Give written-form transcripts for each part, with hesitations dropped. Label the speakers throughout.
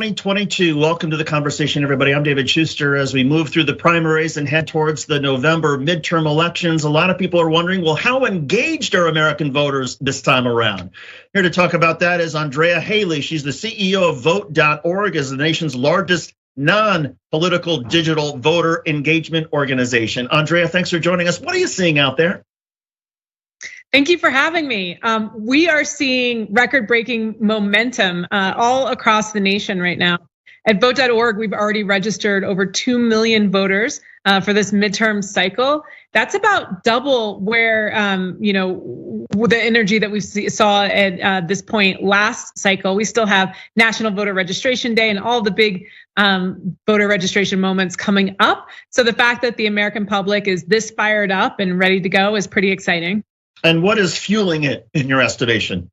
Speaker 1: 2022. Welcome to the conversation, everybody. I'm David Schuster. As we move through the primaries and head towards the November midterm elections, a lot of people are wondering, well, how engaged are American voters this time around? Here to talk about that is Andrea Haley. She's the CEO of Vote.org, is the nation's largest non-political digital voter engagement organization. Andrea, thanks for joining us. What are you seeing out there?
Speaker 2: Thank you for having me. We are seeing record-breaking momentum all across the nation right now. At Vote.org, we've already registered over 2 million voters for this midterm cycle. That's about double where the energy that we saw at this point last cycle. We still have National Voter Registration Day and all the big voter registration moments coming up. So the fact that the American public is this fired up and ready to go is pretty exciting.
Speaker 1: And what is fueling it in your estimation?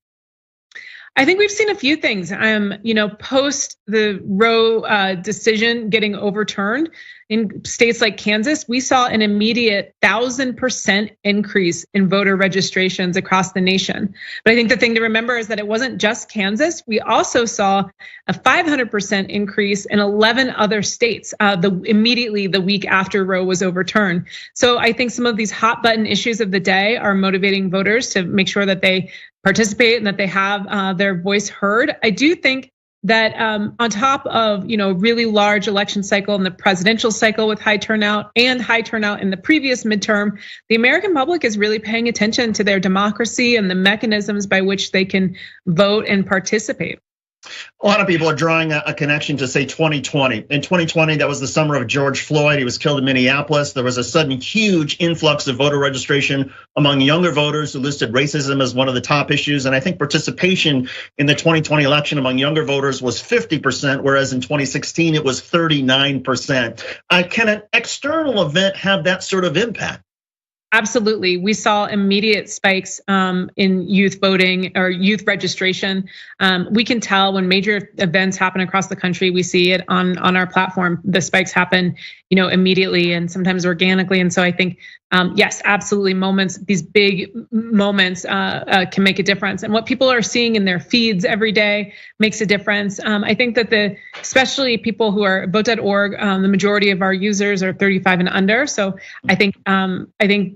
Speaker 2: I think we've seen a few things. Post the Roe decision getting overturned in states like Kansas, we saw an immediate 1,000% increase in voter registrations across the nation. But I think the thing to remember is that it wasn't just Kansas. We also saw a 500% increase in 11 other states immediately the week after Roe was overturned. So I think some of these hot button issues of the day are motivating voters to make sure that they participate and that they have their voice heard. I do think that on top of really large election cycle and the presidential cycle with high turnout and high turnout in the previous midterm, the American public is really paying attention to their democracy and the mechanisms by which they can vote and participate.
Speaker 1: A lot of people are drawing a connection to, say, 2020. In 2020, that was the summer of George Floyd. He was killed in Minneapolis. There was a sudden huge influx of voter registration among younger voters who listed racism as one of the top issues. And I think participation in the 2020 election among younger voters was 50%, whereas in 2016, it was 39%. Can an external event have that sort of impact?
Speaker 2: Absolutely. We saw immediate spikes in youth voting or youth registration. We can tell when major events happen across the country, we see it on our platform. The spikes happen, immediately and sometimes organically. And so I think, yes, absolutely, these big moments can make a difference. And what people are seeing in their feeds every day makes a difference. I think that especially people who are Vote.org, the majority of our users are 35 and under. So I think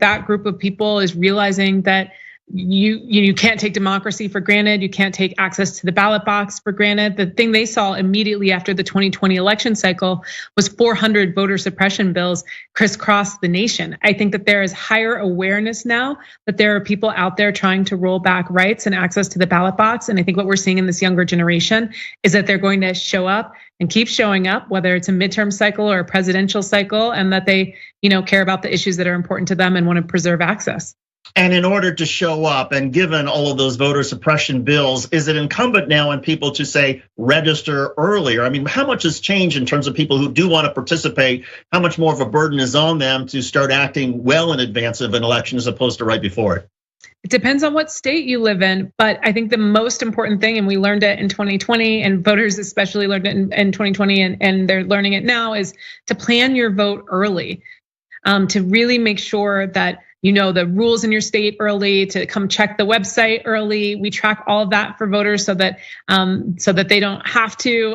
Speaker 2: that group of people is realizing that you can't take democracy for granted. You can't take access to the ballot box for granted. The thing they saw immediately after the 2020 election cycle was 400 voter suppression bills crisscross the nation. I think that there is higher awareness now that there are people out there trying to roll back rights and access to the ballot box. And I think what we're seeing in this younger generation is that they're going to show up and keep showing up, whether it's a midterm cycle or a presidential cycle, and that they, care about the issues that are important to them and want to preserve access.
Speaker 1: And in order to show up, and given all of those voter suppression bills, is it incumbent now on people to say register earlier? I mean, how much has changed in terms of people who do want to participate? How much more of a burden is on them to start acting well in advance of an election as opposed to right before it?
Speaker 2: It depends on what state you live in, but I think the most important thing, and we learned it in 2020, and voters especially learned it in 2020, and they're learning it now, is to plan your vote early, to really make sure that the rules in your state early, to come check the website early. We track all of that for voters so that they don't have to.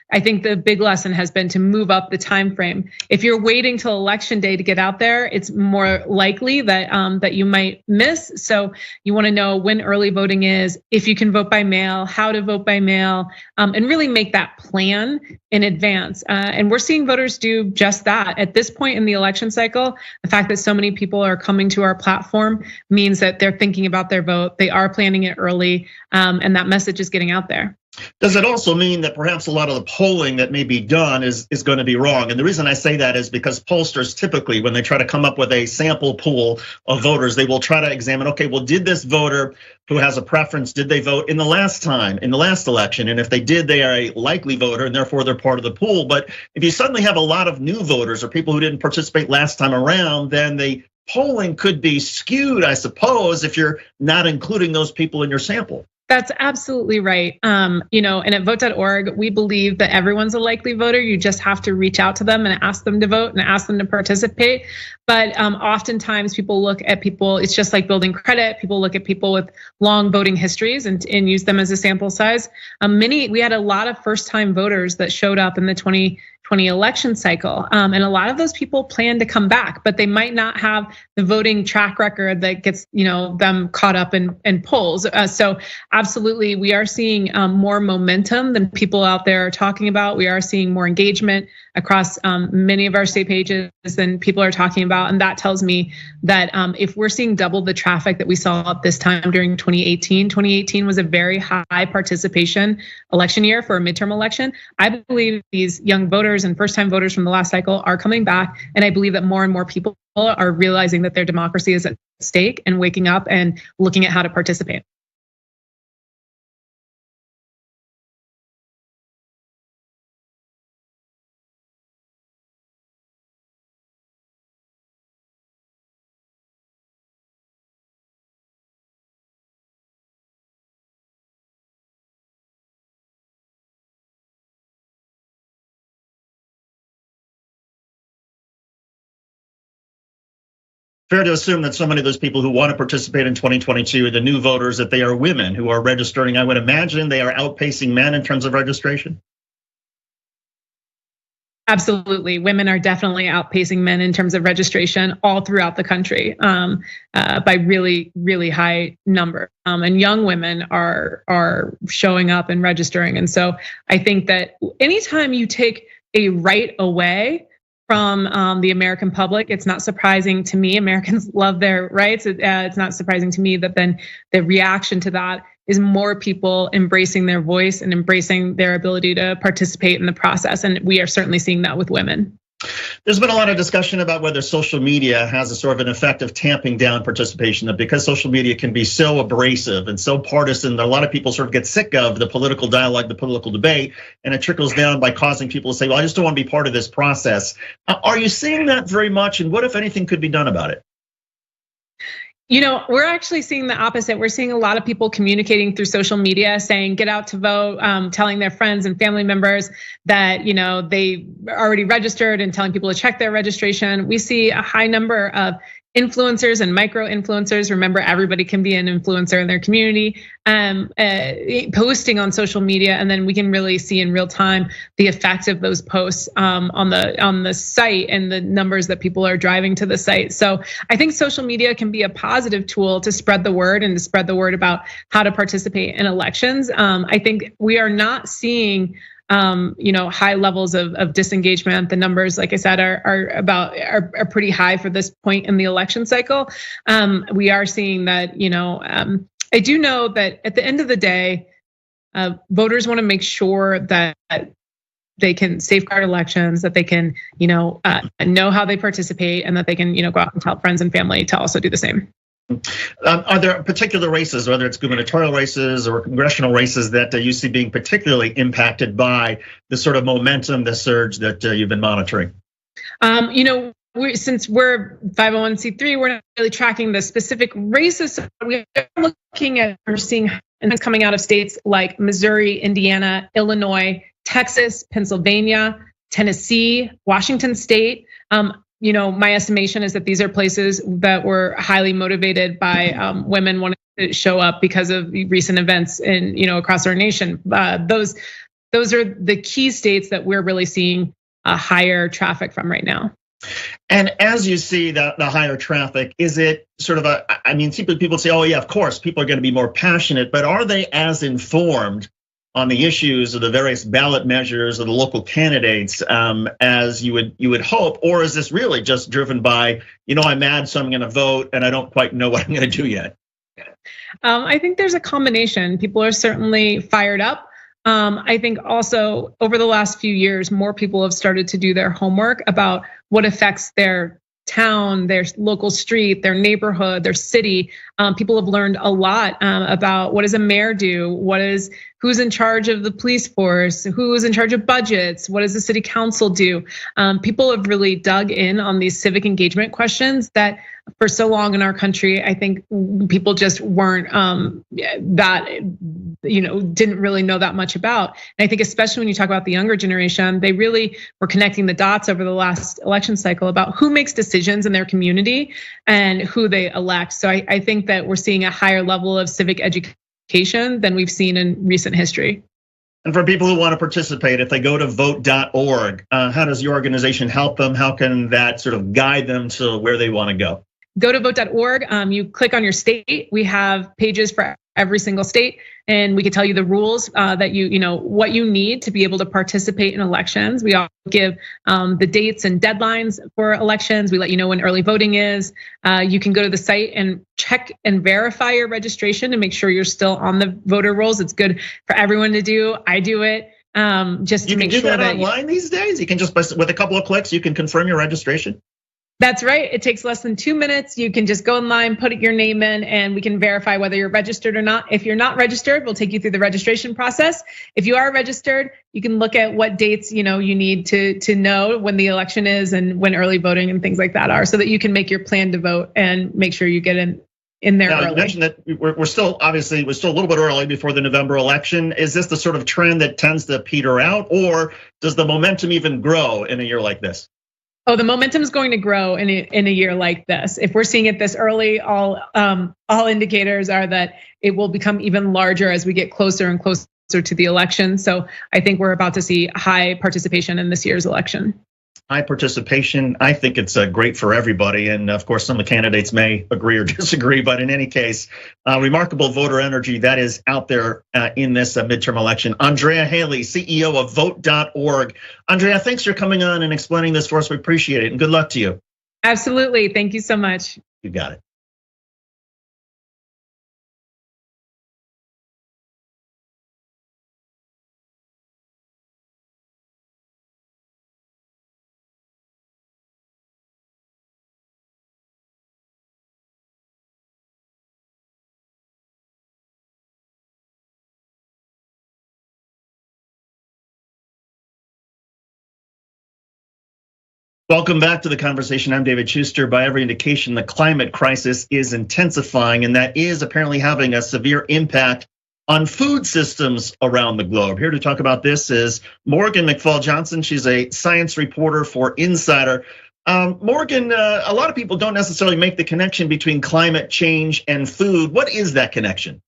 Speaker 2: I think the big lesson has been to move up the time frame. If you're waiting till election day to get out there, it's more likely that you might miss. So you want to know when early voting is, if you can vote by mail, how to vote by mail, and really make that plan in advance. And we're seeing voters do just that. At this point in the election cycle, the fact that so many people are coming to our platform means that they're thinking about their vote, they are planning it early, and that message is getting out there.
Speaker 1: Does it also mean that perhaps a lot of the polling that may be done is going to be wrong? And the reason I say that is because pollsters typically, when they try to come up with a sample pool of voters, they will try to examine, okay, well, did this voter who has a preference, did they vote in the last election? And if they did, they are a likely voter and therefore they're part of the pool. But if you suddenly have a lot of new voters or people who didn't participate last time around, then the polling could be skewed, I suppose, if you're not including those people in your sample.
Speaker 2: That's absolutely right. And at vote.org, we believe that everyone's a likely voter. You just have to reach out to them and ask them to vote and ask them to participate. But oftentimes people look at people, it's just like building credit. People look at people with long voting histories and use them as a sample size. We had a lot of first time voters that showed up in the 2020 election cycle. And a lot of those people plan to come back, but they might not have the voting track record that gets them caught up in polls. So absolutely, we are seeing more momentum than people out there are talking about. We are seeing more engagement across many of our state pages than people are talking about. And that tells me that if we're seeing double the traffic that we saw at this time during 2018 was a very high participation election year for a midterm election. I believe these young voters and first time voters from the last cycle are coming back. And I believe that more and more people are realizing that their democracy is at stake and waking up and looking at how to participate.
Speaker 1: Fair to assume that so many of those people who want to participate in 2022 are the new voters, that they are women who are registering. I would imagine they are outpacing men in terms of registration.
Speaker 2: Absolutely, women are definitely outpacing men in terms of registration all throughout the country by really, really high number. And young women are showing up and registering. And so I think that anytime you take a right away from the American public, it's not surprising to me. Americans love their rights. It's not surprising to me that then the reaction to that is more people embracing their voice and embracing their ability to participate in the process. And we are certainly seeing that with women.
Speaker 1: There's been a lot of discussion about whether social media has a sort of an effect of tamping down participation, that because social media can be so abrasive and so partisan that a lot of people sort of get sick of the political dialogue, the political debate, and it trickles down by causing people to say, well, I just don't want to be part of this process. Are you seeing that very much? And what, if anything, could be done about it?
Speaker 2: We're actually seeing the opposite. We're seeing a lot of people communicating through social media saying, get out to vote, telling their friends and family members that, they already registered and telling people to check their registration. We see a high number of influencers and micro influencers. Remember, everybody can be an influencer in their community, posting on social media, and then we can really see in real time the effect of those posts on the site and the numbers that people are driving to the site. So I think social media can be a positive tool to spread the word and to spread the word about how to participate in elections. I think we are not seeing high levels of disengagement. The numbers, like I said, are pretty high for this point in the election cycle. We are seeing that, I do know that at the end of the day, voters want to make sure that they can safeguard elections, that they can, know how they participate, and that they can, go out and tell friends and family to also do the same.
Speaker 1: Are there particular races, whether it's gubernatorial races or congressional races, that you see being particularly impacted by the sort of momentum, the surge that you've been monitoring? Since
Speaker 2: we're 501c3, we're not really tracking the specific races. So we're seeing events coming out of states like Missouri, Indiana, Illinois, Texas, Pennsylvania, Tennessee, Washington State. My estimation is that these are places that were highly motivated by women wanting to show up because of recent events in, across our nation. Those are the key states that we're really seeing higher traffic from right now.
Speaker 1: And as you see the higher traffic, is it sort of people say, oh yeah, of course, people are going to be more passionate, but are they as informed on the issues of the various ballot measures of the local candidates as you would hope? Or is this really just driven by, I'm mad, so I'm going to vote, and I don't quite know what I'm going to do yet?
Speaker 2: I think there's a combination. People are certainly fired up. I think also over the last few years, more people have started to do their homework about what affects their town, their local street, their neighborhood, their city. People have learned a lot about what does a mayor do, who's in charge of the police force, who's in charge of budgets, what does the city council do? People have really dug in on these civic engagement questions that for so long in our country, I think people just weren't didn't really know that much about. And I think especially when you talk about the younger generation, they really were connecting the dots over the last election cycle about who makes decisions in their community and who they elect. So I think that we're seeing a higher level of civic education than we've seen in recent history.
Speaker 1: And for people who want to participate, if they go to vote.org, how does your organization help them? How can that sort of guide them to where they want to go?
Speaker 2: Go to vote.org. You click on your state. We have pages for every single state, and we can tell you the rules that what you need to be able to participate in elections. We also give the dates and deadlines for elections. We let you know when early voting is. You can go to the site and check and verify your registration to make sure you're still on the voter rolls. It's good for everyone to do. I do it just to make sure that. You can do that
Speaker 1: online these days. You can just, with a couple of clicks, you can confirm your registration.
Speaker 2: That's right. It takes less than 2 minutes. You can just go online, put your name in, and we can verify whether you're registered or not. If you're not registered, we'll take you through the registration process. If you are registered, you can look at what dates you need to know when the election is and when early voting and things like that are, so that you can make your plan to vote and make sure you get in there early.
Speaker 1: You mentioned that we're still a little bit early before the November election. Is this the sort of trend that tends to peter out, or does the momentum even grow in a year like this?
Speaker 2: Oh, the momentum is going to grow in a year like this. If we're seeing it this early, all indicators are that it will become even larger as we get closer and closer to the election. So I think we're about to see high participation in this year's election.
Speaker 1: High participation, I think it's great for everybody. And of course, some of the candidates may agree or disagree, but in any case, remarkable voter energy that is out there in this midterm election. Andrea Haley, CEO of vote.org. Andrea, thanks for coming on and explaining this for us. We appreciate it, and good luck to you.
Speaker 2: Absolutely, thank you so much.
Speaker 1: You got it. Welcome back to the conversation. I'm David Schuster. By every indication, the climate crisis is intensifying, and that is apparently having a severe impact on food systems around the globe. Here to talk about this is Morgan McFall-Johnson. She's a science reporter for Insider. Morgan, a lot of people don't necessarily make the connection between climate change and food. What is that connection?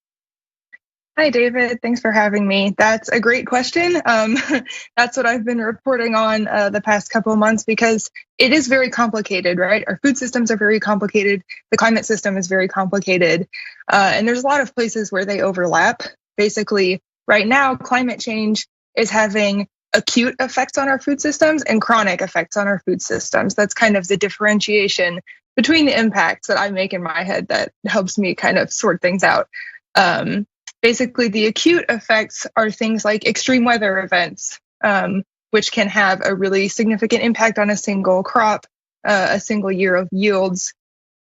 Speaker 3: Hi, David. Thanks for having me. That's a great question. That's what I've been reporting on the past couple of months, because it is very complicated, right? Our food systems are very complicated. The climate system is very complicated. And there's a lot of places where they overlap. Basically, right now, climate change is having acute effects on our food systems and chronic effects on our food systems. That's kind of the differentiation between the impacts that I make in my head that helps me kind of sort things out. Basically, the acute effects are things like extreme weather events, which can have a really significant impact on a single crop, a single year of yields.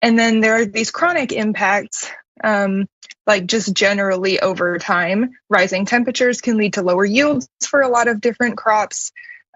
Speaker 3: And then there are these chronic impacts, like just generally over time. Rising temperatures can lead to lower yields for a lot of different crops.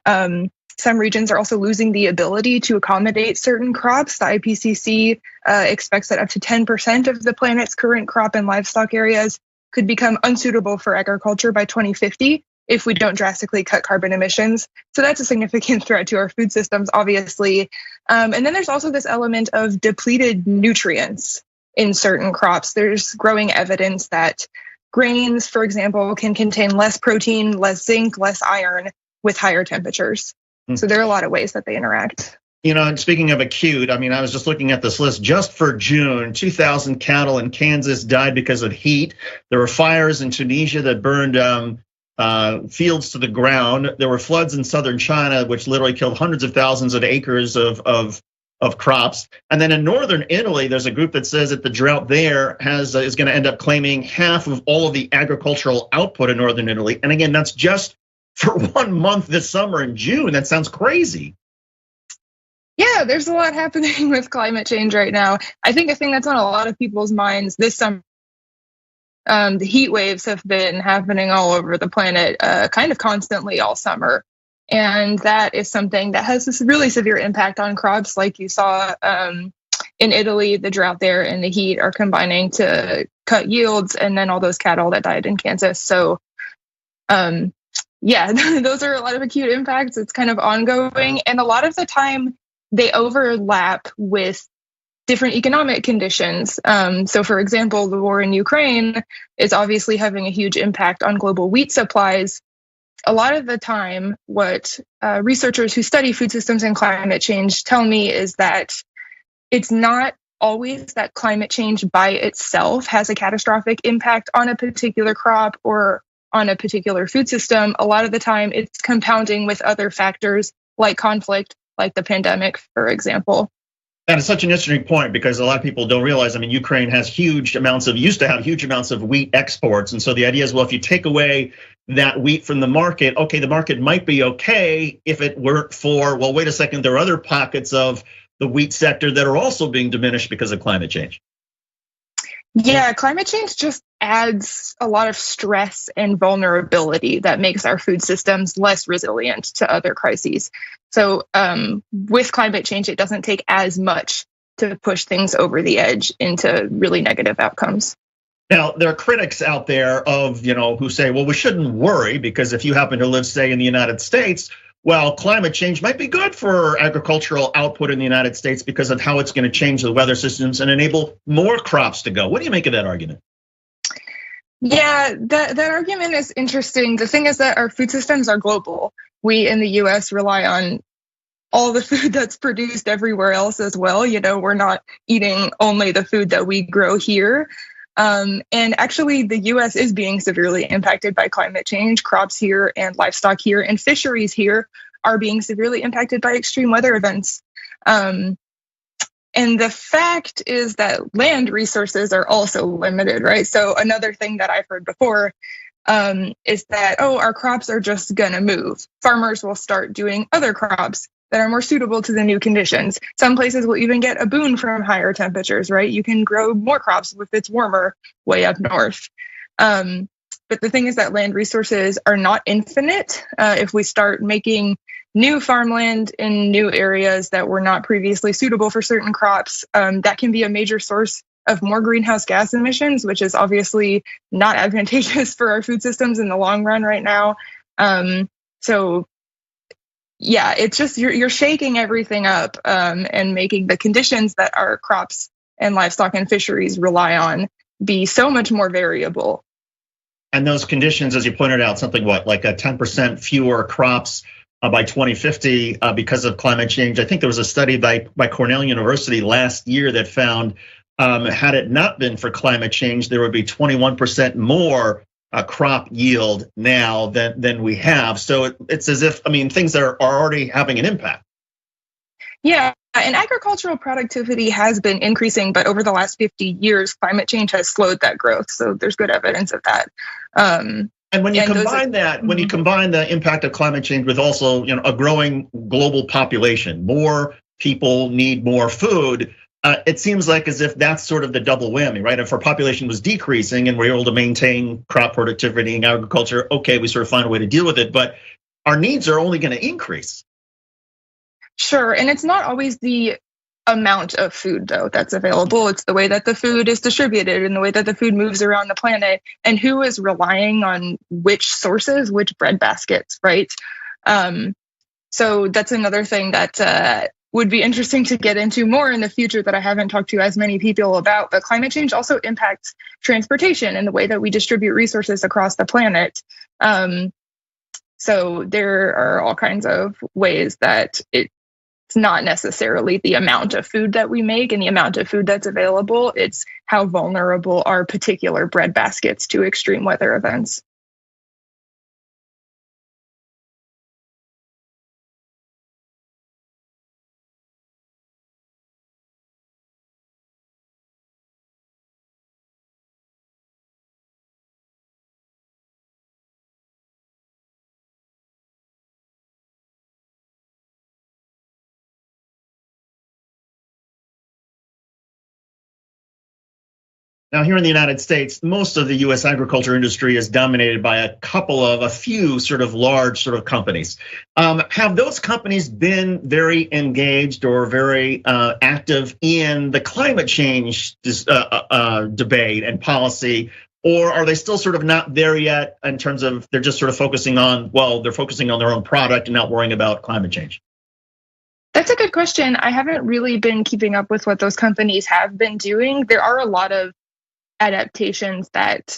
Speaker 3: Some regions are also losing the ability to accommodate certain crops. The IPCC expects that up to 10% of the planet's current crop and livestock areas could become unsuitable for agriculture by 2050 if we don't drastically cut carbon emissions. So that's a significant threat to our food systems, obviously. And then there's also this element of depleted nutrients in certain crops. There's growing evidence that grains, for example, can contain less protein, less zinc, less iron with higher temperatures. So there are a lot of ways that they interact.
Speaker 1: And speaking of acute, I was just looking at this list just for June. 2,000 cattle in Kansas died because of heat. There were fires in Tunisia that burned fields to the ground. There were floods in southern China, which literally killed hundreds of thousands of acres of crops. And then in northern Italy, there's a group that says that the drought there is going to end up claiming half of all of the agricultural output in northern Italy. And again, that's just for 1 month this summer in June. That sounds crazy.
Speaker 3: Yeah, there's a lot happening with climate change right now. I think a thing that's on a lot of people's minds this summer, the heat waves have been happening all over the planet kind of constantly all summer. And that is something that has this really severe impact on crops, like you saw in Italy, the drought there and the heat are combining to cut yields, and then all those cattle that died in Kansas. So, yeah, those are a lot of acute impacts. It's kind of ongoing, and a lot of the time they overlap with different economic conditions. So, for example, the war in Ukraine is obviously having a huge impact on global wheat supplies. A lot of the time, what researchers who study food systems and climate change tell me is that it's not always that climate change by itself has a catastrophic impact on a particular crop or on a particular food system. A lot of the time, it's compounding with other factors like conflict, like the pandemic, for example.
Speaker 1: That is such an interesting point, because a lot of people don't realize, I mean, Ukraine has used to have huge amounts of wheat exports. And so the idea is, well, if you take away that wheat from the market, okay, the market might be okay if it weren't for, well, wait a second, there are other pockets of the wheat sector that are also being diminished because of climate change.
Speaker 3: Yeah, climate change just adds a lot of stress and vulnerability that makes our food systems less resilient to other crises. So with climate change, it doesn't take as much to push things over the edge into really negative outcomes.
Speaker 1: Now, there are critics out there of, who say, well, we shouldn't worry, because if you happen to live, say, in the United States, well, climate change might be good for agricultural output in the United States because of how it's going to change the weather systems and enable more crops to go. What do you make of that argument?
Speaker 3: Yeah, that argument is interesting. The thing is that our food systems are global. We in the US rely on all the food that's produced everywhere else as well. We're not eating only the food that we grow here. And actually, the US is being severely impacted by climate change. Crops here and livestock here and fisheries here are being severely impacted by extreme weather events. And the fact is that land resources are also limited, right? So another thing that I've heard before is that, our crops are just gonna move. Farmers will start doing other crops that are more suitable to the new conditions. Some places will even get a boon from higher temperatures, right? You can grow more crops if it's warmer way up north. But the thing is that land resources are not infinite. If we start making new farmland in new areas that were not previously suitable for certain crops, that can be a major source of more greenhouse gas emissions, which is obviously not advantageous for our food systems in the long run right now. So yeah, it's just you're shaking everything up and making the conditions that our crops and livestock and fisheries rely on be so much more variable.
Speaker 1: And those conditions, as you pointed out, something like a 10% fewer crops by 2050 because of climate change. I think there was a study by Cornell University last year that found had it not been for climate change, there would be 21% more crop yield now than we have. So it's as if, things are already having an impact.
Speaker 3: Yeah, and agricultural productivity has been increasing, but over the last 50 years, climate change has slowed that growth. So there's good evidence of that.
Speaker 1: And when you combine when you combine the impact of climate change with also, a growing global population, more people need more food. It seems like as if that's sort of the double whammy, right? If our population was decreasing and we're able to maintain crop productivity in agriculture, okay, we sort of find a way to deal with it, but our needs are only going to increase.
Speaker 3: Sure, and it's not always the amount of food, though, that's available. It's the way that the food is distributed and the way that the food moves around the planet and who is relying on which sources, which bread baskets, right? So that's another thing that would be interesting to get into more in the future that I haven't talked to as many people about. But climate change also impacts transportation and the way that we distribute resources across the planet. So there are all kinds of ways that it's not necessarily the amount of food that we make and the amount of food that's available. It's how vulnerable are particular bread baskets to extreme weather events.
Speaker 1: Now, here in the United States, most of the US agriculture industry is dominated by a few sort of large sort of companies. Have those companies been very engaged or very active in the climate change debate and policy? Or are they still sort of not there yet in terms of they're just sort of focusing on, they're focusing on their own product and not worrying about climate change?
Speaker 3: That's a good question. I haven't really been keeping up with what those companies have been doing. There are a lot of adaptations that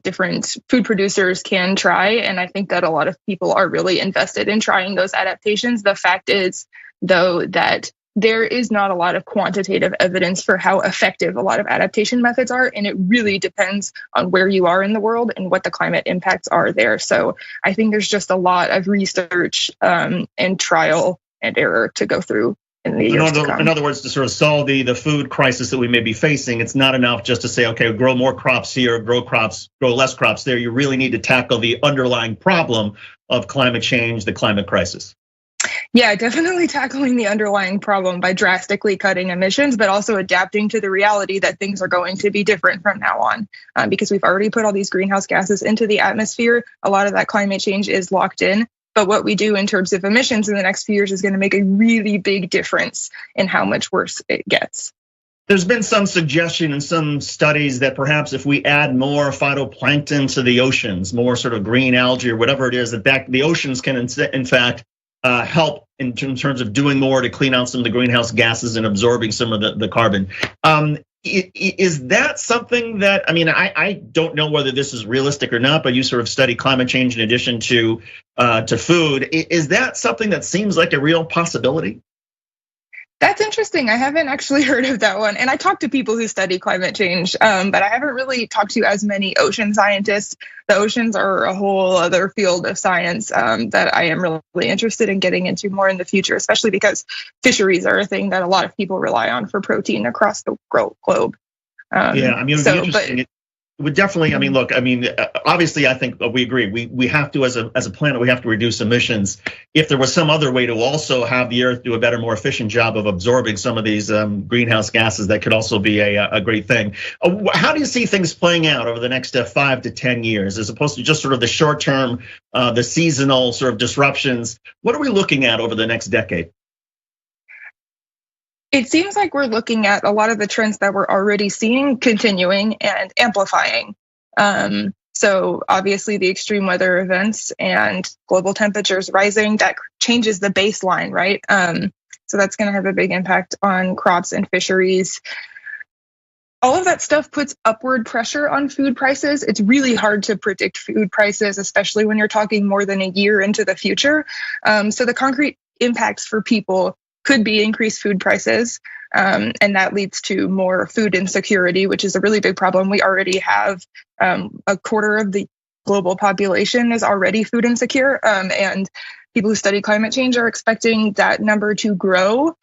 Speaker 3: different food producers can try, and I think that a lot of people are really invested in trying those adaptations. The fact is, though, that there is not a lot of quantitative evidence for how effective a lot of adaptation methods are, and it really depends on where you are in the world and what the climate impacts are there. So I think there's just a lot of research and trial and error to go through. In
Speaker 1: other words, to sort of solve the food crisis that we may be facing, it's not enough just to say, okay, grow more crops here, grow less crops there. You really need to tackle the underlying problem of climate change, the climate crisis.
Speaker 3: Yeah, definitely tackling the underlying problem by drastically cutting emissions, but also adapting to the reality that things are going to be different from now on, because we've already put all these greenhouse gases into the atmosphere. A lot of that climate change is locked in. But what we do in terms of emissions in the next few years is going to make a really big difference in how much worse it gets.
Speaker 1: There's been some suggestion in some studies that perhaps if we add more phytoplankton to the oceans, more sort of green algae or whatever it is, that the oceans can in fact help in terms of doing more to clean out some of the greenhouse gases and absorbing some of the carbon. Is that something that, I don't know whether this is realistic or not, but you sort of study climate change in addition to food. Is that something that seems like a real possibility?
Speaker 3: That's interesting. I haven't actually heard of that one. And I talk to people who study climate change, but I haven't really talked to as many ocean scientists. The oceans are a whole other field of science that I am really interested in getting into more in the future, especially because fisheries are a thing that a lot of people rely on for protein across the globe.
Speaker 1: It would be interesting. It would definitely, obviously, I think we agree. We have to, as a planet, we have to reduce emissions. If there was some other way to also have the Earth do a better, more efficient job of absorbing some of these greenhouse gases, that could also be a great thing. How do you see things playing out over the next 5 to 10 years, as opposed to just sort of the short term, the seasonal sort of disruptions? What are we looking at over the next decade?
Speaker 3: It seems like we're looking at a lot of the trends that we're already seeing continuing and amplifying. So obviously the extreme weather events and global temperatures rising, that changes the baseline, right? So that's going to have a big impact on crops and fisheries. All of that stuff puts upward pressure on food prices. It's really hard to predict food prices, especially when you're talking more than a year into the future. So the concrete impacts for people could be increased food prices, and that leads to more food insecurity, which is a really big problem. We already have a quarter of the global population is already food insecure, and people who study climate change are expecting that number to grow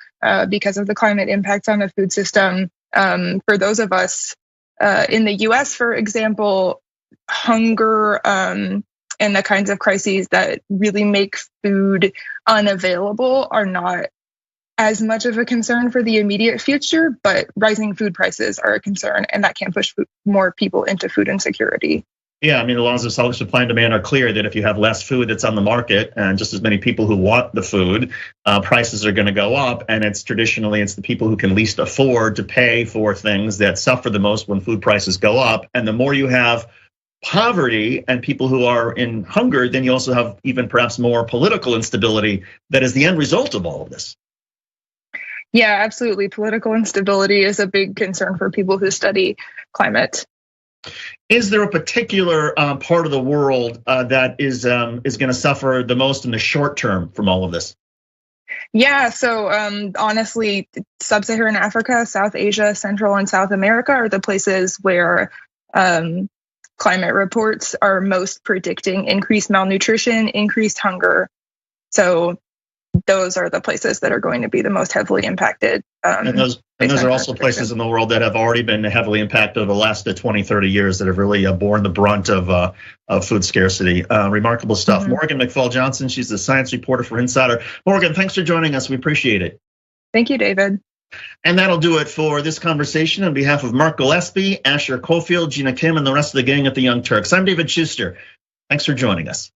Speaker 3: because of the climate impacts on the food system. For those of us in the US, for example, hunger and the kinds of crises that really make food unavailable are not as much of a concern for the immediate future, but rising food prices are a concern, and that can push more people into food insecurity.
Speaker 1: Yeah, the laws of supply and demand are clear that if you have less food that's on the market and just as many people who want the food, prices are going to go up. And it's the people who can least afford to pay for things that suffer the most when food prices go up. And the more you have poverty and people who are in hunger, then you also have even perhaps more political instability that is the end result of all of this.
Speaker 3: Yeah, absolutely. Political instability is a big concern for people who study climate.
Speaker 1: Is there a particular part of the world that is going to suffer the most in the short term from all of this?
Speaker 3: Yeah, so honestly, Sub-Saharan Africa, South Asia, Central and South America are the places where climate reports are most predicting increased malnutrition, increased hunger. So those are the places that are going to be the most heavily impacted.
Speaker 1: And those are also places in the world that have already been heavily impacted over the last 20, 30 years that have really borne the brunt of food scarcity. Remarkable stuff. Mm-hmm. Morgan McFall-Johnson, she's the science reporter for Insider. Morgan, thanks for joining us. We appreciate it.
Speaker 3: Thank you, David.
Speaker 1: And that'll do it for this conversation. On behalf of Mark Gillespie, Asher Cofield, Gina Kim, and the rest of the gang at the Young Turks, I'm David Schuster. Thanks for joining us.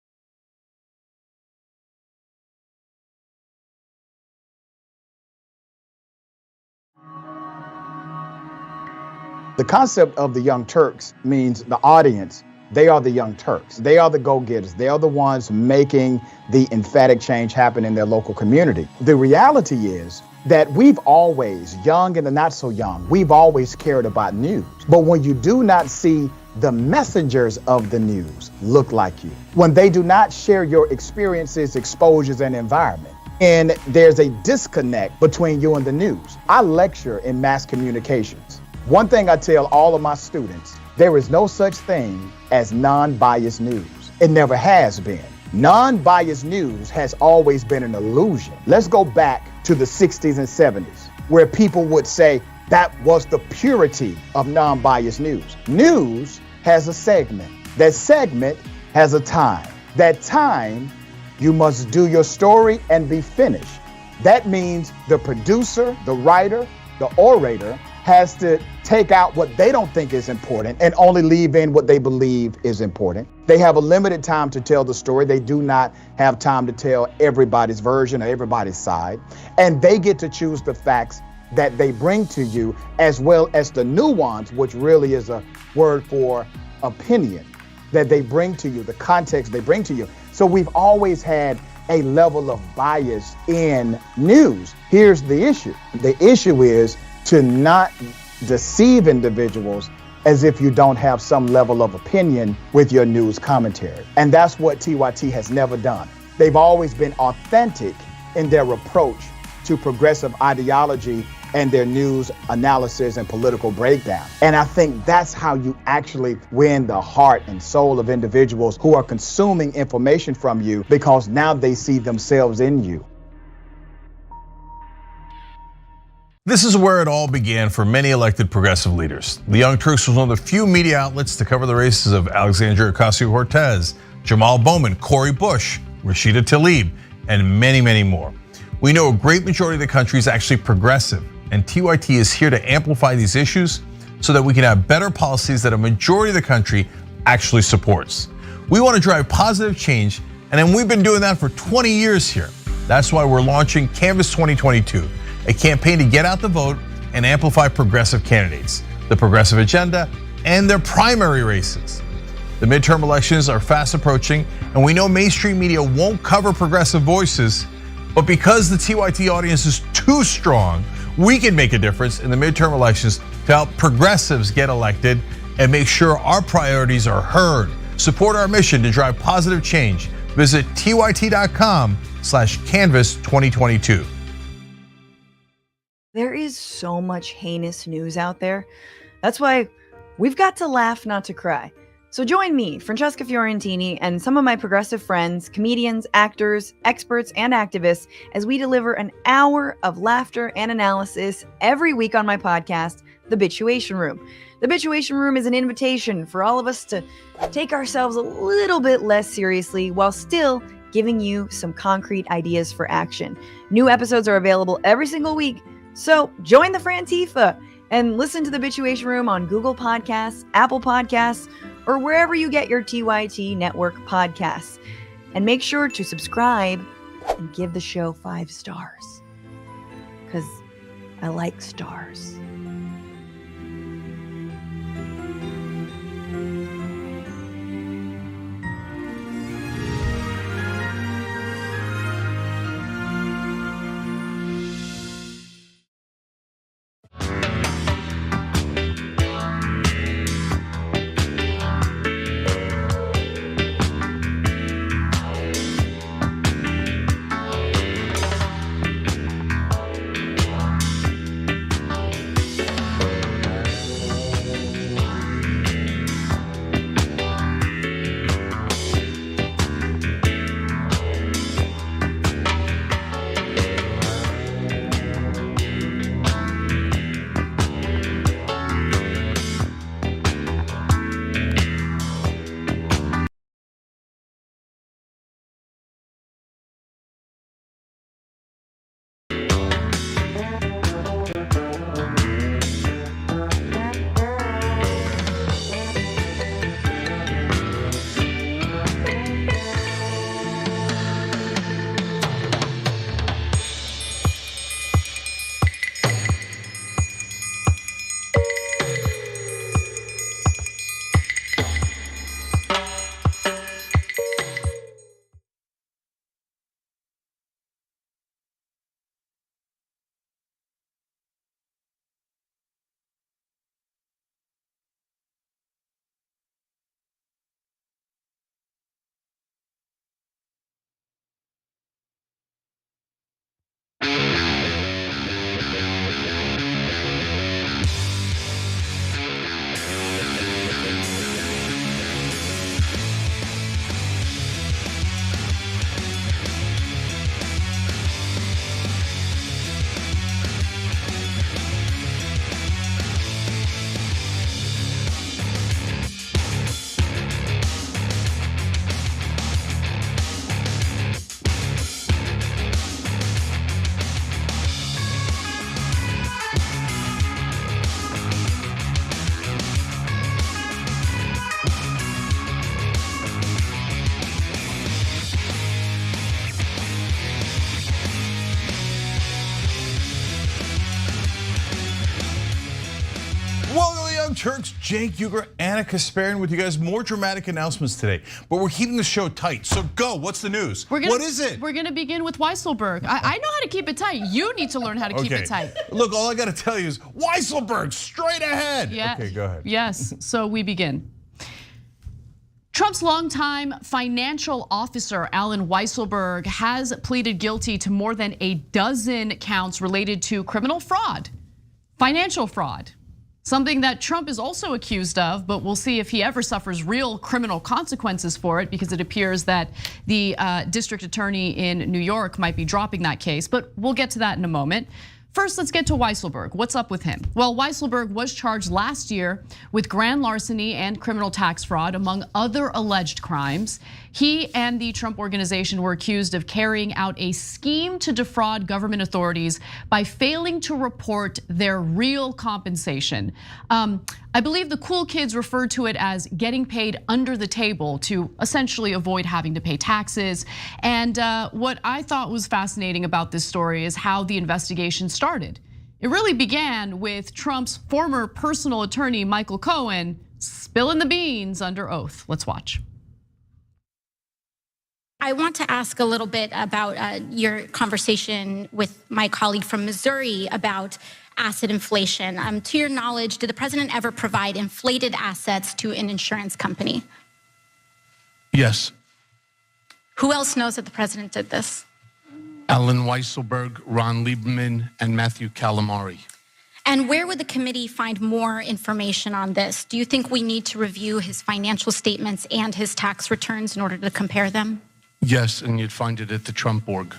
Speaker 4: The concept of the Young Turks means the audience, they are the Young Turks. They are the go-getters. They are the ones making the emphatic change happen in their local community. The reality is that we've always, young and the not so young, we've always cared about news. But when you do not see the messengers of the news look like you, when they do not share your experiences, exposures, and environment, and there's a disconnect between you and the news. I lecture in mass communications. One thing I tell all of my students, there is no such thing as non-biased news. It never has been. Non-biased news has always been an illusion. Let's go back to the 60s and 70s, where people would say that was the purity of non-biased news. News has a segment. That segment has a time. That time, you must do your story and be finished. That means the producer, the writer, the orator has to take out what they don't think is important and only leave in what they believe is important. They have a limited time to tell the story. They do not have time to tell everybody's version or everybody's side. And they get to choose the facts that they bring to you, as well as the nuance, which really is a word for opinion, that they bring to you, the context they bring to you. So we've always had a level of bias in news. Here's the issue. The issue is to not deceive individuals as if you don't have some level of opinion with your news commentary. And that's what TYT has never done. They've always been authentic in their approach to progressive ideology and their news analysis and political breakdown. And I think that's how you actually win the heart and soul of individuals who are consuming information from you, because now they see themselves in you.
Speaker 5: This is where it all began for many elected progressive leaders. The Young Turks was one of the few media outlets to cover the races of Alexandria Ocasio-Cortez, Jamal Bowman, Cori Bush, Rashida Tlaib, and many, many more. We know a great majority of the country is actually progressive, and TYT is here to amplify these issues so that we can have better policies that a majority of the country actually supports. We want to drive positive change, and then we've been doing that for 20 years here. That's why we're launching Canvas 2022, a campaign to get out the vote and amplify progressive candidates, the progressive agenda, and their primary races. The midterm elections are fast approaching, and we know mainstream media won't cover progressive voices, but because the TYT audience is too strong, we can make a difference in the midterm elections to help progressives get elected and make sure our priorities are heard. Support our mission to drive positive change. Visit tyt.com/canvas2022.
Speaker 6: There is so much heinous news out there. That's why we've got to laugh, not to cry. So join me, Francesca Fiorentini, and some of my progressive friends, comedians, actors, experts, and activists as we deliver an hour of laughter and analysis every week on my podcast, The Bituation Room. The Bituation Room is an invitation for all of us to take ourselves a little bit less seriously while still giving you some concrete ideas for action. New episodes are available every single week, so join the Frantifa and listen to The Bituation Room on Google Podcasts, Apple Podcasts, or wherever you get your TYT network podcasts. And make sure to subscribe and give the show 5 stars, because I like stars.
Speaker 5: Turks, Cenk Uygur, Anna Kasparian with you guys. More dramatic announcements today, but we're keeping the show tight. So go, what's the news? What is it?
Speaker 7: We're gonna begin with Weisselberg. I know how to keep it tight. You need to learn how to keep it tight.
Speaker 5: Look, all I gotta tell you is Weisselberg, straight ahead.
Speaker 7: Yeah.
Speaker 5: Okay, go ahead.
Speaker 7: Yes, so we begin. Trump's longtime financial officer, Allen Weisselberg, has pleaded guilty to more than a dozen counts related to criminal fraud, financial fraud. Something that Trump is also accused of, but we'll see if he ever suffers real criminal consequences for it, because it appears that the district attorney in New York might be dropping that case, but we'll get to that in a moment. First, let's get to Weisselberg. What's up with him? Well, Weisselberg was charged last year with grand larceny and criminal tax fraud, among other alleged crimes. He and the Trump organization were accused of carrying out a scheme to defraud government authorities by failing to report their real compensation. I believe the cool kids referred to it as getting paid under the table to essentially avoid having to pay taxes. And what I thought was fascinating about this story is how the investigation started. It really began with Trump's former personal attorney, Michael Cohen, spilling the beans under oath. Let's watch.
Speaker 8: I want to ask a little bit about your conversation with my colleague from Missouri about asset inflation. To your knowledge, did the president ever provide inflated assets to an insurance company?
Speaker 9: Yes.
Speaker 8: Who else knows that the president did this?
Speaker 9: Allen Weisselberg, Ron Lieberman, and Matthew Calamari.
Speaker 8: And where would the committee find more information on this? Do you think we need to review his financial statements and his tax returns in order to compare them?
Speaker 9: Yes, and you'd find it at the Trump org.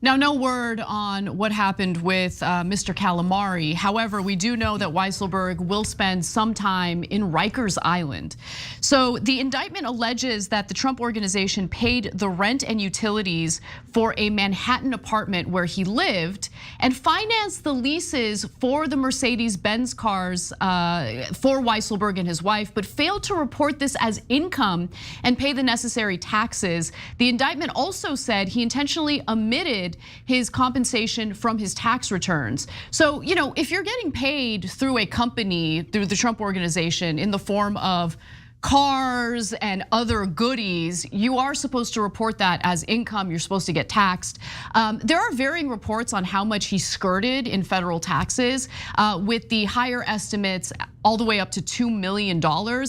Speaker 7: Now, no word on what happened with Mr. Calamari. However, we do know that Weisselberg will spend some time in Rikers Island. So the indictment alleges that the Trump organization paid the rent and utilities for a Manhattan apartment where he lived and financed the leases for the Mercedes-Benz cars for Weisselberg and his wife, but failed to report this as income and pay the necessary taxes. The indictment also said he intentionally omitted his compensation from his tax returns. So, if you're getting paid through a company, through the Trump organization in the form of cars and other goodies, you are supposed to report that as income. You're supposed to get taxed. There are varying reports on how much he skirted in federal taxes, with the higher estimates all the way up to $2 million,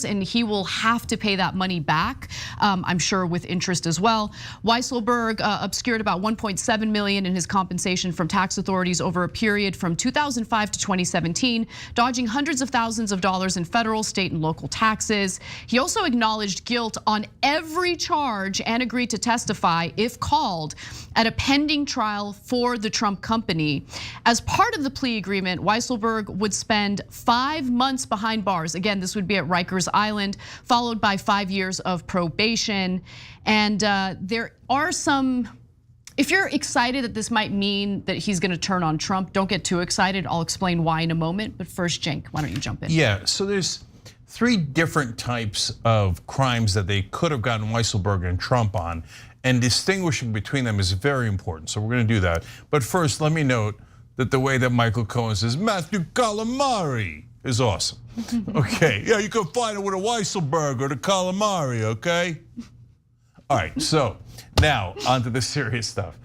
Speaker 7: and he will have to pay that money back, I'm sure with interest as well. Weisselberg obscured about 1.7 million in his compensation from tax authorities over a period from 2005 to 2017, dodging hundreds of thousands of dollars in federal, state, and local taxes. He also acknowledged guilt on every charge and agreed to testify, if called, at a pending trial for the Trump company. As part of the plea agreement, Weisselberg would spend 5 months behind bars. Again, this would be at Rikers Island, followed by 5 years of probation. And there are some, if you're excited that this might mean that he's gonna turn on Trump, don't get too excited. I'll explain why in a moment. But first, Cenk, why don't you jump in?
Speaker 5: Yeah, so there's 3 different types of crimes that they could have gotten Weisselberg and Trump on, and distinguishing between them is very important. So we're gonna do that. But first, let me note that the way that Michael Cohen says, Matthew Calamari, is awesome. Okay, yeah, you can find it with a Weisselberg or the Calamari, okay? All right, so now onto the serious stuff.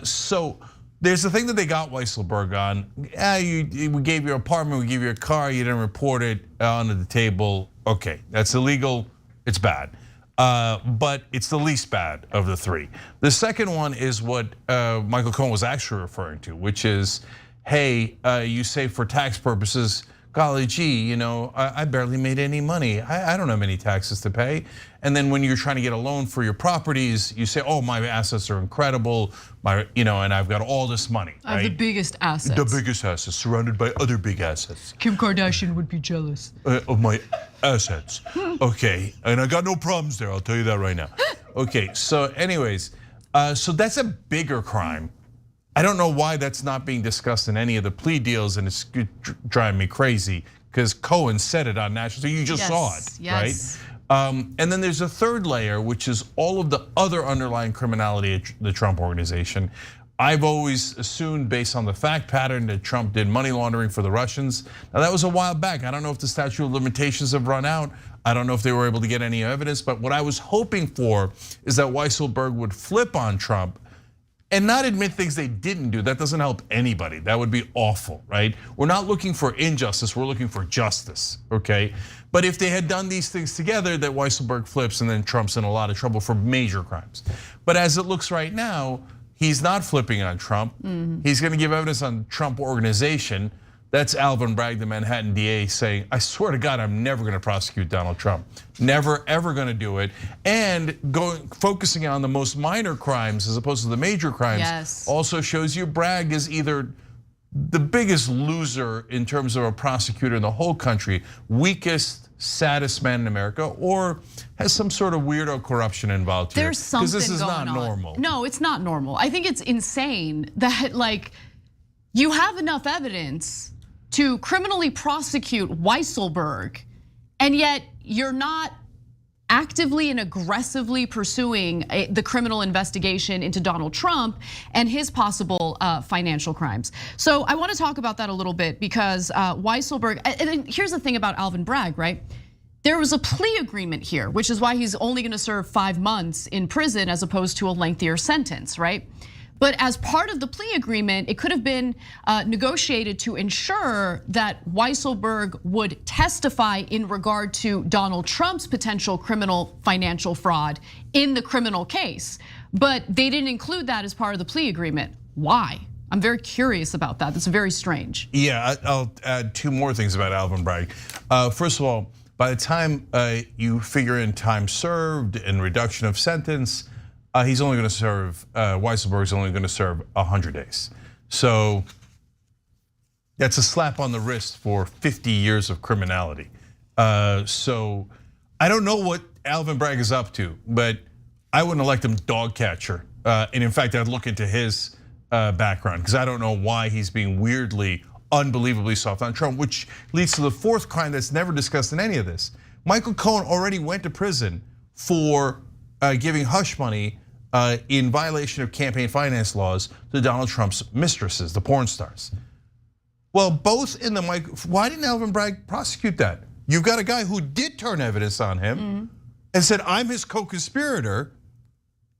Speaker 5: So there's the thing that they got Weisselberg on. We gave you an apartment, we gave you a car, you didn't report it under the table. Okay, that's illegal, it's bad. But it's the least bad of the 3. The second one is what Michael Cohen was actually referring to, which is, hey, you say for tax purposes, golly gee, I barely made any money. I don't have any taxes to pay. And then when you're trying to get a loan for your properties, you say, oh, my assets are incredible, and I've got all this money.
Speaker 7: I have the biggest assets.
Speaker 5: The biggest assets, surrounded by other big assets.
Speaker 7: Kim Kardashian would be jealous
Speaker 5: of my assets. Okay, and I got no problems there, I'll tell you that right now. Okay, so anyways, so that's a bigger crime. I don't know why that's not being discussed in any of the plea deals, and it's driving me crazy because Cohen said it on national, so you just saw it, right? And then there's a third layer, which is all of the other underlying criminality at the Trump organization. I've always assumed, based on the fact pattern, that Trump did money laundering for the Russians. Now that was a while back. I don't know if the statute of limitations have run out. I don't know if they were able to get any evidence, but what I was hoping for is that Weisselberg would flip on Trump and not admit things they didn't do. That doesn't help anybody. That would be awful, right? We're not looking for injustice, we're looking for justice, okay? But if they had done these things together, that Weisselberg flips and then Trump's in a lot of trouble for major crimes. But as it looks right now, he's not flipping on Trump. He's gonna give evidence on Trump organization. That's Alvin Bragg, the Manhattan DA, saying, I swear to God, I'm never gonna prosecute Donald Trump. Never, ever gonna do it. And focusing on the most minor crimes as opposed to the major crimes also shows you Bragg is either the biggest loser in terms of a prosecutor in the whole country, weakest, saddest man in America, or has some sort of weirdo corruption involved here.
Speaker 7: There's something
Speaker 5: because this is
Speaker 7: going
Speaker 5: not
Speaker 7: on.
Speaker 5: normal.
Speaker 7: No, it's not normal. I think it's insane that you have enough evidence to criminally prosecute Weisselberg, and yet you're not actively and aggressively pursuing the criminal investigation into Donald Trump and his possible financial crimes. So I want to talk about that a little bit because Weisselberg, and here's the thing about Alvin Bragg, right? There was a plea agreement here, which is why he's only going to serve 5 months in prison as opposed to a lengthier sentence, right? But as part of the plea agreement, it could have been negotiated to ensure that Weisselberg would testify in regard to Donald Trump's potential criminal financial fraud in the criminal case. But they didn't include that as part of the plea agreement. Why? I'm very curious about that. That's very strange.
Speaker 5: Yeah, I'll add 2 more things about Alvin Bragg. First of all, by the time you figure in time served and reduction of sentence, he's only going to serve, Weisselberg's only going to serve 100 days. So that's a slap on the wrist for 50 years of criminality. So I don't know what Alvin Bragg is up to, but I wouldn't elect him dog catcher. And in fact, I'd look into his background because I don't know why he's being weirdly, unbelievably soft on Trump, which leads to the 4th crime that's never discussed in any of this. Michael Cohen already went to prison for giving hush money in violation of campaign finance laws to Donald Trump's mistresses, the porn stars. Well, both in the why didn't Alvin Bragg prosecute that? You've got a guy who did turn evidence on him and said, I'm his co-conspirator,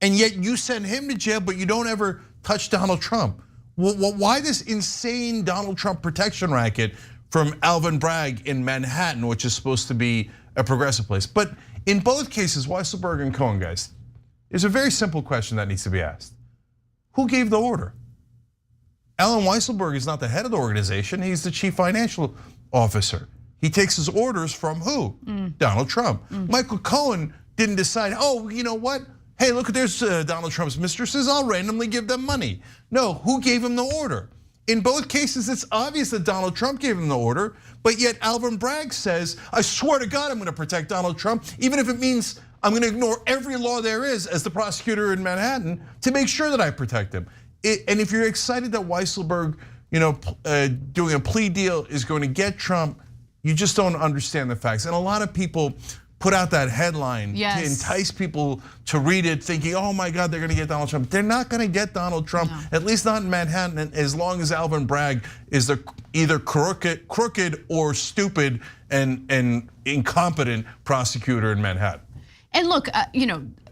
Speaker 5: and yet you send him to jail, but you don't ever touch Donald Trump. Why this insane Donald Trump protection racket from Alvin Bragg in Manhattan, which is supposed to be a progressive place? But in both cases, Weisselberg and Cohen, guys, there's a very simple question that needs to be asked. Who gave the order? Allen Weisselberg is not the head of the organization, he's the chief financial officer. He takes his orders from who? Donald Trump. Michael Cohen didn't decide, oh, you know what? Hey, look, there's Donald Trump's mistresses, I'll randomly give them money. No, who gave him the order? In both cases, it's obvious that Donald Trump gave him the order, but yet Alvin Bragg says, I swear to God, I'm gonna protect Donald Trump, even if it means I'm gonna ignore every law there is as the prosecutor in Manhattan to make sure that I protect him. And if you're excited that Weisselberg, doing a plea deal is going to get Trump, you just don't understand the facts. And a lot of people put out that headline to entice people to read it thinking, oh my God, they're gonna get Donald Trump. They're not gonna get Donald Trump, at least not in Manhattan, as long as Alvin Bragg is either crooked or stupid and incompetent prosecutor in Manhattan.
Speaker 7: And look,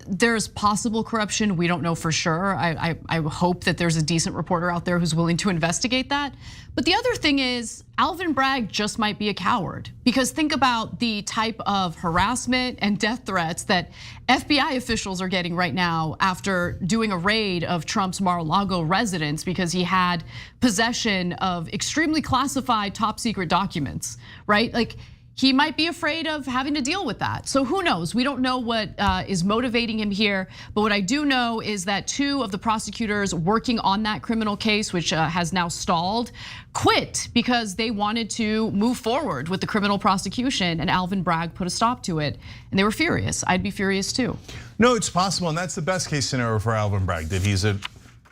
Speaker 7: there's possible corruption. We don't know for sure. I hope that there's a decent reporter out there who's willing to investigate that. But the other thing is, Alvin Bragg just might be a coward. Because think about the type of harassment and death threats that FBI officials are getting right now after doing a raid of Trump's Mar-A Lago residence because he had possession of extremely classified top secret documents, right? He might be afraid of having to deal with that. So who knows? We don't know what is motivating him here. But what I do know is that 2 of the prosecutors working on that criminal case, which has now stalled, quit because they wanted to move forward with the criminal prosecution, and Alvin Bragg put a stop to it. And they were furious. I'd be furious too.
Speaker 5: No, it's possible, and that's the best case scenario for Alvin Bragg, that he's an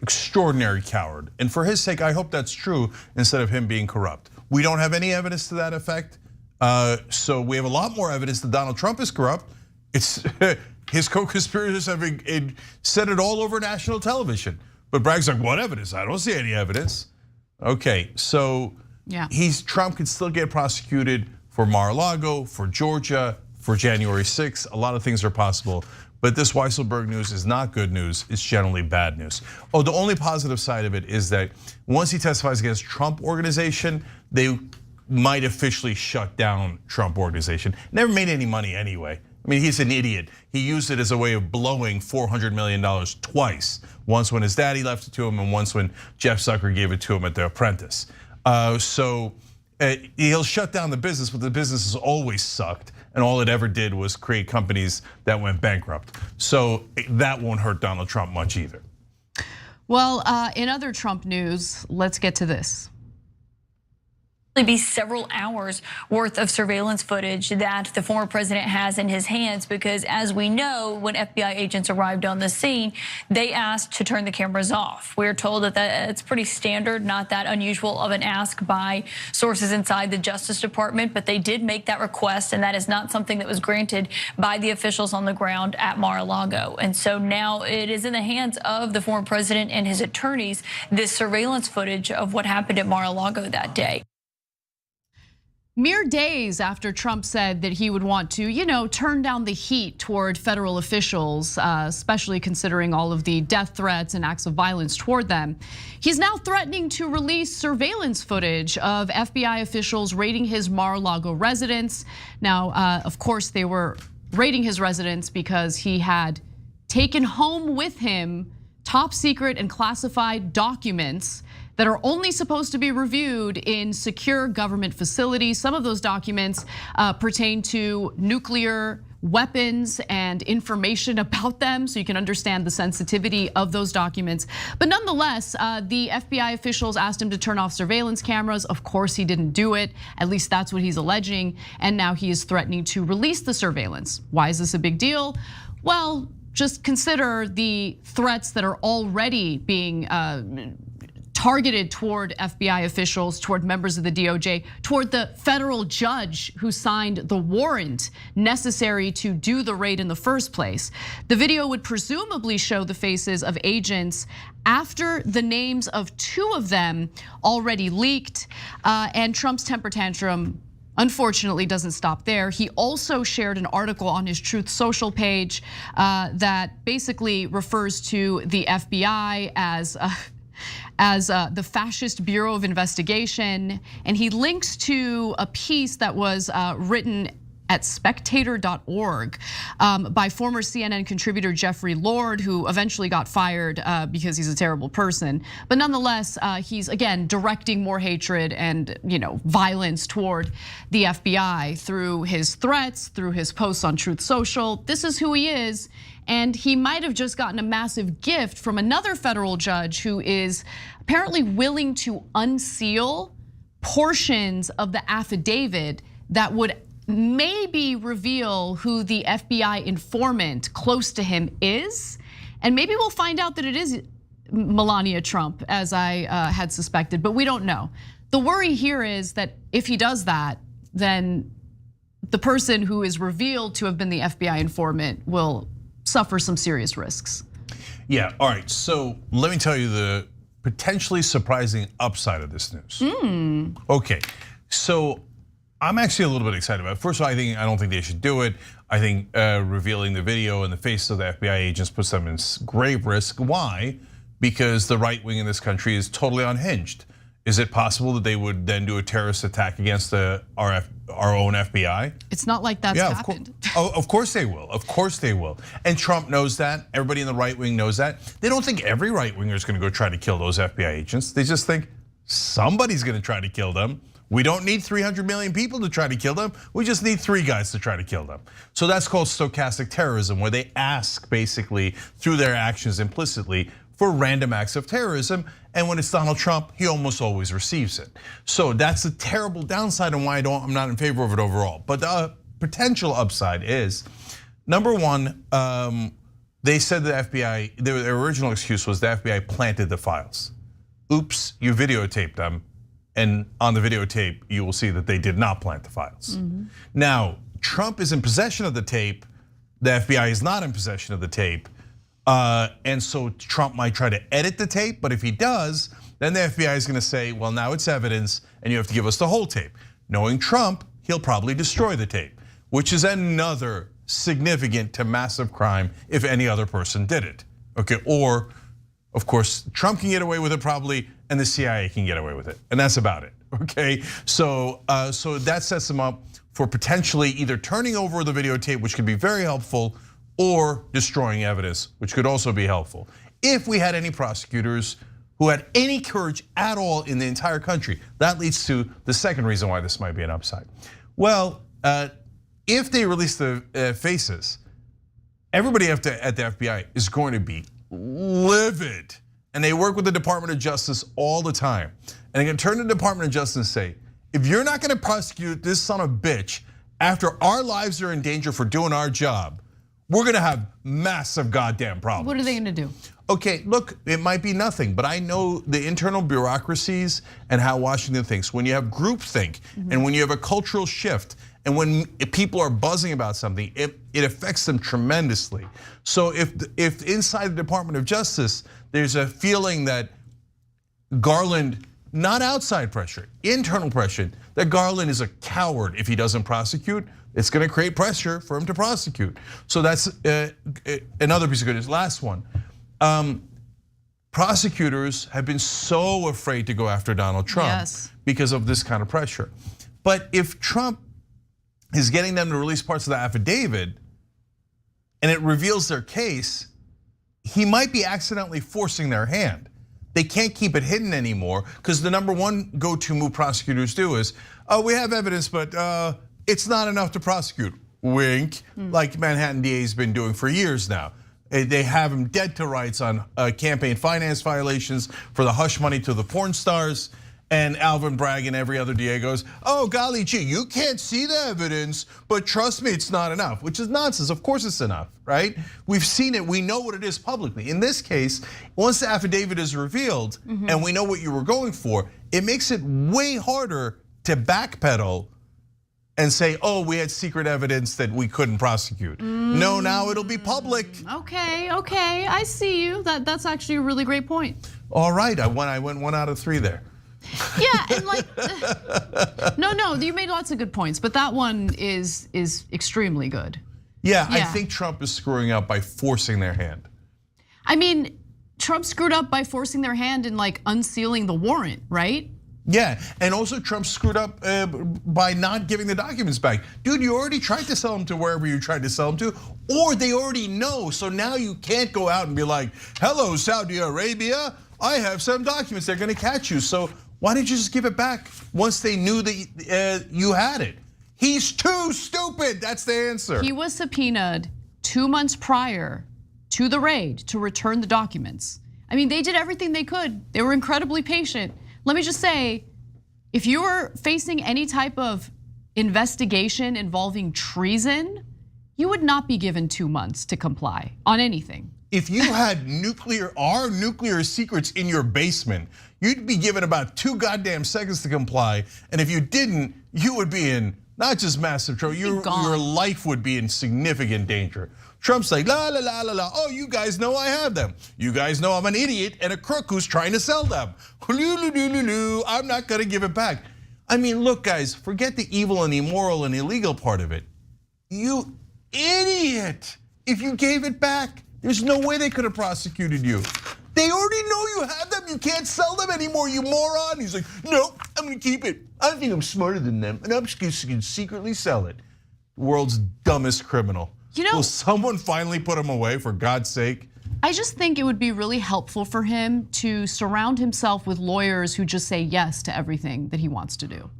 Speaker 5: extraordinary coward. And for his sake, I hope that's true instead of him being corrupt. We don't have any evidence to that effect. So we have a lot more evidence that Donald Trump is corrupt. It's his co-conspirators have said it all over national television. But Bragg's like, what evidence? I don't see any evidence. Okay, so Trump can still get prosecuted for Mar-A Lago, for Georgia, for January 6th. A lot of things are possible. But this Weisselberg news is not good news, it's generally bad news. Oh, the only positive side of it is that once he testifies against Trump organization, they might officially shut down Trump organization. Never made any money anyway. I mean, he's an idiot. He used it as a way of blowing $400 million twice. Once when his daddy left it to him and once when Jeff Zucker gave it to him at The Apprentice. So he'll shut down the business, but the business has always sucked. And all it ever did was create companies that went bankrupt. So that won't hurt Donald Trump much either.
Speaker 7: Well, in other Trump news, let's get to this.
Speaker 10: Be several hours worth of surveillance footage that the former president has in his hands, because as we know, when FBI agents arrived on the scene, they asked to turn the cameras off. We're told that it's pretty standard, not that unusual of an ask by sources inside the Justice Department, but they did make that request, and that is not something that was granted by the officials on the ground at Mar-A Lago. And so now it is in the hands of the former president and his attorneys, this surveillance footage of what happened at Mar-A Lago that day.
Speaker 7: Mere days after Trump said that he would want to, turn down the heat toward federal officials, especially considering all of the death threats and acts of violence toward them, he's now threatening to release surveillance footage of FBI officials raiding his Mar-a-Lago residence. Now, of course, they were raiding his residence because he had taken home with him top secret and classified documents that are only supposed to be reviewed in secure government facilities. Some of those documents pertain to nuclear weapons and information about them, so you can understand the sensitivity of those documents. But nonetheless, the FBI officials asked him to turn off surveillance cameras. Of course, he didn't do it. At least that's what he's alleging. And now he is threatening to release the surveillance. Why is this a big deal? Well, just consider the threats that are already being targeted toward FBI officials, toward members of the DOJ, toward the federal judge who signed the warrant necessary to do the raid in the first place. The video would presumably show the faces of agents after the names of two of them already leaked, and Trump's temper tantrum unfortunately doesn't stop there. He also shared an article on his Truth Social page that basically refers to the FBI as the Fascist Bureau of Investigation, and he links to a piece that was written at spectator.org by former CNN contributor Jeffrey Lord, who eventually got fired because he's a terrible person. But nonetheless, he's again directing more hatred and violence toward the FBI through his threats, through his posts on Truth Social. This is who he is. And he might have just gotten a massive gift from another federal judge who is apparently willing to unseal portions of the affidavit that would maybe reveal who the FBI informant close to him is. And maybe we'll find out that it is Melania Trump, as I had suspected, but we don't know. The worry here is that if he does that, then the person who is revealed to have been the FBI informant will suffer some serious risks.
Speaker 5: Yeah, all right, so let me tell you the potentially surprising upside of this news. Okay, so I'm actually a little bit excited about it. First of all, I don't think they should do it. I think revealing the video in the face of the FBI agents puts them in grave risk. Why? Because the right wing in this country is totally unhinged. Is it possible that they would then do a terrorist attack against our own FBI?
Speaker 7: It's not like that's happened.
Speaker 5: Of course they will. Of course they will. And Trump knows that. Everybody in the right wing knows that. They don't think every right winger is going to go try to kill those FBI agents. They just think somebody's going to try to kill them. We don't need 300 million people to try to kill them. We just need 3 guys to try to kill them. So that's called stochastic terrorism, where they ask basically through their actions implicitly for random acts of terrorism. And when it's Donald Trump, he almost always receives it. So that's a terrible downside and why I'm not in favor of it overall. But the potential upside is, number one, they said the FBI, their original excuse was the FBI planted the files. Oops, you videotaped them. And on the videotape, you will see that they did not plant the files. Now, Trump is in possession of the tape. The FBI is not in possession of the tape. And so Trump might try to edit the tape, but if he does, then the FBI is gonna say, well, now it's evidence and you have to give us the whole tape. Knowing Trump, he'll probably destroy the tape, which is another significant to massive crime if any other person did it, okay? Or, of course, Trump can get away with it probably, and the CIA can get away with it, and that's about it, okay? So that sets them up for potentially either turning over the videotape, which could be very helpful, or destroying evidence, which could also be helpful. If we had any prosecutors who had any courage at all in the entire country, that leads to the second reason why this might be an upside. Well, if they release the faces, everybody at the FBI is going to be livid. And they work with the Department of Justice all the time. And they can turn to the Department of Justice and say, if you're not gonna prosecute this son of a bitch after our lives are in danger for doing our job, we're gonna have massive goddamn problems.
Speaker 7: What are they gonna do?
Speaker 5: Okay, look, it might be nothing, but I know the internal bureaucracies and how Washington thinks. When you have groupthink and when you have a cultural shift and when people are buzzing about something, it affects them tremendously. So if inside the Department of Justice, there's a feeling that Garland, not outside pressure, internal pressure, that Garland is a coward if he doesn't prosecute, it's gonna create pressure for him to prosecute. So that's another piece of good news. Last one. Prosecutors have been so afraid to go after Donald Trump because of this kind of pressure. But if Trump is getting them to release parts of the affidavit and it reveals their case, he might be accidentally forcing their hand. They can't keep it hidden anymore because the number one go-to move prosecutors do is, we have evidence, but it's not enough to prosecute. Wink, like Manhattan DA's been doing for years now. They have him dead to rights on campaign finance violations for the hush money to the porn stars. And Alvin Bragg and every other DA goes, oh golly gee, you can't see the evidence, but trust me, it's not enough, which is nonsense. Of course it's enough, right? We've seen it, we know what it is publicly. In this case, once the affidavit is revealed and we know what you were going for, it makes it way harder to backpedal and say, oh, we had secret evidence that we couldn't prosecute. No, now it'll be public.
Speaker 7: Okay, I see you. That's actually a really great point.
Speaker 5: All right, I went 1 out of 3 there.
Speaker 7: Yeah, and like, no, you made lots of good points, but that one is extremely good.
Speaker 5: Yeah, I think Trump is screwing up by forcing their hand.
Speaker 7: I mean, Trump screwed up by forcing their hand and like unsealing the warrant, right?
Speaker 5: Yeah, and also Trump screwed up by not giving the documents back. Dude, you already tried to sell them to wherever you tried to sell them to, or they already know, so now you can't go out and be like, hello, Saudi Arabia, I have some documents, they're gonna catch you. So why didn't you just give it back once they knew that you had it? He's too stupid, that's the answer.
Speaker 7: He was subpoenaed 2 months prior to the raid to return the documents. I mean, they did everything they could. They were incredibly patient. Let me just say, if you were facing any type of investigation involving treason, you would not be given 2 months to comply on anything.
Speaker 5: If you had our nuclear secrets in your basement, you'd be given about 2 goddamn seconds to comply. And if you didn't, you would be in not just massive trouble, your life would be in significant danger. Trump's like, la la la la la, oh, you guys know I have them. You guys know I'm an idiot and a crook who's trying to sell them. I'm not gonna give it back. I mean, look guys, forget the evil and immoral and illegal part of it. You idiot, if you gave it back, there's no way they could have prosecuted you. They already know you have them, you can't sell them anymore, you moron. He's like, no, I'm gonna keep it. I think I'm smarter than them and I'm just gonna secretly sell it. World's dumbest criminal.
Speaker 7: You know,
Speaker 5: will someone finally put him away, for God's sake?
Speaker 7: I just think it would be really helpful for him to surround himself with lawyers who just say yes to everything that he wants to do.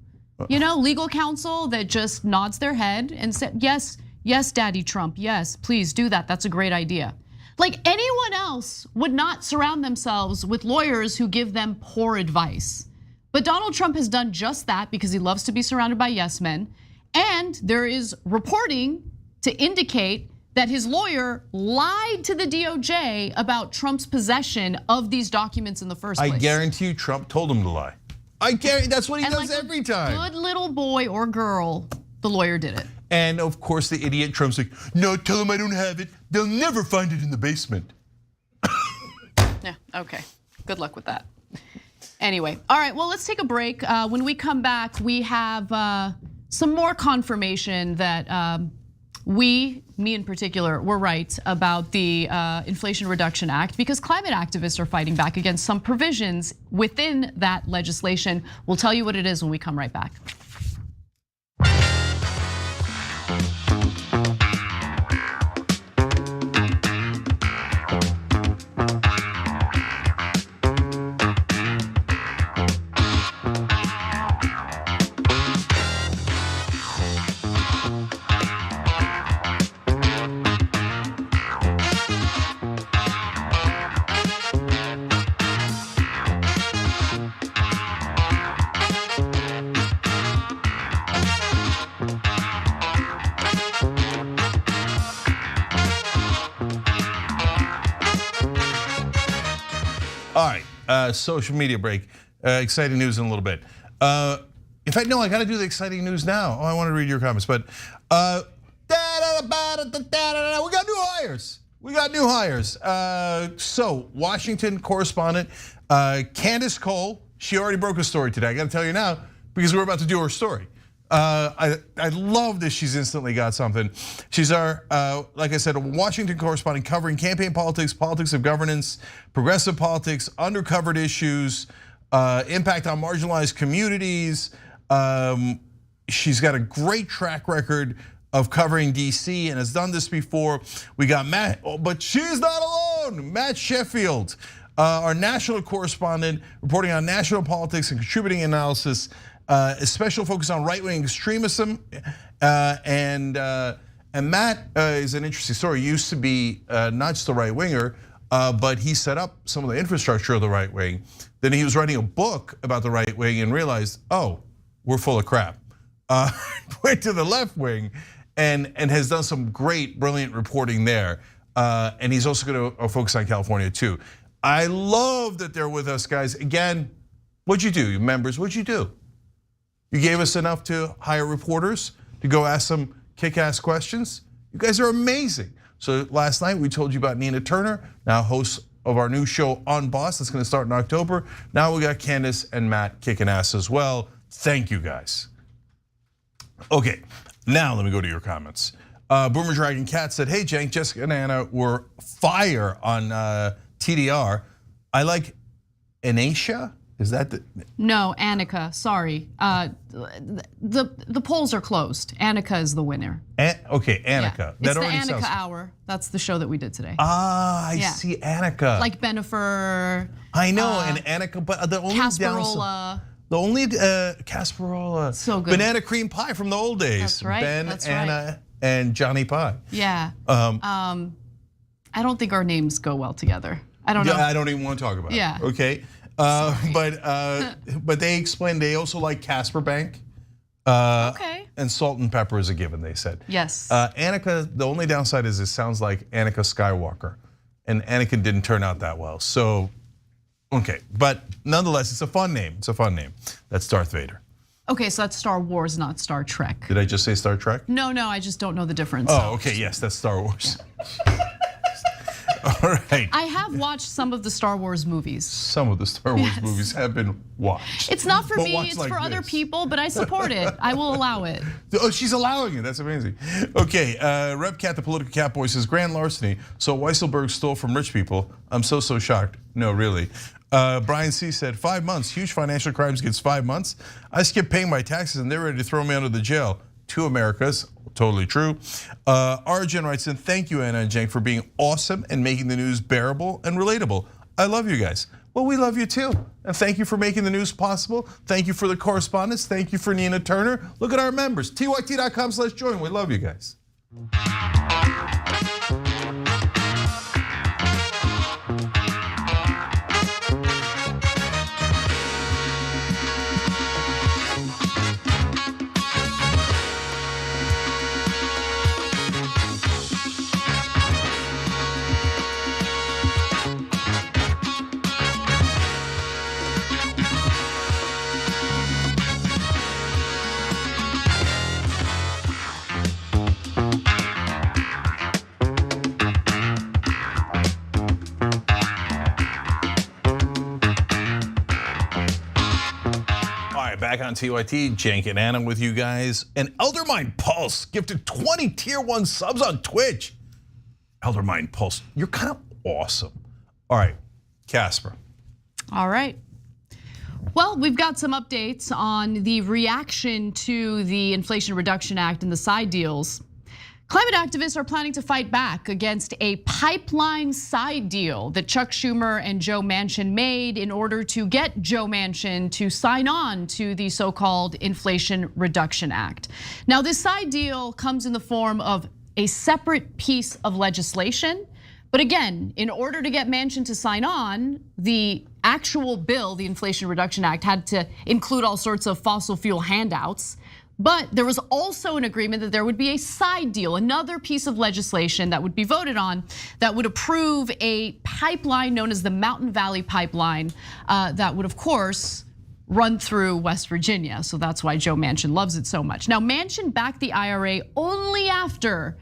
Speaker 7: You know, legal counsel that just nods their head and said, yes, yes, Daddy Trump, yes, please do that, that's a great idea. Like anyone else would not surround themselves with lawyers who give them poor advice. But Donald Trump has done just that because he loves to be surrounded by yes men. And there is reporting to indicate that his lawyer lied to the DOJ about Trump's possession of these documents in the first place.
Speaker 5: I guarantee you Trump told him to lie. I guarantee that's what he does every time.
Speaker 7: Good little boy or girl, the lawyer did it.
Speaker 5: And of course the idiot Trump's like, no, tell him I don't have it. They'll never find it in the basement.
Speaker 7: Yeah, okay. Good luck with that. Anyway, all right, well, let's take a break. When we come back, we have some more confirmation that me in particular, were right about the Inflation Reduction Act, because climate activists are fighting back against some provisions within that legislation. We'll tell you what it is when we come right back.
Speaker 5: Social media break. Exciting news in a little bit. In fact, no, I got to do the exciting news now. Oh, I want to read your comments, but we got new hires. We got new hires. So Washington correspondent Candace Cole, she already broke a story today. I got to tell you now because we're about to do her story. I love that she's instantly got something. She's our, like I said, a Washington correspondent covering campaign politics, politics of governance, progressive politics, undercovered issues, impact on marginalized communities. She's got a great track record of covering DC and has done this before. We got Matt, but she's not alone. Matt Sheffield, our national correspondent, reporting on national politics and contributing analysis. A special focus on right-wing extremism, and Matt is an interesting story. He used to be not just a right-winger, but he set up some of the infrastructure of the right wing. Then he was writing a book about the right wing and realized, oh, we're full of crap. Went to the left wing and has done some great, brilliant reporting there. And he's also going to focus on California too. I love that they're with us, guys. Again, what'd you do, members? What'd you do? You gave us enough to hire reporters to go ask some kick-ass questions. You guys are amazing. So last night we told you about Nina Turner, now host of our new show On Boss that's gonna start in October. Now we got Candace and Matt kicking ass as well. Thank you guys. Okay, now let me go to your comments. Boomer Dragon Cat said, hey Cenk, Jessica and Anna were fire on TDR. I like Anasia. Is that the?
Speaker 7: No, Annika, sorry. The polls are closed. Annika is the winner.
Speaker 5: Okay, Annika.
Speaker 7: Yeah. It's the Annika Hour. That's the show that we did today.
Speaker 5: I see Annika.
Speaker 7: Like Bennifer.
Speaker 5: I know, and Annika, but the only
Speaker 7: Casparola.
Speaker 5: The only Casparola.
Speaker 7: So good.
Speaker 5: Banana cream pie from the old days.
Speaker 7: That's right.
Speaker 5: Ben,
Speaker 7: That's
Speaker 5: Anna,
Speaker 7: right.
Speaker 5: and Johnny Pie.
Speaker 7: Yeah. I don't think our names go well together. I don't know.
Speaker 5: I don't even want to talk about it. Okay. But they explained they also like Casper Bank.
Speaker 7: Okay.
Speaker 5: And salt and pepper is a given, they said.
Speaker 7: Yes.
Speaker 5: Annika, the only downside is it sounds like Annika Skywalker. And Anakin didn't turn out that well. So, okay. But nonetheless, it's a fun name. It's a fun name. That's Darth Vader.
Speaker 7: Okay, so that's Star Wars, not Star Trek.
Speaker 5: Did I just say Star Trek?
Speaker 7: No, I just don't know the difference.
Speaker 5: Oh, okay, yes, that's Star Wars. Yeah. All right.
Speaker 7: I have watched some of the Star Wars movies.
Speaker 5: Some of the Star Wars movies have been watched.
Speaker 7: It's not for me, it's like for other people, but I support it. I will allow it.
Speaker 5: Oh, she's allowing it, that's amazing. Okay, Rep Cat, the political cat boy says, grand larceny, so Weisselberg stole from rich people. I'm so shocked. No, really. Brian C said, 5 months, huge financial crimes gets 5 months. I skipped paying my taxes and they're ready to throw me under the jail. 2 Americas, totally true. Arjun writes in, thank you Anna and Cenk for being awesome and making the news bearable and relatable. I love you guys. Well, we love you too. And thank you for making the news possible. Thank you for the correspondence. Thank you for Nina Turner. Look at our members, tyt.com/join. We love you guys. right, back on TYT, Cenk and Anna with you guys. And Eldermind Pulse gifted 20 tier 1 subs on Twitch. Eldermind Pulse, you're kind of awesome. All right, Casper.
Speaker 7: All right. Well, we've got some updates on the reaction to the Inflation Reduction Act and the side deals. Climate activists are planning to fight back against a pipeline side deal that Chuck Schumer and Joe Manchin made in order to get Joe Manchin to sign on to the so-called Inflation Reduction Act. Now, this side deal comes in the form of a separate piece of legislation. But again, in order to get Manchin to sign on, the actual bill, the Inflation Reduction Act, had to include all sorts of fossil fuel handouts. But there was also an agreement that there would be a side deal, another piece of legislation that would be voted on that would approve a pipeline known as the Mountain Valley Pipeline that would, of course, run through West Virginia. So that's why Joe Manchin loves it so much. Now, Manchin backed the IRA only after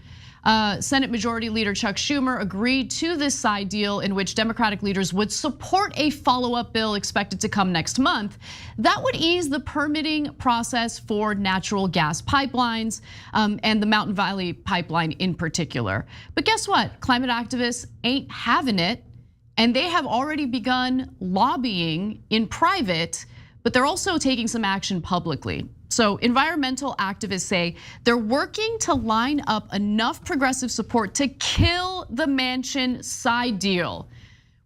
Speaker 7: Senate Majority Leader Chuck Schumer agreed to this side deal in which Democratic leaders would support a follow-up bill expected to come next month that would ease the permitting process for natural gas pipelines and the Mountain Valley Pipeline in particular. But guess what? Climate activists ain't having it, and they have already begun lobbying in private, but they're also taking some action publicly. So environmental activists say they're working to line up enough progressive support to kill the Manchin side deal,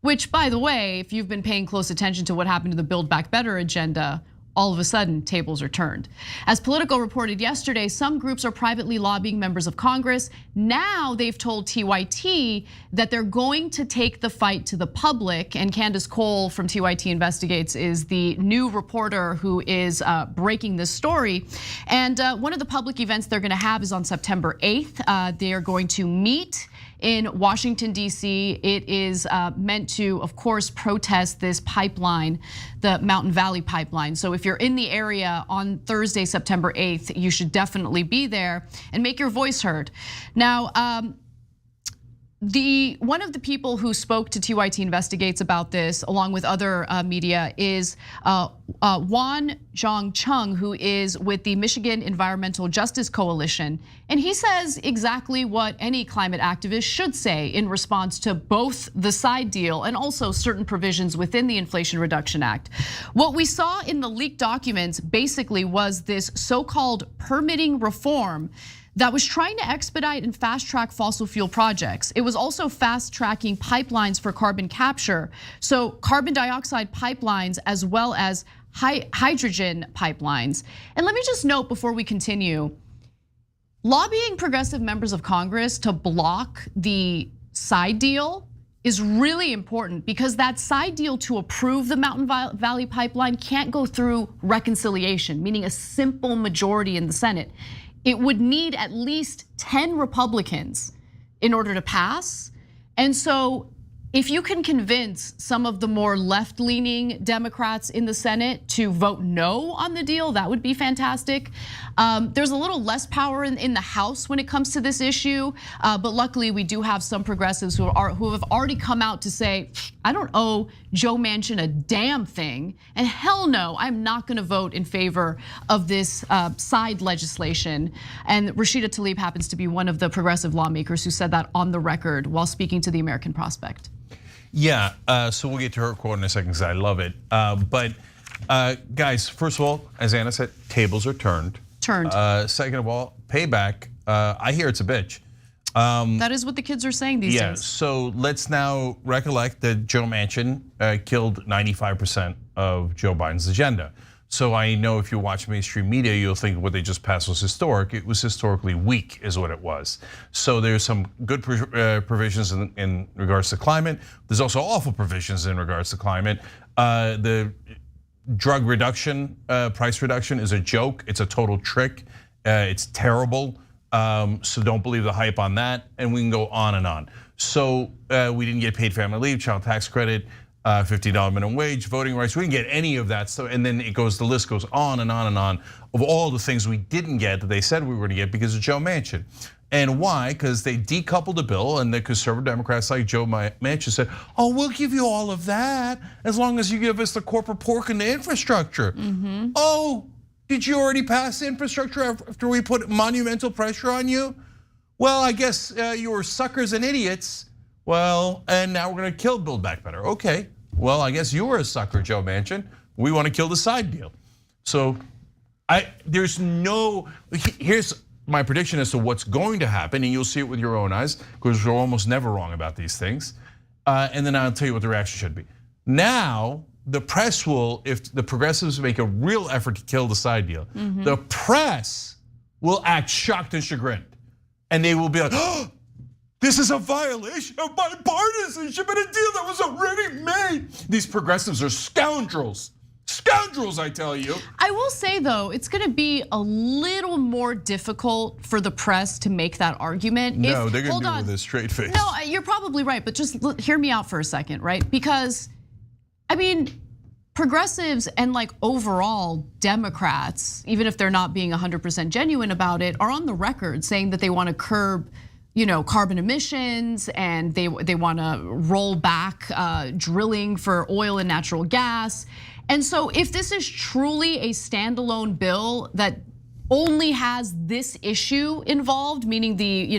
Speaker 7: which, by the way, if you've been paying close attention to what happened to the Build Back Better agenda, all of a sudden tables are turned. As Politico reported yesterday, some groups are privately lobbying members of Congress. Now they've told TYT that they're going to take the fight to the public. And Candace Cole from TYT Investigates is the new reporter who is breaking this story. And one of the public events they're gonna have is on September 8th. They are going to meet in Washington, D.C. It is meant to, of course, protest this pipeline, the Mountain Valley Pipeline. So if you're in the area on Thursday, September 8th, you should definitely be there and make your voice heard. Now, one of the people who spoke to TYT Investigates about this, along with other media, is Juan Zhang Chung, who is with the Michigan Environmental Justice Coalition. And he says exactly what any climate activist should say in response to both the side deal and also certain provisions within the Inflation Reduction Act. What we saw in the leaked documents basically was this so-called permitting reform that was trying to expedite and fast track fossil fuel projects. It was also fast tracking pipelines for carbon capture. So carbon dioxide pipelines as well as hydrogen pipelines. And let me just note before we continue, lobbying progressive members of Congress to block the side deal is really important because that side deal to approve the Mountain Valley Pipeline can't go through reconciliation, meaning a simple majority in the Senate. It would need at least 10 Republicans in order to pass. And so if you can convince some of the more left-leaning Democrats in the Senate to vote no on the deal, that would be fantastic. There's a little less power in the House when it comes to this issue, but luckily we do have some progressives who have already come out to say, I don't owe Joe Manchin a damn thing, and hell no, I'm not gonna vote in favor of this side legislation. And Rashida Tlaib happens to be one of the progressive lawmakers who said that on the record while speaking to the American Prospect.
Speaker 5: Yeah, so we'll get to her quote in a second because I love it. But guys, first of all, as Anna said, tables are turned. Second of all, payback, I hear it's a bitch.
Speaker 7: That is what the kids are saying these days.
Speaker 5: So let's now recollect that Joe Manchin killed 95% of Joe Biden's agenda. So I know if you watch mainstream media, you'll think what they just passed was historic. It was historically weak is what it was. So there's some good provisions in regards to climate. There's also awful provisions in regards to climate. The drug reduction, price reduction is a joke. It's a total trick. It's terrible. So don't believe the hype on that. And we can go on and on. So we didn't get paid family leave, child tax credit, $50 minimum wage, voting rights. We didn't get any of that stuff. And then the list goes on and on and on of all the things we didn't get that they said we were gonna get because of Joe Manchin. And why? Because they decoupled the bill, and the conservative Democrats like Joe Manchin said, "Oh, we'll give you all of that as long as you give us the corporate pork and the infrastructure." Oh, did you already pass the infrastructure after we put monumental pressure on you? Well, I guess you were suckers and idiots. Well, and now we're going to kill Build Back Better. Okay, well, I guess you were a sucker, Joe Manchin. We want to kill the side deal. So here's my prediction as to what's going to happen, and you'll see it with your own eyes, because we're almost never wrong about these things. And then I'll tell you what the reaction should be. Now, the press will, if the progressives make a real effort to kill the side deal, the press will act shocked and chagrined. And they will be like, "Oh, this is a violation of bipartisanship and a deal that was already made." These progressives are scoundrels. Scoundrels, I tell you.
Speaker 7: I will say though, it's going to be a little more difficult for the press to make that argument.
Speaker 5: No, they're going to do it with a straight face.
Speaker 7: No, you're probably right, but just hear me out for a second, right? Because, I mean, progressives and like overall Democrats, even if they're not being 100% genuine about it, are on the record saying that they want to curb, carbon emissions, and they want to roll back drilling for oil and natural gas. And so if this is truly a standalone bill that only has this issue involved, meaning the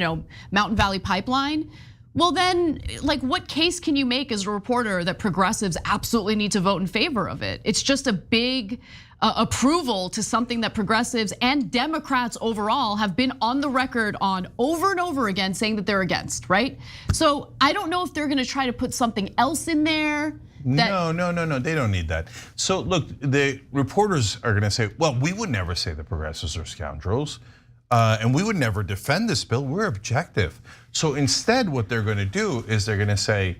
Speaker 7: Mountain Valley Pipeline, well then, like, what case can you make as a reporter that progressives absolutely need to vote in favor of it? It's just a big approval to something that progressives and Democrats overall have been on the record on over and over again saying that they're against, right? So I don't know if they're gonna try to put something else in there.
Speaker 5: No, they don't need that. So look, the reporters are gonna say, well, we would never say the progressives are scoundrels, and we would never defend this bill, we're objective. So instead what they're gonna do is they're gonna say,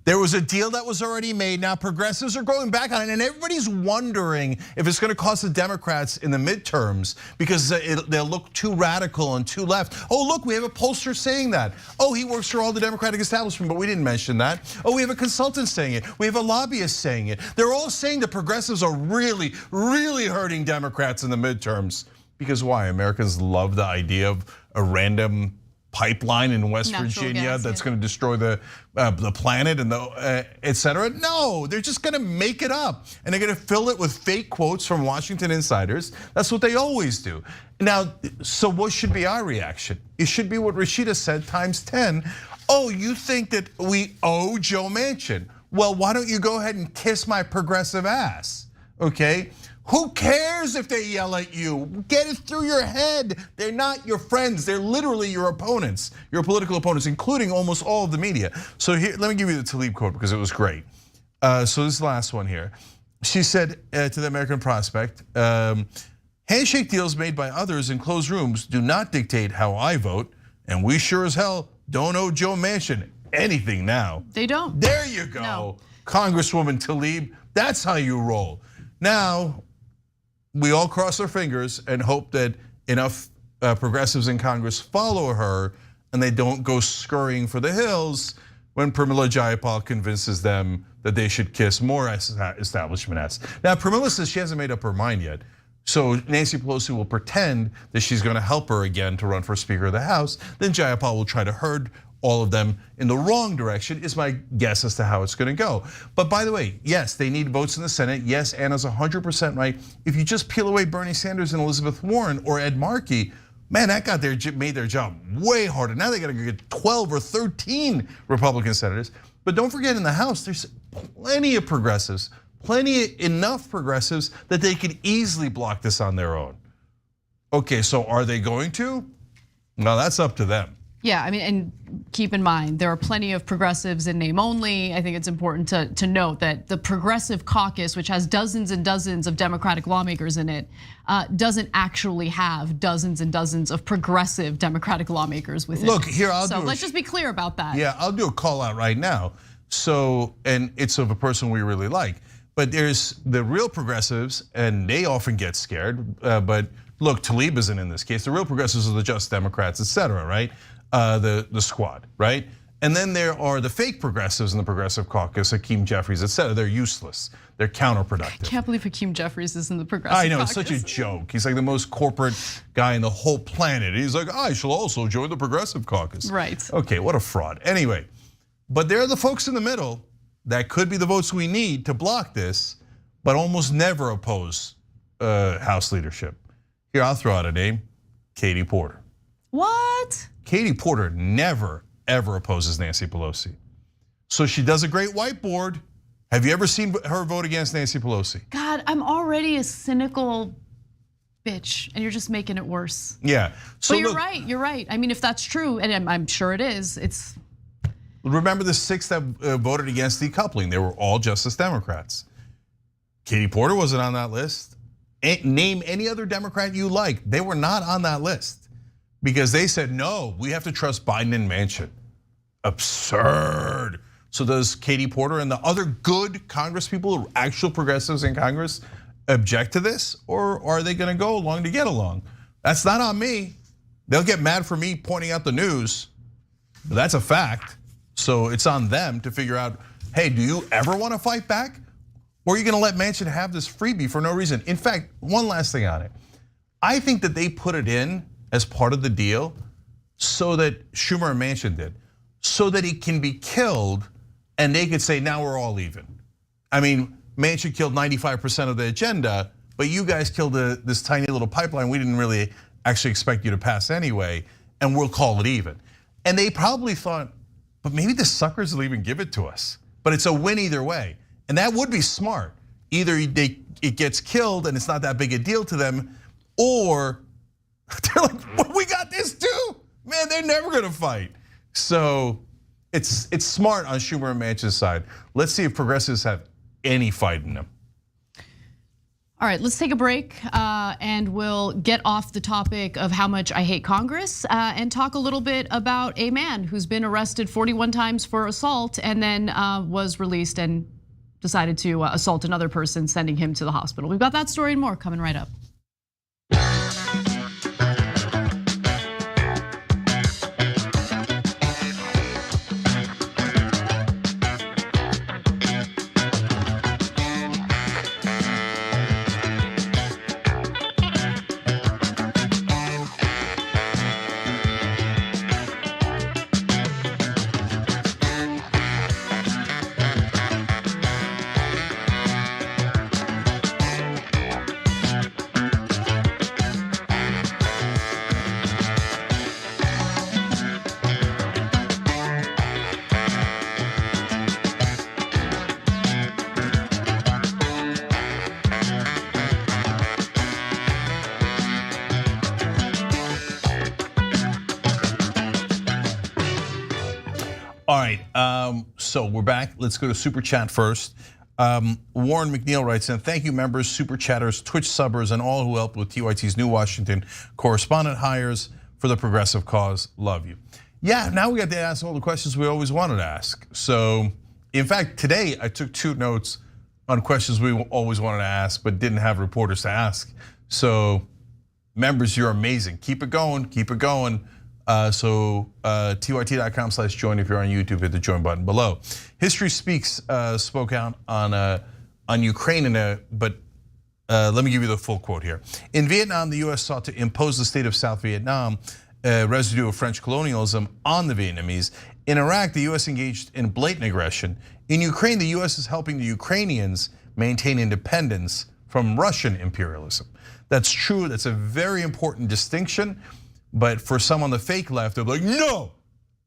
Speaker 5: there was a deal that was already made, now progressives are going back on it, and everybody's wondering if it's gonna cost the Democrats in the midterms because they'll look too radical and too left. Oh, look, we have a pollster saying that. Oh, he works for all the Democratic establishment, but we didn't mention that. Oh, we have a consultant saying it. We have a lobbyist saying it. They're all saying the progressives are really, really hurting Democrats in the midterms. Because why? Americans love the idea of a random pipeline in West Virginia that's going to destroy the planet and et cetera. No, they're just going to make it up, and they're going to fill it with fake quotes from Washington insiders. That's what they always do. Now, so what should be our reaction? It should be what Rashida said times 10. Oh, you think that we owe Joe Manchin? Well, why don't you go ahead and kiss my progressive ass? Okay. Who cares if they yell at you? Get it through your head. They're not your friends. They're literally your opponents, your political opponents, including almost all of the media. So here, let me give you the Tlaib quote because it was great. So this is the last one here. She said to the American Prospect, handshake deals made by others in closed rooms do not dictate how I vote, and we sure as hell don't owe Joe Manchin anything now.
Speaker 7: They don't.
Speaker 5: There you go, no. Congresswoman Tlaib, that's how you roll. Now, we all cross our fingers and hope that enough progressives in Congress follow her and they don't go scurrying for the hills when Pramila Jayapal convinces them that they should kiss more establishment ass. Now, Pramila says she hasn't made up her mind yet. So Nancy Pelosi will pretend that she's gonna help her again to run for Speaker of the House. Then Jayapal will try to herd all of them in the wrong direction, is my guess as to how it's gonna go. But by the way, yes, they need votes in the Senate. Yes, Anna's 100% right. If you just peel away Bernie Sanders and Elizabeth Warren or Ed Markey, man, that made their job way harder. Now they gotta get 12 or 13 Republican senators. But don't forget, in the House, there's plenty of progressives, enough progressives that they could easily block this on their own. Okay, so are they going to? No, that's up to them.
Speaker 7: Yeah, I mean, and keep in mind, there are plenty of progressives in name only. I think it's important to note that the Progressive Caucus, which has dozens and dozens of Democratic lawmakers in it, doesn't actually have dozens and dozens of progressive Democratic lawmakers within it.
Speaker 5: Look, here,
Speaker 7: let's just be clear about that.
Speaker 5: Yeah, I'll do a call out right now. So, and it's of a person we really like. But there's the real progressives, and they often get scared. But look, Tlaib isn't in this case. The real progressives are the Just Democrats, et cetera, right? The squad, right? And then there are the fake progressives in the Progressive Caucus, Hakeem Jeffries, et cetera. They're useless. They're counterproductive.
Speaker 7: I can't believe Hakeem Jeffries is in the Progressive
Speaker 5: I know,
Speaker 7: Caucus.
Speaker 5: it's such a joke. He's like the most corporate guy in the whole planet. He's like, I shall also join the Progressive Caucus.
Speaker 7: Right.
Speaker 5: Okay, what a fraud. Anyway, but there are the folks in the middle that could be the votes we need to block this, but almost never oppose House leadership. Here, I'll throw out a name, Katie Porter.
Speaker 7: What?
Speaker 5: Katie Porter never, ever opposes Nancy Pelosi. So she does a great whiteboard. Have you ever seen her vote against Nancy Pelosi?
Speaker 7: God, I'm already a cynical bitch, and you're just making it worse.
Speaker 5: Yeah.
Speaker 7: So you're right. You're right. I mean, if that's true, and I'm sure it is, it's.
Speaker 5: Remember the 6 that voted against decoupling? They were all Justice Democrats. Katie Porter wasn't on that list. Name any other Democrat you like. They were not on that list because they said, no, we have to trust Biden and Manchin. Absurd. So does Katie Porter and the other good Congress people, actual progressives in Congress, object to this? Or are they gonna go along to get along? That's not on me. They'll get mad for me pointing out the news, but that's a fact. So it's on them to figure out, hey, do you ever wanna fight back? Or are you gonna let Manchin have this freebie for no reason? In fact, one last thing on it. I think that they put it in as part of the deal so that Schumer and Manchin did, so that it can be killed and they could say, now we're all even. I mean, Manchin killed 95% of the agenda, but you guys killed this tiny little pipeline we didn't really actually expect you to pass anyway, and we'll call it even. And they probably thought, but maybe the suckers will even give it to us. But it's a win either way. And that would be smart. Either it gets killed and it's not that big a deal to them, or they're like, well, we got this too. Man, they're never gonna fight. So it's smart on Schumer and Manchin's side. Let's see if progressives have any fight in them.
Speaker 7: All right, let's take a break and we'll get off the topic of how much I hate Congress and talk a little bit about a man who's been arrested 41 times for assault and then was released and decided to assault another person, sending him to the hospital. We've got that story and more coming right up.
Speaker 5: All right, so we're back. Let's go to Super Chat first. Warren McNeil writes in, thank you members, Super Chatters, Twitch subbers, and all who helped with TYT's new Washington correspondent hires for the progressive cause. Love you. Yeah, now we got to ask all the questions we always wanted to ask. So, in fact, today I took 2 notes on questions we always wanted to ask, but didn't have reporters to ask. So, members, you're amazing. Keep it going, keep it going. So tyt.com/join. If you're on YouTube, hit the join button below. History Speaks spoke out on Ukraine, but let me give you the full quote here. In Vietnam, the US sought to impose the state of South Vietnam, residue of French colonialism, on the Vietnamese. In Iraq, the US engaged in blatant aggression. In Ukraine, the US is helping the Ukrainians maintain independence from Russian imperialism. That's true, that's a very important distinction. But for some on the fake left, they're like, no,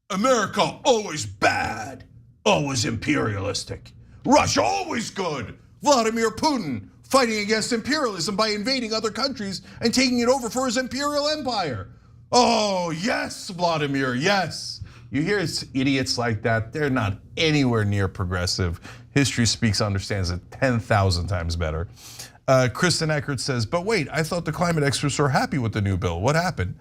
Speaker 5: America always bad, always imperialistic. Russia always good. Vladimir Putin fighting against imperialism by invading other countries and taking it over for his imperial empire. Oh, yes, Vladimir, yes. You hear idiots like that, they're not anywhere near progressive. History Speaks understands it 10,000 times better. Kristen Eckert says, but wait, I thought the climate experts were happy with the new bill. What happened?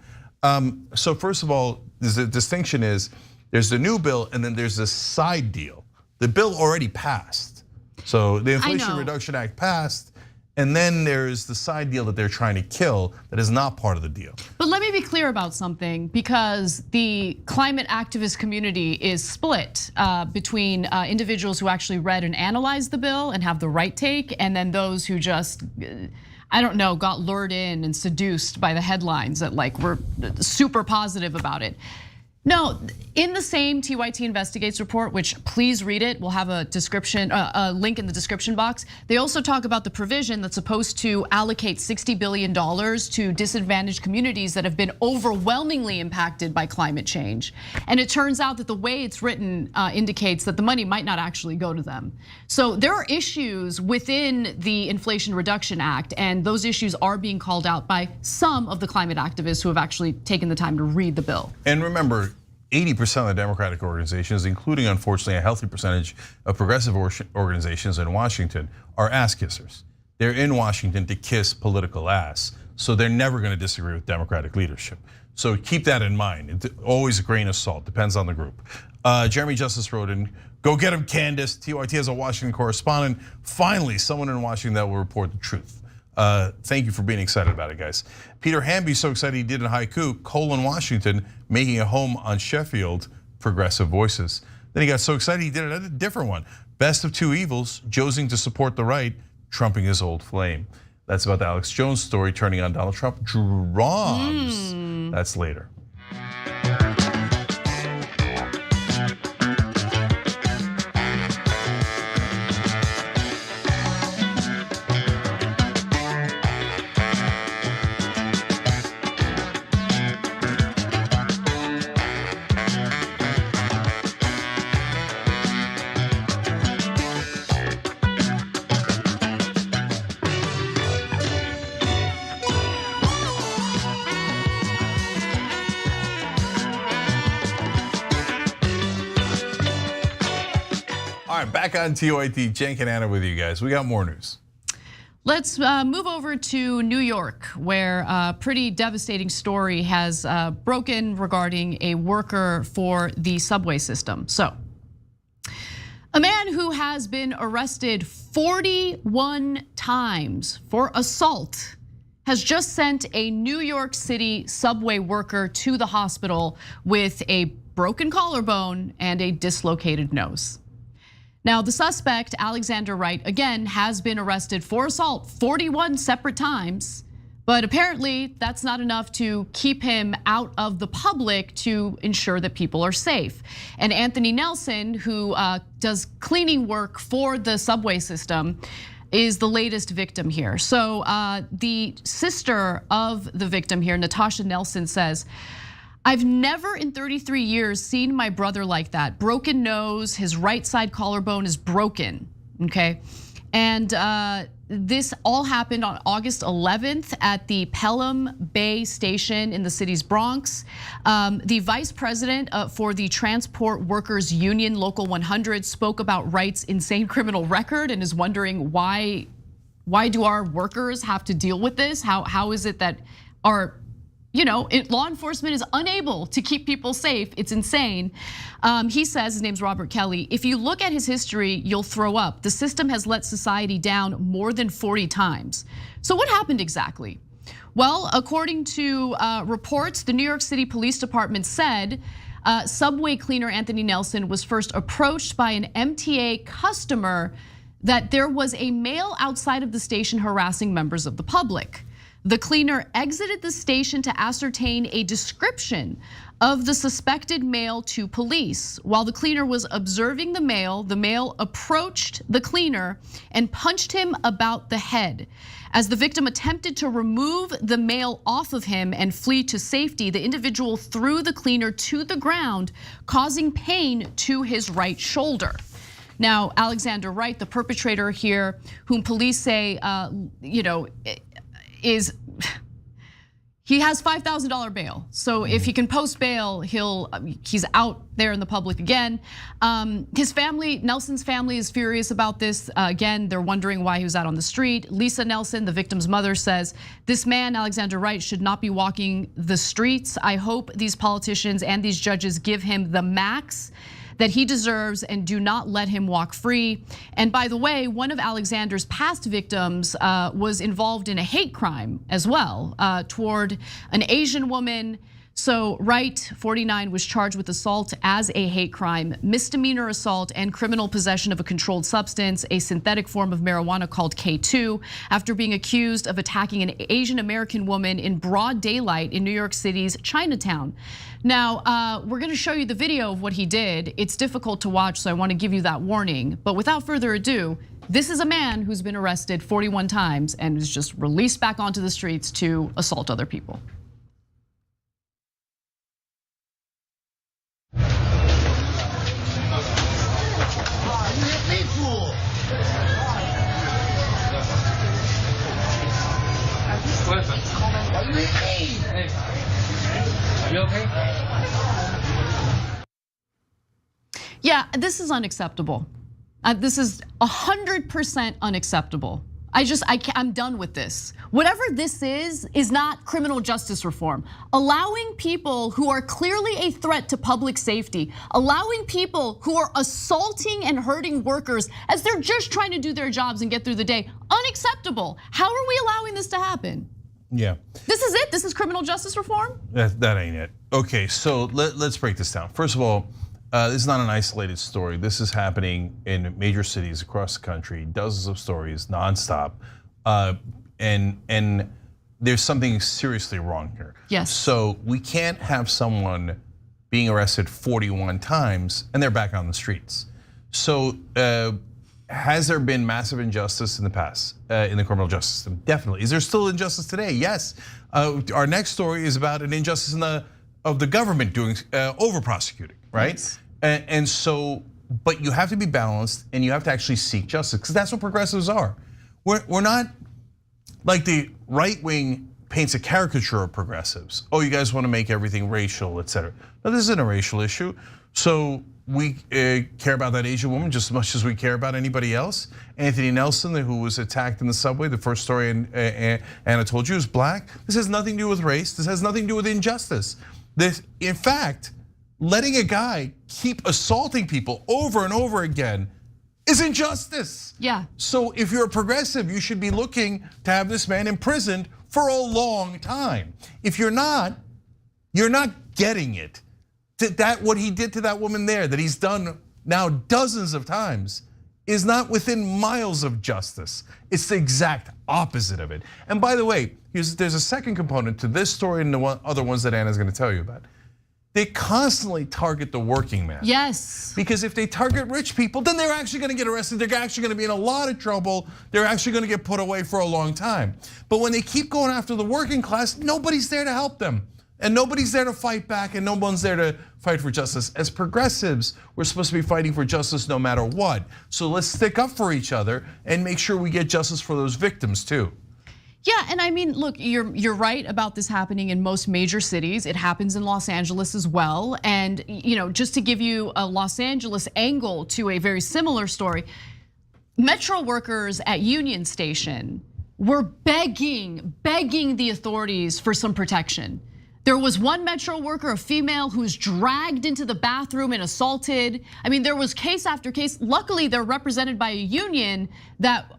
Speaker 5: So first of all, the distinction is there's the new bill and then there's a side deal. The bill already passed. So the Inflation Reduction Act passed And then there's the side deal that they're trying to kill that is not part of the deal.
Speaker 7: But let me be clear about something, because the climate activist community is split between individuals who actually read and analyzed the bill and have the right take, and then those who just, I don't know, got lured in and seduced by the headlines that like were super positive about it. No, in the same TYT Investigates report, which please read it, we'll have a description, a link in the description box. They also talk about the provision that's supposed to allocate $60 billion to disadvantaged communities that have been overwhelmingly impacted by climate change. And it turns out that the way it's written indicates that the money might not actually go to them. So there are issues within the Inflation Reduction Act, and those issues are being called out by some of the climate activists who have actually taken the time to read the bill.
Speaker 5: And remember, 80% of the Democratic organizations, including unfortunately a healthy percentage of progressive organizations in Washington, are ass kissers. They're in Washington to kiss political ass, so they're never going to disagree with Democratic leadership. So keep that in mind. It's always a grain of salt, depends on the group. Jeremy Justice wrote in, go get him, Candace. TYT has a Washington correspondent. Finally, someone in Washington that will report the truth. Thank you for being excited about it, guys. Peter Hamby's so excited he did a haiku, Washington, making a home on Sheffield, progressive voices. Then he got so excited he did a different one. Best of two evils, Josing to support the right, trumping his old flame. That's about the Alex Jones story turning on Donald Trump. Drums, that's later. All right, back on TYT, Cenk and Anna with you guys. We got more news.
Speaker 7: Let's move over to New York, where a pretty devastating story has broken regarding a worker for the subway system. So, a man who has been arrested 41 times for assault has just sent a New York City subway worker to the hospital with a broken collarbone and a dislocated nose. Now, the suspect, Alexander Wright, again, has been arrested for assault 41 separate times, but apparently that's not enough to keep him out of the public to ensure that people are safe. And Anthony Nelson, who does cleaning work for the subway system, is the latest victim here. So the sister of the victim here, Natasha Nelson, says, I've never in 33 years seen my brother like that. Broken nose, his right side collarbone is broken, okay? And this all happened on August 11th at the Pelham Bay Station in the city's Bronx. The vice president for the Transport Workers Union Local 100 spoke about Wright's insane criminal record and is wondering why do our workers have to deal with this? How is it that our law enforcement is unable to keep people safe? It's insane. He says, his name's Robert Kelly, if you look at his history, you'll throw up. The system has let society down more than 40 times. So what happened exactly? Well, according to reports, the New York City Police Department said subway cleaner Anthony Nelson was first approached by an MTA customer that there was a male outside of the station harassing members of the public. The cleaner exited the station to ascertain a description of the suspected male to police. While the cleaner was observing the male approached the cleaner and punched him about the head. As the victim attempted to remove the male off of him and flee to safety, the individual threw the cleaner to the ground, causing pain to his right shoulder. Now, Alexander Wright, the perpetrator here, whom police say, he has $5,000 bail. So if he can post bail, he's out there in the public again. His family, Nelson's family, is furious about this. Again, they're wondering why he was out on the street. Lisa Nelson, the victim's mother, says, this man, Alexander Wright, should not be walking the streets. I hope these politicians and these judges give him the max that he deserves and do not let him walk free. And by the way, one of Alexander's past victims was involved in a hate crime as well toward an Asian woman. So Wright, 49, was charged with assault as a hate crime, misdemeanor assault, and criminal possession of a controlled substance, a synthetic form of marijuana called K2, after being accused of attacking an Asian American woman in broad daylight in New York City's Chinatown. Now, we're gonna show you the video of what he did. It's difficult to watch, so I wanna give you that warning. But without further ado, this is a man who's been arrested 41 times and is just released back onto the streets to assault other people.
Speaker 11: Are you okay?
Speaker 7: Yeah, this is unacceptable. This is 100% unacceptable. I'm done with this. Whatever this is not criminal justice reform. Allowing people who are clearly a threat to public safety, allowing people who are assaulting and hurting workers as they're just trying to do their jobs and get through the day, unacceptable. How are we allowing this to happen?
Speaker 5: Yeah.
Speaker 7: This is it? This is criminal justice reform?
Speaker 5: That ain't it. Okay, so let's break this down. First of all, this is not an isolated story. This is happening in major cities across the country, dozens of stories, nonstop. And there's something seriously wrong here.
Speaker 7: Yes.
Speaker 5: So we can't have someone being arrested 41 times and they're back on the streets. So has there been massive injustice in the past in the criminal justice system? Definitely. Is there still injustice today? Yes. Our next story is about an injustice of the government doing over prosecuting, right?
Speaker 7: Yes.
Speaker 5: And so, but you have to be balanced and you have to actually seek justice because that's what progressives are. We're not like the right wing paints a caricature of progressives. Oh, you guys want to make everything racial, et cetera. No, this isn't a racial issue. So we care about that Asian woman just as much as we care about anybody else. Anthony Nelson, who was attacked in the subway, the first story Anna told you, is black. This has nothing to do with race. This has nothing to do with injustice. This, in fact, letting a guy keep assaulting people over and over again is injustice.
Speaker 7: Yeah. So
Speaker 5: if you're a progressive, you should be looking to have this man imprisoned for a long time. If you're not getting it. That what he did to that woman there, that he's done now dozens of times, is not within miles of justice. It's the exact opposite of it. And by the way, there's a second component to this story and the other ones that Anna's gonna tell you about. They constantly target the working man.
Speaker 7: Yes.
Speaker 5: Because if they target rich people, then they're actually gonna get arrested. They're actually gonna be in a lot of trouble. They're actually gonna get put away for a long time. But when they keep going after the working class, nobody's there to help them. And nobody's there to fight back and no one's there to fight for justice. As progressives, we're supposed to be fighting for justice no matter what. So let's stick up for each other and make sure we get justice for those victims too.
Speaker 7: Yeah, and I mean, look, you're right about this happening in most major cities. It happens in Los Angeles as well. And just to give you a Los Angeles angle to a very similar story, Metro workers at Union Station were begging the authorities for some protection. There was one Metro worker, a female, who was dragged into the bathroom and assaulted. I mean, there was case after case. Luckily, they're represented by a union that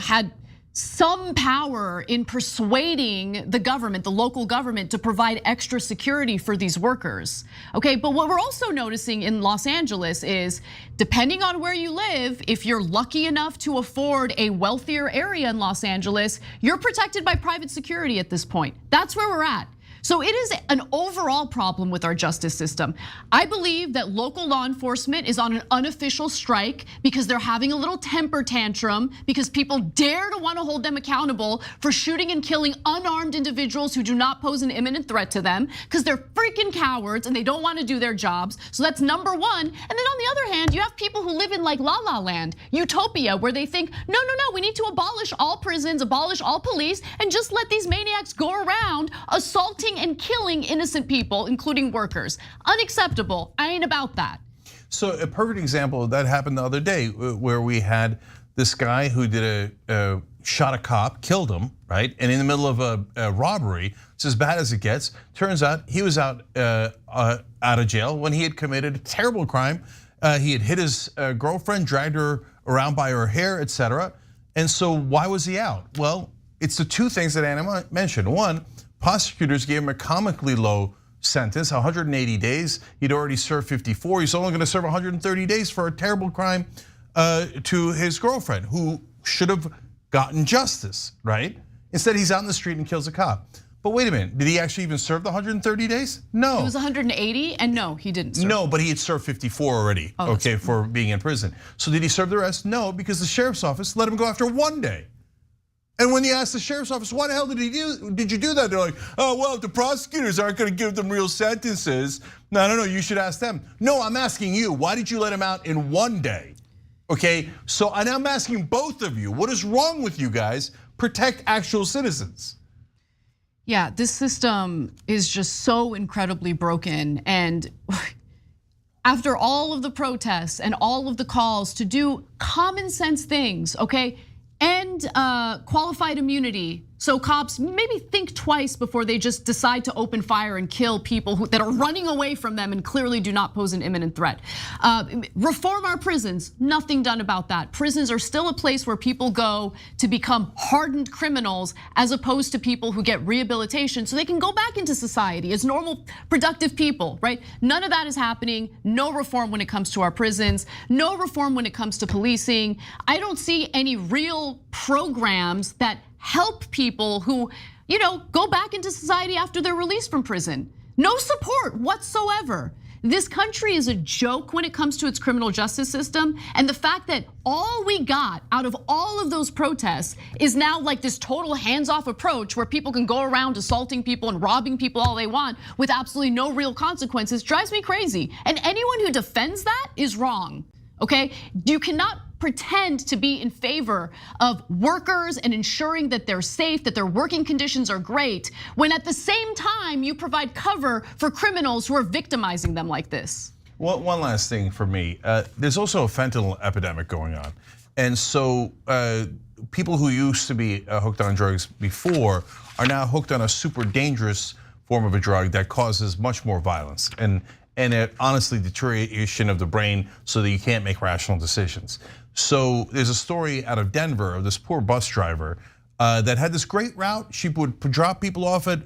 Speaker 7: had some power in persuading the government, the local government, to provide extra security for these workers. Okay, but what we're also noticing in Los Angeles is, depending on where you live, if you're lucky enough to afford a wealthier area in Los Angeles, you're protected by private security at this point. That's where we're at. So it is an overall problem with our justice system. I believe that local law enforcement is on an unofficial strike because they're having a little temper tantrum because people dare to want to hold them accountable for shooting and killing unarmed individuals who do not pose an imminent threat to them because they're freaking cowards and they don't want to do their jobs. So that's number one. And then on the other hand, you have people who live in like La La Land, utopia, where they think, no, we need to abolish all prisons, abolish all police, and just let these maniacs go around assaulting and killing innocent people, including workers. Unacceptable. I ain't about that.
Speaker 5: So a perfect example of that happened the other day, where we had this guy who did shot a cop, killed him, right? And in the middle of a robbery, it's as bad as it gets. Turns out he was out of jail when he had committed a terrible crime He had hit his girlfriend, dragged her around by her hair, etc. And so why was he out? Well, it's the two things that Anna mentioned. One, prosecutors gave him a comically low sentence, 180 days. He'd already served 54. He's only gonna serve 130 days for a terrible crime to his girlfriend, who should have gotten justice, right? Instead, he's out in the street and kills a cop. But wait a minute, did he actually even serve the 130 days? No.
Speaker 7: It was 180, and no, he didn't serve.
Speaker 5: No, but he had served 54 already, okay, for being in prison. So did he serve the rest? No, because the sheriff's office let him go after 1 day. And when you ask the sheriff's office, why the hell did you do that? They're like, oh, well, if the prosecutors aren't gonna give them real sentences, no, you should ask them. No, I'm asking you, why did you let him out in 1 day? Okay, so and I'm asking both of you, what is wrong with you guys? Protect actual citizens.
Speaker 7: Yeah, this system is just so incredibly broken. And after all of the protests and all of the calls to do common sense things, okay? And qualified immunity, so cops maybe think twice before they just decide to open fire and kill people that are running away from them and clearly do not pose an imminent threat. Reform our prisons, nothing done about that. Prisons are still a place where people go to become hardened criminals as opposed to people who get rehabilitation so they can go back into society as normal, productive people, right? None of that is happening. No reform when it comes to our prisons. No reform when it comes to policing. I don't see any real programs that help people who, go back into society after they're released from prison. No support whatsoever. This country is a joke when it comes to its criminal justice system. And the fact that all we got out of all of those protests is now like this total hands-off approach where people can go around assaulting people and robbing people all they want with absolutely no real consequences drives me crazy. And anyone who defends that is wrong, okay? You cannot pretend to be in favor of workers and ensuring that they're safe, that their working conditions are great, when at the same time you provide cover for criminals who are victimizing them like this.
Speaker 5: Well, one last thing for me. There's also a fentanyl epidemic going on. And so people who used to be hooked on drugs before are now hooked on a super dangerous form of a drug that causes much more violence and it honestly deterioration of the brain so that you can't make rational decisions. So there's a story out of Denver of this poor bus driver that had this great route. She would drop people off at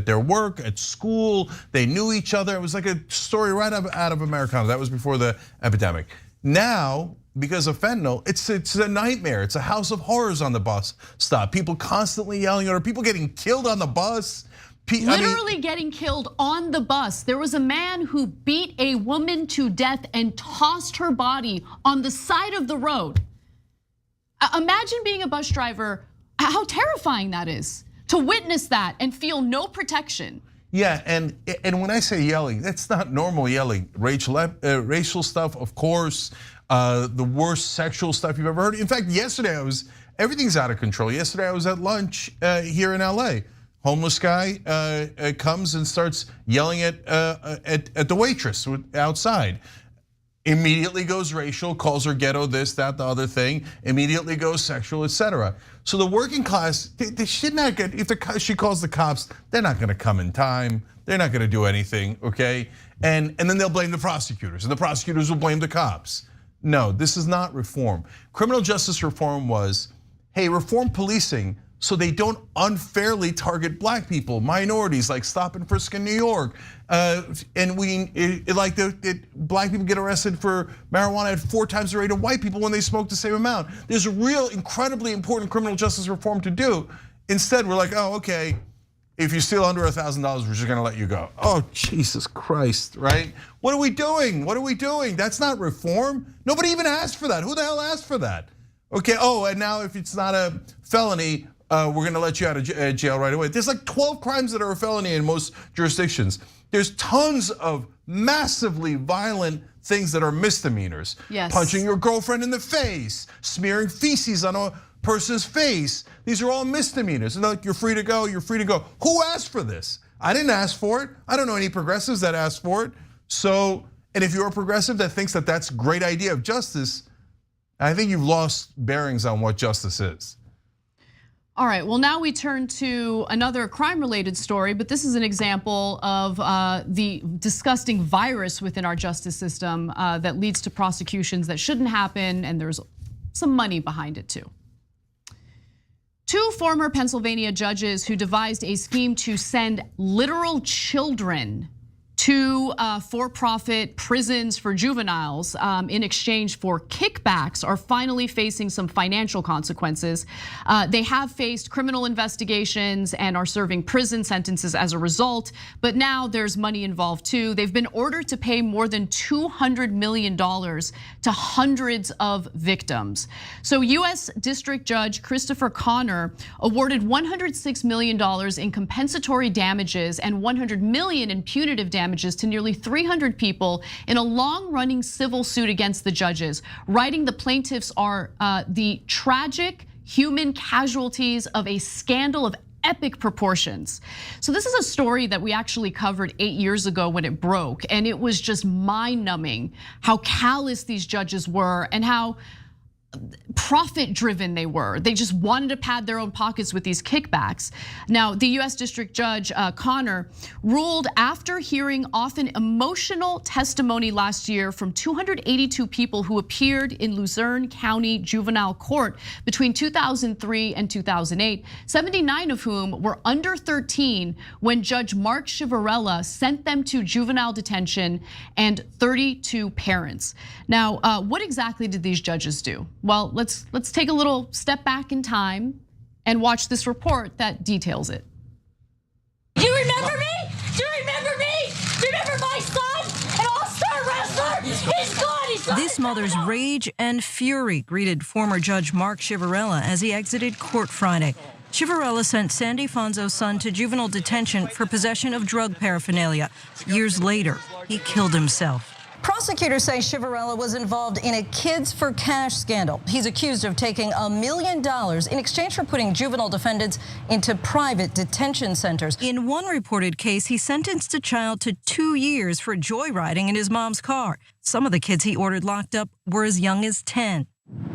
Speaker 5: their work, at school. They knew each other. It was like a story right out of Americana. That was before the epidemic. Now, because of fentanyl, it's a nightmare. It's a house of horrors on the bus stop. People constantly yelling at her. People getting killed on the bus.
Speaker 7: Literally getting killed on the bus. There was a man who beat a woman to death and tossed her body on the side of the road. Imagine being a bus driver, how terrifying that is to witness that and feel no protection.
Speaker 5: Yeah, and when I say yelling, that's not normal yelling. Racial stuff, of course, the worst sexual stuff you've ever heard. In fact, yesterday everything's out of control. Yesterday I was at lunch here in LA. Homeless guy comes and starts yelling at the waitress outside. Immediately goes racial, calls her ghetto, this, that, the other thing. Immediately goes sexual, etc. So the working class, they should not get. If she calls the cops, they're not going to come in time. They're not going to do anything, okay? And then they'll blame the prosecutors, and the prosecutors will blame the cops. No, this is not reform. Criminal justice reform was, hey, reform policing so they don't unfairly target black people, minorities, like stop and frisk in New York. And black people get arrested for marijuana at 4 times the rate of white people when they smoke the same amount. There's a real incredibly important criminal justice reform to do. Instead, we're like, oh, okay, if you steal under $1,000, we're just gonna let you go. Oh, Jesus Christ, right? What are we doing? What are we doing? That's not reform. Nobody even asked for that. Who the hell asked for that? Okay, and now if it's not a felony, we're gonna let you out of jail right away. There's like 12 crimes that are a felony in most jurisdictions. There's tons of massively violent things that are misdemeanors.
Speaker 7: Yes.
Speaker 5: Punching your girlfriend in the face, smearing feces on a person's face. These are all misdemeanors. And like, you're free to go, you're free to go. Who asked for this? I didn't ask for it. I don't know any progressives that asked for it. So, and if you're a progressive that thinks that that's a great idea of justice, I think you've lost bearings on what justice is.
Speaker 7: All right, well, now we turn to another crime-related story, but this is an example of the disgusting virus within our justice system that leads to prosecutions that shouldn't happen, and there's some money behind it too. Two former Pennsylvania judges who devised a scheme to send literal children to for-profit prisons for juveniles in exchange for kickbacks are finally facing some financial consequences. They have faced criminal investigations and are serving prison sentences as a result, but now there's money involved too. They've been ordered to pay more than $200 million to hundreds of victims. So US District Judge Christopher Connor awarded $106 million in compensatory damages and $100 million in punitive damages to nearly 300 people in a long-running civil suit against the judges, writing the plaintiffs are the tragic human casualties of a scandal of epic proportions. So this is a story that we actually covered 8 years ago when it broke, and it was just mind-numbing how callous these judges were and how profit-driven they were. They just wanted to pad their own pockets with these kickbacks. Now, the US District Judge Connor ruled after hearing often emotional testimony last year from 282 people who appeared in Luzerne County Juvenile Court between 2003 and 2008, 79 of whom were under 13 when Judge Mark Chivarella sent them to juvenile detention, and 32 parents. Now, what exactly did these judges do? Well, let's take a little step back in time and watch this report that details it.
Speaker 11: Do you remember me? Do you remember me? Do you remember my son, an all-star wrestler? He's gone. He's gone.
Speaker 12: This mother's rage and fury greeted former Judge Mark Chivarella as he exited court Friday. Chivarella sent Sandy Fonzo's son to juvenile detention for possession of drug paraphernalia. Years later, he killed himself.
Speaker 13: Prosecutors say Chivarella was involved in a Kids for Cash scandal. He's accused of taking $1 million in exchange for putting juvenile defendants into private detention centers.
Speaker 12: In one reported case, he sentenced a child to 2 years for joyriding in his mom's car. Some of the kids he ordered locked up were as young as 10.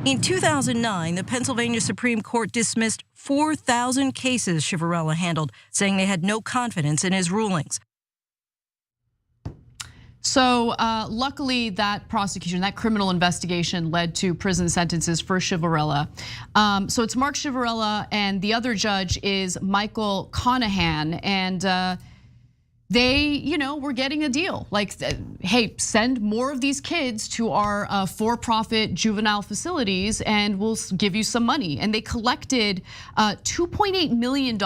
Speaker 12: In 2009, the Pennsylvania Supreme Court dismissed 4,000 cases Chivarella handled, saying they had no confidence in his rulings.
Speaker 7: So luckily that prosecution, that criminal investigation led to prison sentences for Chivarella. So it's Mark Chivarella, and the other judge is Michael Conahan, and they, were getting a deal. Like, hey, send more of these kids to our for-profit juvenile facilities and we'll give you some money. And they collected $2.8 million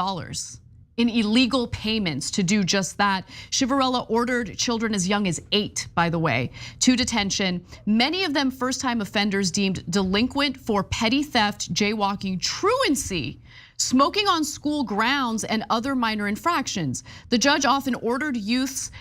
Speaker 7: in illegal payments to do just that. Chivarella ordered children as young as 8, by the way, to detention. Many of them first-time offenders deemed delinquent for petty theft, jaywalking, truancy, smoking on school grounds, and other minor infractions. The judge often ordered youths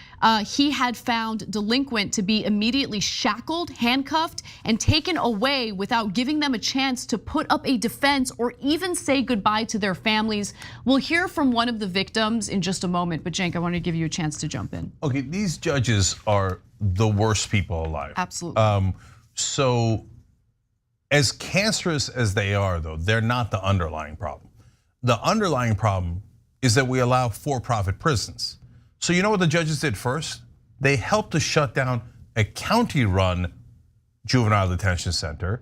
Speaker 7: he had found delinquent to be immediately shackled, handcuffed, and taken away without giving them a chance to put up a defense or even say goodbye to their families. We'll hear from one of the victims in just a moment, but Cenk, I want to give you a chance to jump in.
Speaker 5: Okay, these judges are the worst people alive.
Speaker 7: Absolutely.
Speaker 5: So as cancerous as they are, though, they're not the underlying problem. The underlying problem is that we allow for-profit prisons. So you know what the judges did first? They helped to shut down a county-run juvenile detention center.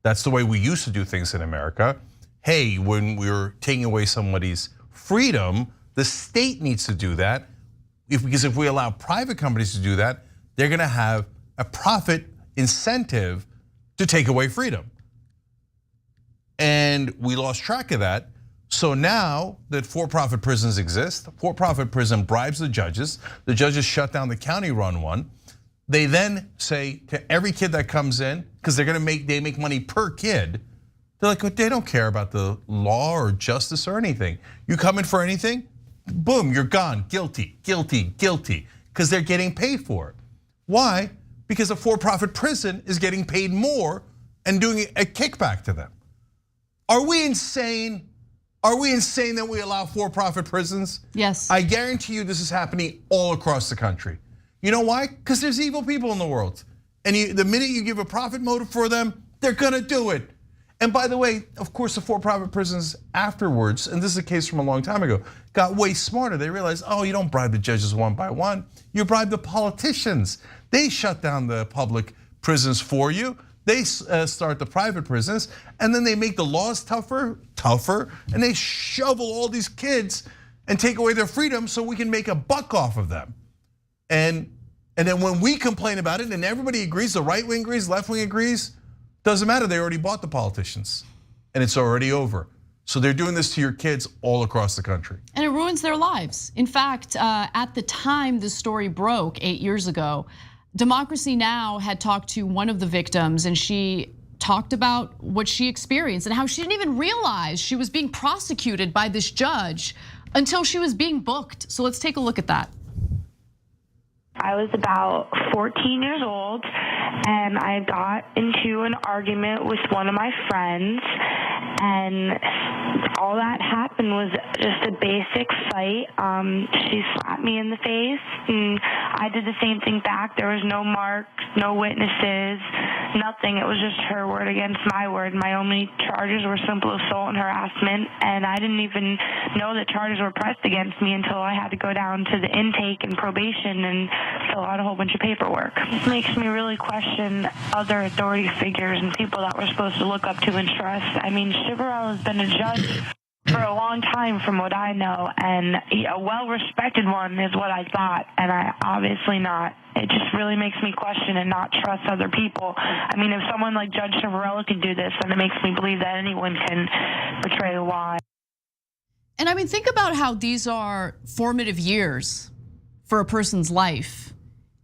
Speaker 5: That's the way we used to do things in America. Hey, when we're taking away somebody's freedom, the state needs to do that. Because if we allow private companies to do that, they're gonna have a profit incentive to take away freedom. And we lost track of that. So now that for-profit prisons exist, for-profit prison bribes the judges shut down the county-run one. They then say to every kid that comes in, because they make money per kid, they're like, they don't care about the law or justice or anything. You come in for anything, boom, you're gone, guilty, guilty, guilty, because they're getting paid for it. Why? Because a for-profit prison is getting paid more and doing a kickback to them. Are we insane? Are we insane that we allow for-profit prisons?
Speaker 7: Yes.
Speaker 5: I guarantee you this is happening all across the country. You know why? Because there's evil people in the world. And the minute you give a profit motive for them, they're gonna do it. And by the way, of course, the for-profit prisons afterwards, and this is a case from a long time ago, got way smarter. They realized, oh, you don't bribe the judges one by one. You bribe the politicians. They shut down the public prisons for you. They start the private prisons, and then they make the laws tougher, and they shovel all these kids and take away their freedom so we can make a buck off of them. And then when we complain about it, and everybody agrees, the right wing agrees, left wing agrees, doesn't matter, they already bought the politicians, and it's already over. So they're doing this to your kids all across the country.
Speaker 7: And it ruins their lives. In fact, at the time this story broke 8 years ago, Democracy Now! Had talked to one of the victims, and she talked about what she experienced and how she didn't even realize she was being prosecuted by this judge until she was being booked. So let's take a look at that.
Speaker 14: I was about 14 years old, and I got into an argument with one of my friends, and all that happened was just a basic fight. She slapped me in the face, and I did the same thing back. There was no marks, no witnesses, nothing. It was just her word against my word. My only charges were simple assault and harassment, and I didn't even know that charges were pressed against me until I had to go down to the intake and probation and fill out a whole bunch of paperwork. It makes me really question other authority figures and people that we're supposed to look up to and trust. I mean, Chivarella has been a judge for a long time from what I know, and a well-respected one is what I thought, and I obviously not. It just really makes me question and not trust other people. I mean, if someone like Judge Chivarella can do this, then it makes me believe that anyone can betray the law.
Speaker 7: And I mean, think about how these are formative years for a person's life.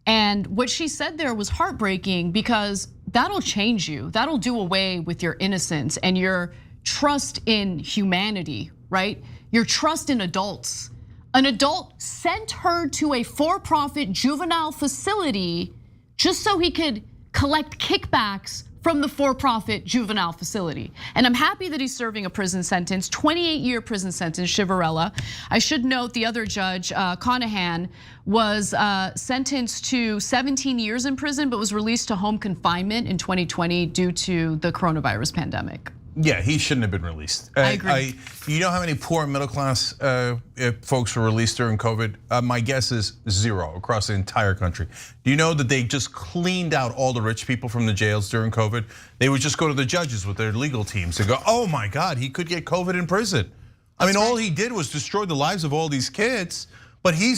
Speaker 7: And what she said there was heartbreaking because that'll change you. That'll do away with your innocence and your trust in humanity, right? Your trust in adults. An adult sent her to a for-profit juvenile facility just so he could collect kickbacks from the for-profit juvenile facility. And I'm happy that he's serving a prison sentence, 28-year prison sentence, Chivarella. I should note the other judge, Conahan, was sentenced to 17 years in prison, but was released to home confinement in 2020 due to the coronavirus pandemic.
Speaker 5: Yeah, he shouldn't have been released.
Speaker 7: I agree.
Speaker 5: You know how many poor middle class folks were released during COVID? My guess is 0 across the entire country. Do you know that they just cleaned out all the rich people from the jails during COVID? They would just go to the judges with their legal teams and go, oh my God, he could get COVID in prison. I mean, all he did was destroy the lives of all these kids, but he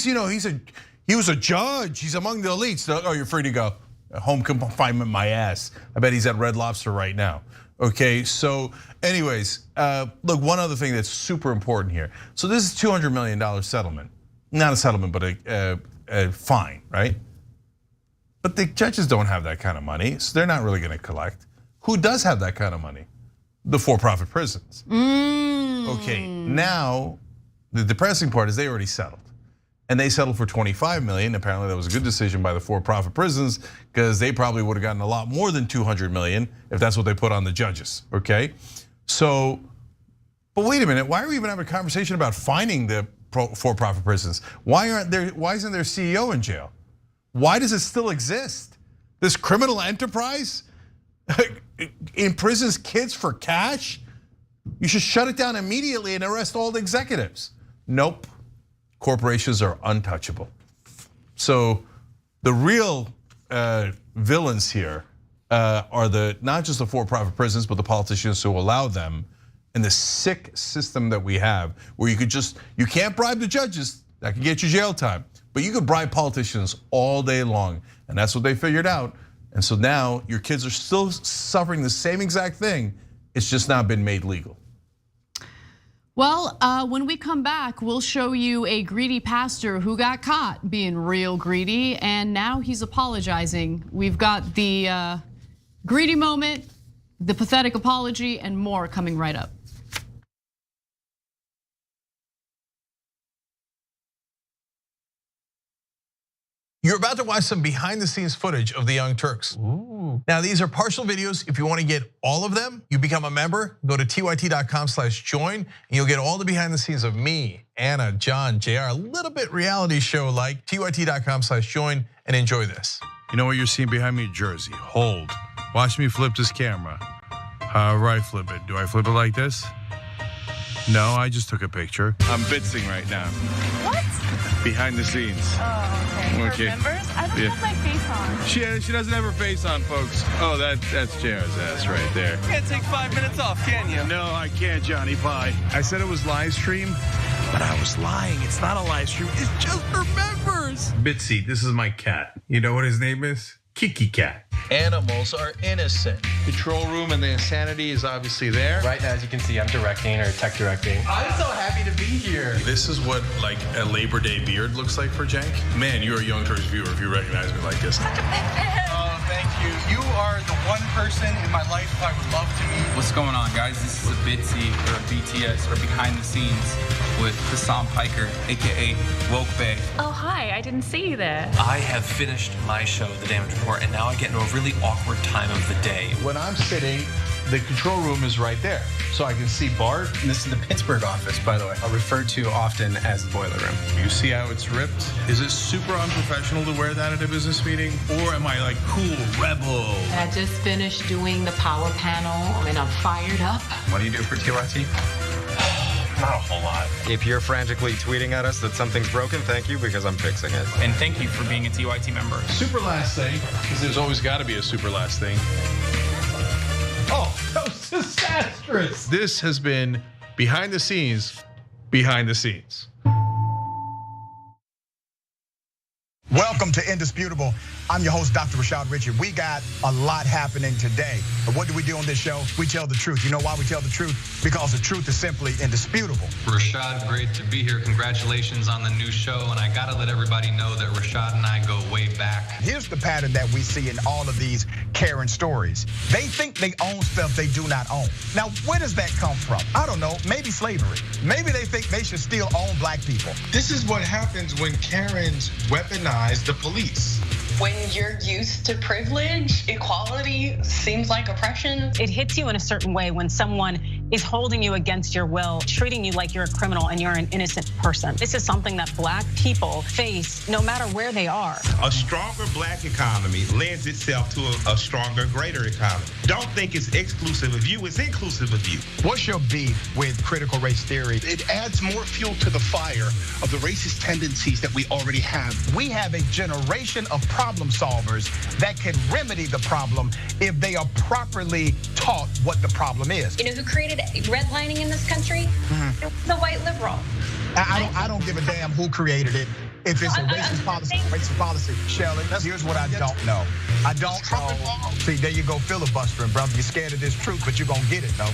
Speaker 5: was a judge, he's among the elites. Oh, you're free to go. Home confinement my ass. I bet he's at Red Lobster right now. Okay, so anyways, look, one other thing that's super important here. So this is $200 million settlement. Not a settlement, but a fine, right? But the judges don't have that kind of money, so they're not really gonna collect. Who does have that kind of money? The for-profit prisons. Okay, now the depressing part is they already settled. And they settled for 25 million. Apparently that was a good decision by the for-profit prisons because they probably would have gotten a lot more than 200 million if that's what they put on the judges, okay? So, but wait a minute, why are we even having a conversation about fining the for-profit prisons? Why isn't their CEO in jail? Why does it still exist? This criminal enterprise imprisons kids for cash? You should shut it down immediately and arrest all the executives. Nope. Corporations are untouchable. So the real villains here are not just the for-profit prisons, but the politicians who allow them, and the sick system that we have, where you can't bribe the judges, that can get you jail time, but you could bribe politicians all day long, and that's what they figured out. And so now your kids are still suffering the same exact thing. It's just not been made legal.
Speaker 7: Well, when we come back, we'll show you a greedy pastor who got caught being real greedy, and now he's apologizing. We've got the greedy moment, the pathetic apology, and more coming right up.
Speaker 5: You're about to watch some behind the scenes footage of the Young Turks. Ooh. Now these are partial videos. If you want to get all of them, you become a member, go to tyt.com/join, and you'll get all the behind the scenes of me, Anna, John, JR, a little bit reality show like, tyt.com/join, and enjoy this. You know what you're seeing behind me? Jersey, hold. Watch me flip this camera. Right, flip it. Do I flip it like this? No, I just took a picture. I'm bitsing right now.
Speaker 15: What?
Speaker 5: Behind the scenes.
Speaker 15: Oh, okay. For members? I don't have my face on.
Speaker 5: She doesn't have her face on, folks. Oh, that's JR's ass right there.
Speaker 16: You can't take 5 minutes off, can you?
Speaker 5: No, I can't, Johnny Pie. I said it was live stream, but I was lying. It's not a live stream. It's just for members. Bitsy, this is my cat. You know what his name is? Kiki Cat.
Speaker 16: Animals are innocent.
Speaker 5: Control room and the insanity is obviously there.
Speaker 17: Right now, as you can see, I'm directing or tech directing.
Speaker 16: I'm so happy to be here.
Speaker 5: This is what like a Labor Day beard looks like for Cenk. Man, you're a Young Turks viewer if you recognize me like this.
Speaker 16: Oh, thank you. You are the one person in my life I would love to meet.
Speaker 18: What's going on, guys? This is a Bitsy or a BTS or behind the scenes with Hassan Piker, aka Woke Bay.
Speaker 15: Oh, hi. I didn't see you there.
Speaker 19: I have finished my show, The Damage Report, and now I get into a really awkward time of the day.
Speaker 5: When I'm sitting, the control room is right there. So I can see Bart.
Speaker 17: This is the Pittsburgh office, by the way. I'll refer to often as the boiler room.
Speaker 5: You see how it's ripped? Is it super unprofessional to wear that at a business meeting? Or am I like cool, rebel?
Speaker 20: I just finished doing the power panel and I'm fired up.
Speaker 17: What do you do for TYT?
Speaker 5: Not a whole lot.
Speaker 21: If you're frantically tweeting at us that something's broken, thank you, because I'm fixing it.
Speaker 18: And thank you for being a TYT member.
Speaker 5: Super last thing, because there's always got to be a super last thing. Oh, that was disastrous. This has been behind the scenes, behind the scenes.
Speaker 4: Welcome to Indisputable. I'm your host, Dr. Rashad Richard. We got a lot happening today. But what do we do on this show? We tell the truth. You know why we tell the truth? Because the truth is simply indisputable.
Speaker 22: Rashad, great to be here. Congratulations on the new show. And I gotta let everybody know that Rashad and I go way back.
Speaker 4: Here's the pattern that we see in all of these Karen stories. They think they own stuff they do not own. Now, where does that come from? I don't know, maybe slavery. Maybe they think they should still own black people.
Speaker 23: This is what happens when Karens weaponize the police.
Speaker 24: When you're used to privilege, equality seems like oppression.
Speaker 25: It hits you in a certain way when someone is holding you against your will, treating you like you're a criminal and you're an innocent person. This is something that black people face no matter where they are.
Speaker 26: A stronger black economy lends itself to a stronger, greater economy. Don't think it's exclusive of you, it's inclusive of you.
Speaker 4: What's your beef with critical race theory?
Speaker 23: It adds more fuel to the fire of the racist tendencies that we already have.
Speaker 4: We have a generation of problem solvers that can remedy the problem if they are properly taught what the problem is.
Speaker 27: You know who created redlining in this country? The white liberal.
Speaker 4: I don't give a damn who created it. If it's a racist policy, Shelley, here's what I don't know. I don't know. See, there you go filibustering, brother. You're scared of this truth, but you're gonna get it, though.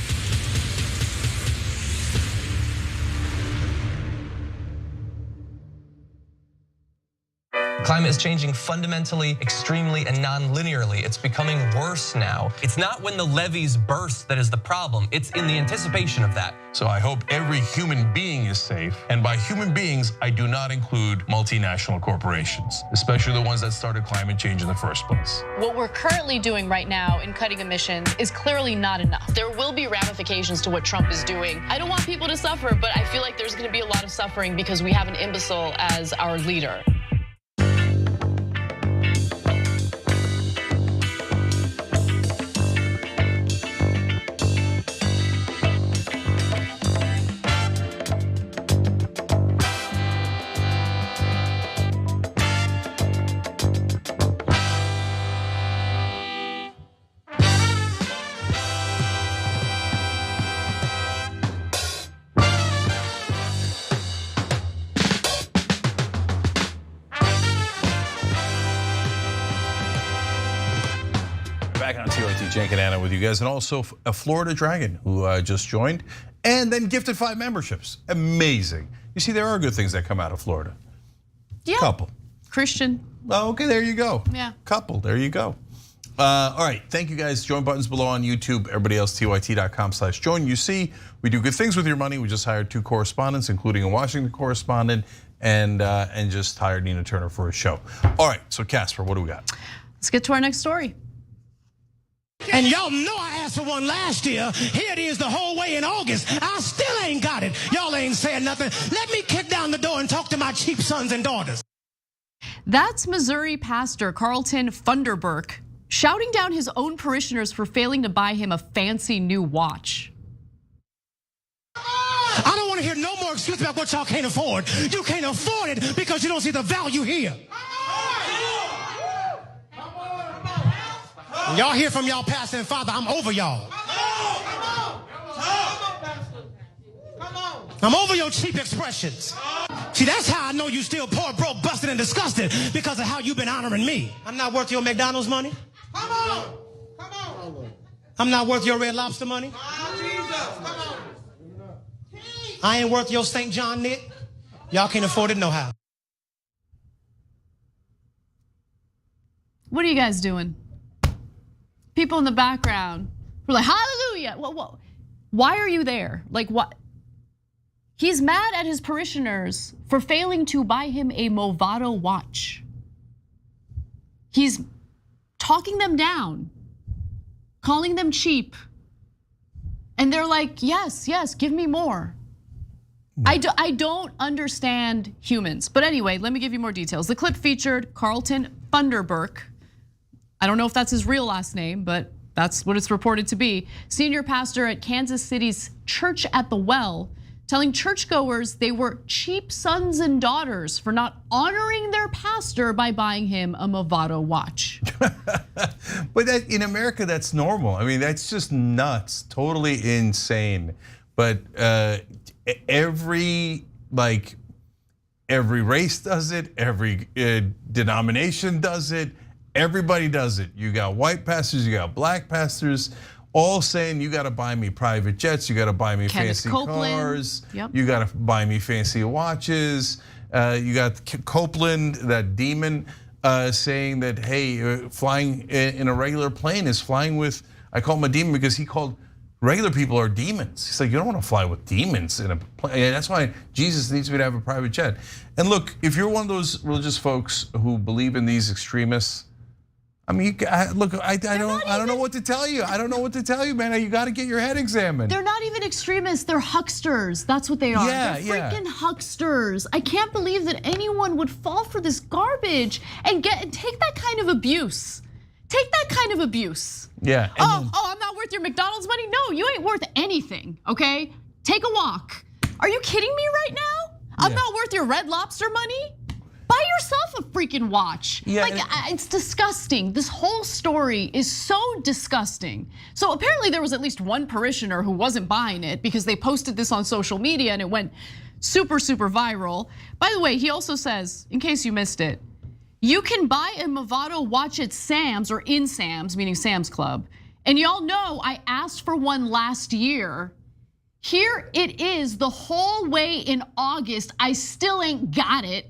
Speaker 19: Climate is changing fundamentally, extremely, and non-linearly. It's becoming worse now. It's not when the levees burst that is the problem. It's in the anticipation of that.
Speaker 5: So I hope every human being is safe. And by human beings, I do not include multinational corporations, especially the ones that started climate change in the first place.
Speaker 7: What we're currently doing right now in cutting emissions is clearly not enough. There will be ramifications to what Trump is doing. I don't want people to suffer, but I feel like there's gonna be a lot of suffering because we have an imbecile as our leader.
Speaker 5: Back on TYT, Cenk and Anna with you guys, and also a Florida Dragon who just joined, and then gifted 5 memberships. Amazing. You see, there are good things that come out of Florida.
Speaker 7: Yeah.
Speaker 5: Couple.
Speaker 7: Christian.
Speaker 5: Oh, okay, there you go.
Speaker 7: Yeah.
Speaker 5: Couple, there you go. All right, thank you guys. Join buttons below on YouTube. Everybody else, tyt.com/join. You see, we do good things with your money. We just hired 2 correspondents, including a Washington correspondent, and just hired Nina Turner for a show. All right, so Casper, what do we got?
Speaker 7: Let's get to our next story.
Speaker 28: And y'all know I asked for one last year. Here it is the whole way in August. I still ain't got it. Y'all ain't saying nothing. Let me kick down the door and talk to my cheap sons and daughters.
Speaker 7: That's Missouri pastor Carlton Funderburk shouting down his own parishioners for failing to buy him a fancy new watch.
Speaker 28: I don't want to hear no more excuses about what y'all can't afford. You can't afford it because you don't see the value here. Y'all hear from y'all pastor and father, I'm over y'all. I'm over your cheap expressions. See, that's how I know you still poor, broke, busted, and disgusted, because of how you've been honoring me. I'm not worth your McDonald's money. Come on. Come on. I'm not worth your Red Lobster money. I ain't worth your St. John knit. Y'all can't afford it no how.
Speaker 7: What are you guys doing? People in the background were like, hallelujah. Well, why are you there? Like, what? He's mad at his parishioners for failing to buy him a Movado watch. He's talking them down, calling them cheap. And they're like, yes, give me more. I don't understand humans. But anyway, let me give you more details. The clip featured Carlton Funderburk. I don't know if that's his real last name, but that's what it's reported to be. Senior pastor at Kansas City's Church at the Well, telling churchgoers they were cheap sons and daughters for not honoring their pastor by buying him a Movado watch.
Speaker 5: But that, in America, that's normal. I mean, that's just nuts, totally insane. But every race does it, every denomination does it, everybody does it. You got white pastors, you got black pastors, all saying you gotta buy me private jets, you gotta buy me fancy cars, you gotta buy me fancy watches. You got Copeland, that demon, saying that, hey, flying in a regular plane is flying with, I call him a demon because he called regular people are demons. He's like, you don't want to fly with demons in a plane. That's why Jesus needs me to have a private jet. And look, if you're one of those religious folks who believe in these extremists, I mean, look, I don't know what to tell you. I don't know what to tell you, man. You got to get your head examined.
Speaker 7: They're not even extremists. They're hucksters. That's what they are. They're freaking hucksters. I can't believe that anyone would fall for this garbage and take that kind of abuse. Take that kind of abuse.
Speaker 5: Yeah.
Speaker 7: Oh, I'm not worth your McDonald's money? No, you ain't worth anything, okay? Take a walk. Are you kidding me right now? I'm not worth your Red Lobster money? Buy yourself a freaking watch. It's disgusting. This whole story is so disgusting. So apparently there was at least one parishioner who wasn't buying it because they posted this on social media and it went super, super viral. By the way, he also says, in case you missed it, you can buy a Movado watch at Sam's or in Sam's, meaning Sam's Club. And y'all know I asked for one last year. Here it is the whole way in August. I still ain't got it.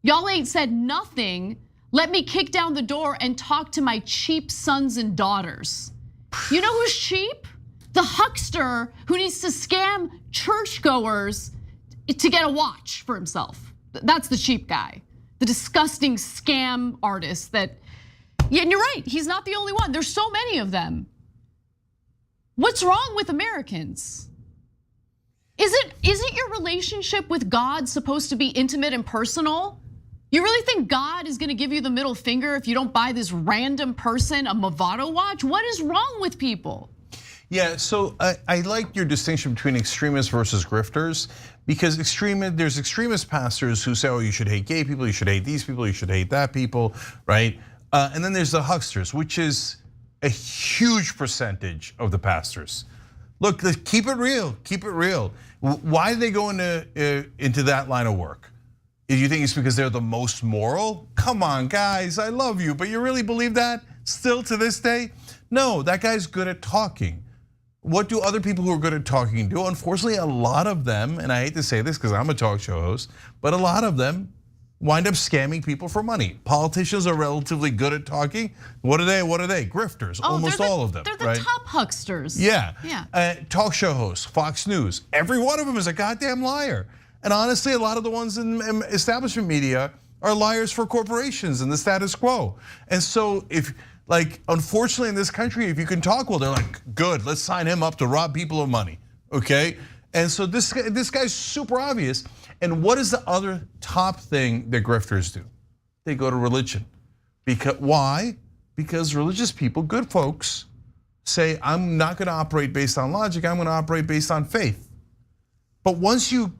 Speaker 7: Y'all ain't said nothing. Let me kick down the door and talk to my cheap sons and daughters. You know who's cheap? The huckster who needs to scam churchgoers to get a watch for himself. That's the cheap guy. The disgusting scam artist that, yeah, and you're right, he's not the only one. There's so many of them. What's wrong with Americans? Isn't your relationship with God supposed to be intimate and personal? You really think God is gonna give you the middle finger if you don't buy this random person a Movado watch? What is wrong with people?
Speaker 5: Yeah, so I like your distinction between extremists versus grifters, because there's extremist pastors who say, oh, you should hate gay people, you should hate these people, you should hate that people, right? And then there's the hucksters, which is a huge percentage of the pastors. Look, keep it real, keep it real. Why do they go into that line of work? Do you think it's because they're the most moral? Come on, guys, I love you, but you really believe that still to this day? No, that guy's good at talking. What do other people who are good at talking do? Unfortunately, a lot of them, and I hate to say this because I'm a talk show host, but a lot of them wind up scamming people for money. Politicians are relatively good at talking. What are they? Grifters, almost all of them.
Speaker 7: They're the top hucksters.
Speaker 5: Yeah. Talk show hosts, Fox News, every one of them is a goddamn liar. And honestly, a lot of the ones in establishment media are liars for corporations and the status quo. And so unfortunately in this country, if you can talk well, they're like, good, let's sign him up to rob people of money, okay? And so this guy's super obvious. And what is the other top thing that grifters do? They go to religion. Why? Because religious people, good folks, say, I'm not gonna operate based on logic, I'm gonna operate based on faith. But once you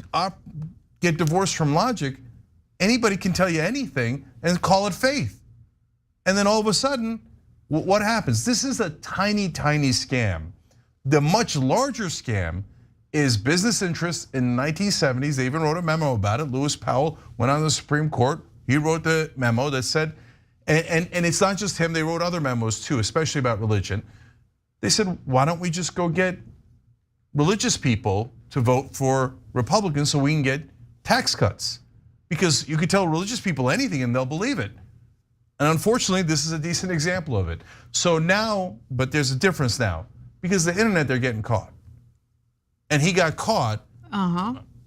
Speaker 5: get divorced from logic, anybody can tell you anything and call it faith. And then all of a sudden, what happens? This is a tiny, tiny scam. The much larger scam is business interests in the 1970s. They even wrote a memo about it. Lewis Powell went on the Supreme Court. He wrote the memo that said, and it's not just him, they wrote other memos too, especially about religion. They said, why don't we just go get religious people to vote for Republicans so we can get tax cuts? Because you could tell religious people anything and they'll believe it. And unfortunately, this is a decent example of it. So now, but there's a difference now. Because the internet, they're getting caught. And he got caught.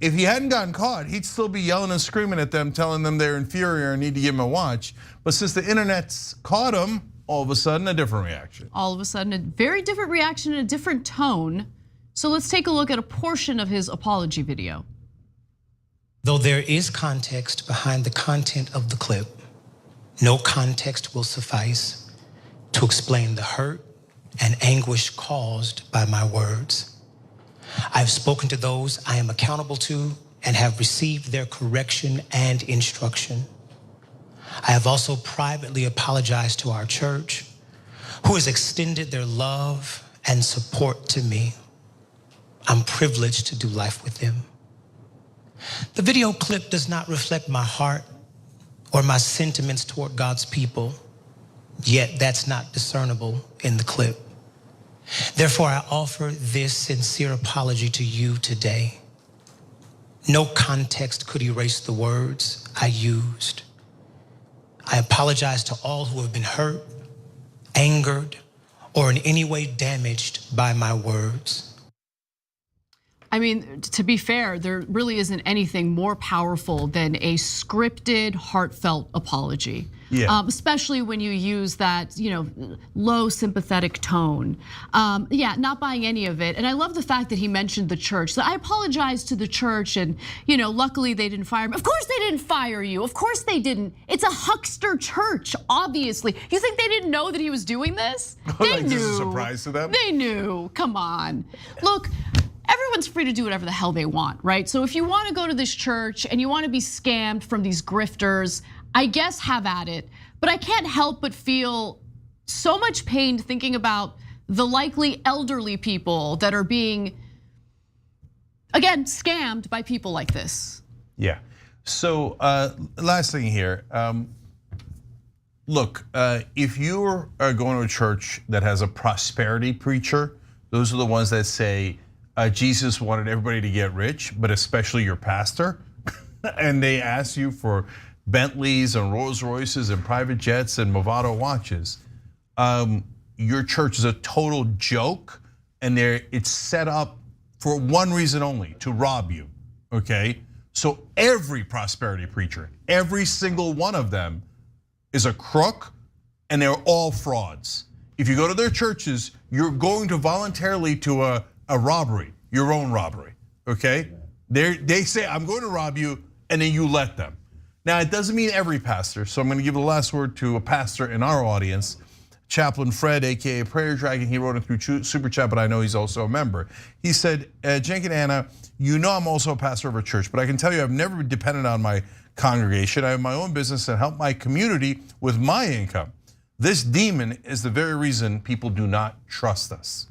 Speaker 5: If he hadn't gotten caught, he'd still be yelling and screaming at them, telling them they're inferior and need to give him a watch. But since the internet's caught him, all of a sudden, a different reaction.
Speaker 7: All of a sudden, a very different reaction and a different tone. So let's take a look at a portion of his apology video.
Speaker 28: Though there is context behind the content of the clip, no context will suffice to explain the hurt and anguish caused by my words. I've spoken to those I am accountable to and have received their correction and instruction. I have also privately apologized to our church, who has extended their love and support to me. I'm privileged to do life with them. The video clip does not reflect my heart or my sentiments toward God's people, yet that's not discernible in the clip. Therefore, I offer this sincere apology to you today. No context could erase the words I used. I apologize to all who have been hurt, angered, or in any way damaged by my words.
Speaker 7: I mean, to be fair, there really isn't anything more powerful than a scripted, heartfelt apology.
Speaker 5: Yeah.
Speaker 7: Especially when you use that, low sympathetic tone. Yeah, not buying any of it. And I love the fact that he mentioned the church. So I apologize to the church, and luckily they didn't fire me. Of course they didn't fire you. Of course they didn't. It's a huckster church, obviously. You think they didn't know that he was doing this? They knew.
Speaker 5: This is a surprise to them.
Speaker 7: They knew. Come on. Look. Everyone's free to do whatever the hell they want, right? So if you want to go to this church and you want to be scammed from these grifters, I guess have at it. But I can't help but feel so much pain thinking about the likely elderly people that are being, again, scammed by people like this.
Speaker 5: Yeah. So last thing here. Look, if you are going to a church that has a prosperity preacher, those are the ones that say, Jesus wanted everybody to get rich, but especially your pastor. And they ask you for Bentleys and Rolls Royces and private jets and Movado watches. Your church is a total joke, and it's set up for one reason only, to rob you, okay? So every prosperity preacher, every single one of them is a crook, and they're all frauds. If you go to their churches, you're going to voluntarily to a robbery, your own robbery, okay? They say, I'm going to rob you, and then you let them. Now, it doesn't mean every pastor, so I'm gonna give the last word to a pastor in our audience, Chaplain Fred, AKA Prayer Dragon. He wrote it through Super Chat, but I know he's also a member. He said, Cenk and Anna, I'm also a pastor of a church, but I can tell you I've never depended on my congregation. I have my own business and help my community with my income. This demon is the very reason people do not trust us.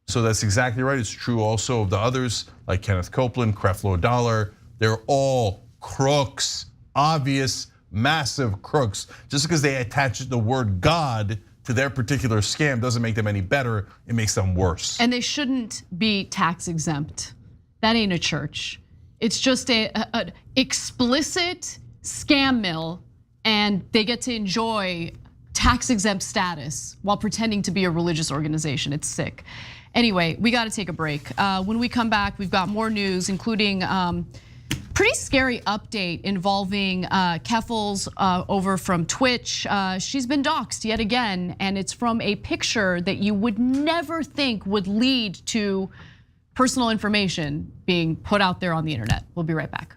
Speaker 5: So that's exactly right. It's true also of the others like Kenneth Copeland, Creflo Dollar. They're all crooks, obvious, massive crooks. Just because they attach the word God to their particular scam doesn't make them any better, it makes them worse.
Speaker 7: And they shouldn't be tax exempt. That ain't a church. It's just an explicit scam mill, and they get to enjoy tax exempt status while pretending to be a religious organization. It's sick. Anyway, we gotta take a break. When we come back, we've got more news, including pretty scary update involving Keffels over from Twitch. She's been doxxed yet again, and it's from a picture that you would never think would lead to personal information being put out there on the internet. We'll be right back.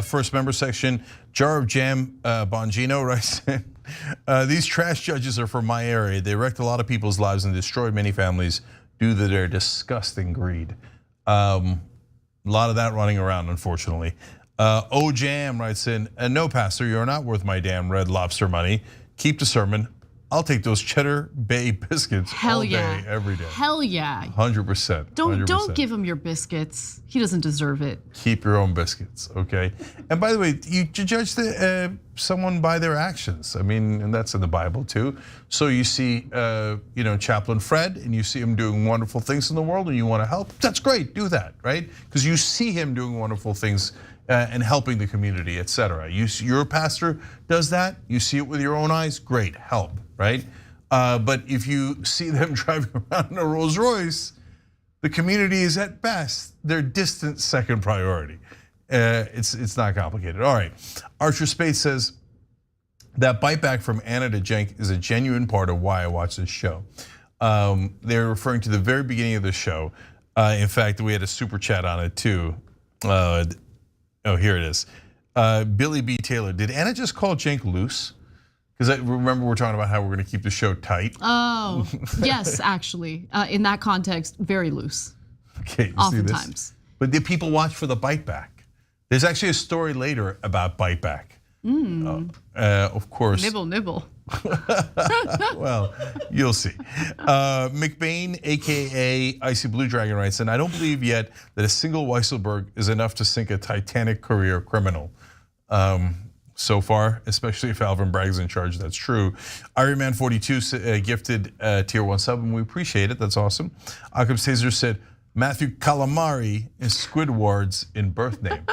Speaker 5: first member section, Jar of Jam Bongino writes in, these trash judges are from my area. They wrecked a lot of people's lives and destroyed many families due to their disgusting greed. A lot of that running around, unfortunately. O Jam writes in, no, Pastor, you're not worth my damn Red Lobster money. Keep the sermon. I'll take those Cheddar Bay biscuits all day, every day.
Speaker 7: Hell yeah.
Speaker 5: 100%.
Speaker 7: Don't give him your biscuits. He doesn't deserve it.
Speaker 5: Keep your own biscuits, okay? And by the way, you judge someone by their actions. I mean, and that's in the Bible too. So you see, Chaplain Fred, and you see him doing wonderful things in the world, and you want to help. That's great. Do that, right? Because you see him doing wonderful things and helping the community, etc. Your pastor does that. You see it with your own eyes. Great, help, right? But if you see them driving around in a Rolls Royce, the community is at best their distant second priority. It's not complicated. All right, Archer Spade says that bite back from Anna to Cenk is a genuine part of why I watch this show. They're referring to the very beginning of the show. In fact, we had a super chat on it too. Oh, here it is. Billy B. Taylor, did Anna just call Cenk loose? Because I remember we're talking about how we're going to keep the show tight.
Speaker 7: Oh, yes, actually. In that context, very loose.
Speaker 5: Okay,
Speaker 7: oftentimes.
Speaker 5: See this? But did people watch for the bite back? There's actually a story later about bite back. Of course.
Speaker 7: Nibble.
Speaker 5: Well, you'll see. McBain, AKA Icy Blue Dragon, writes, and I don't believe yet that a single Weisselberg is enough to sink a Titanic career criminal. So far, especially if Alvin Bragg's in charge, that's true. Ironman 42 gifted tier 1 sub, and we appreciate it. That's awesome. Akam Caesar said, Matthew Calamari is Squidward's in birth name.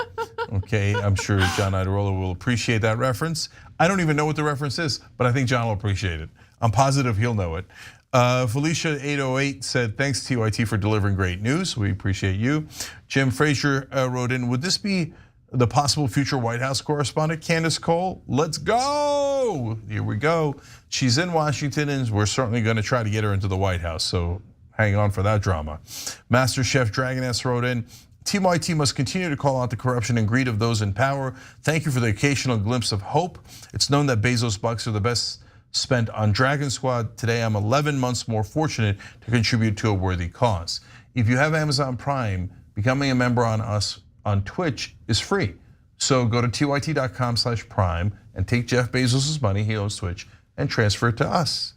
Speaker 5: Okay, I'm sure John Idarola will appreciate that reference. I don't even know what the reference is, but I think John will appreciate it. I'm positive he'll know it. Felicia 808 said, thanks TYT for delivering great news. We appreciate you. Jim Frazier wrote in, would this be the possible future White House correspondent, Candace Cole? Let's go. Here we go. She's in Washington and we're certainly gonna try to get her into the White House. So hang on for that drama. Master Chef Dragoness wrote in, TYT must continue to call out the corruption and greed of those in power. Thank you for the occasional glimpse of hope. It's known that Bezos bucks are the best spent on Dragon Squad. Today, I'm 11 months more fortunate to contribute to a worthy cause. If you have Amazon Prime, becoming a member on us on Twitch is free. So go to tyt.com/prime and take Jeff Bezos' money, he owns Twitch, and transfer it to us.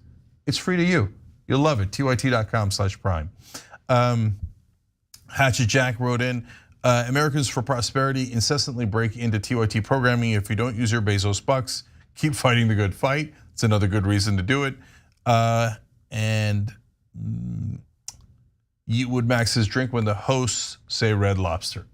Speaker 5: It's free to you. You'll love it, tyt.com/prime. Hatchet Jack wrote in, Americans for Prosperity incessantly break into TYT programming. If you don't use your Bezos bucks, keep fighting the good fight. It's another good reason to do it. And Yeatwood Max says, drink when the hosts say Red Lobster.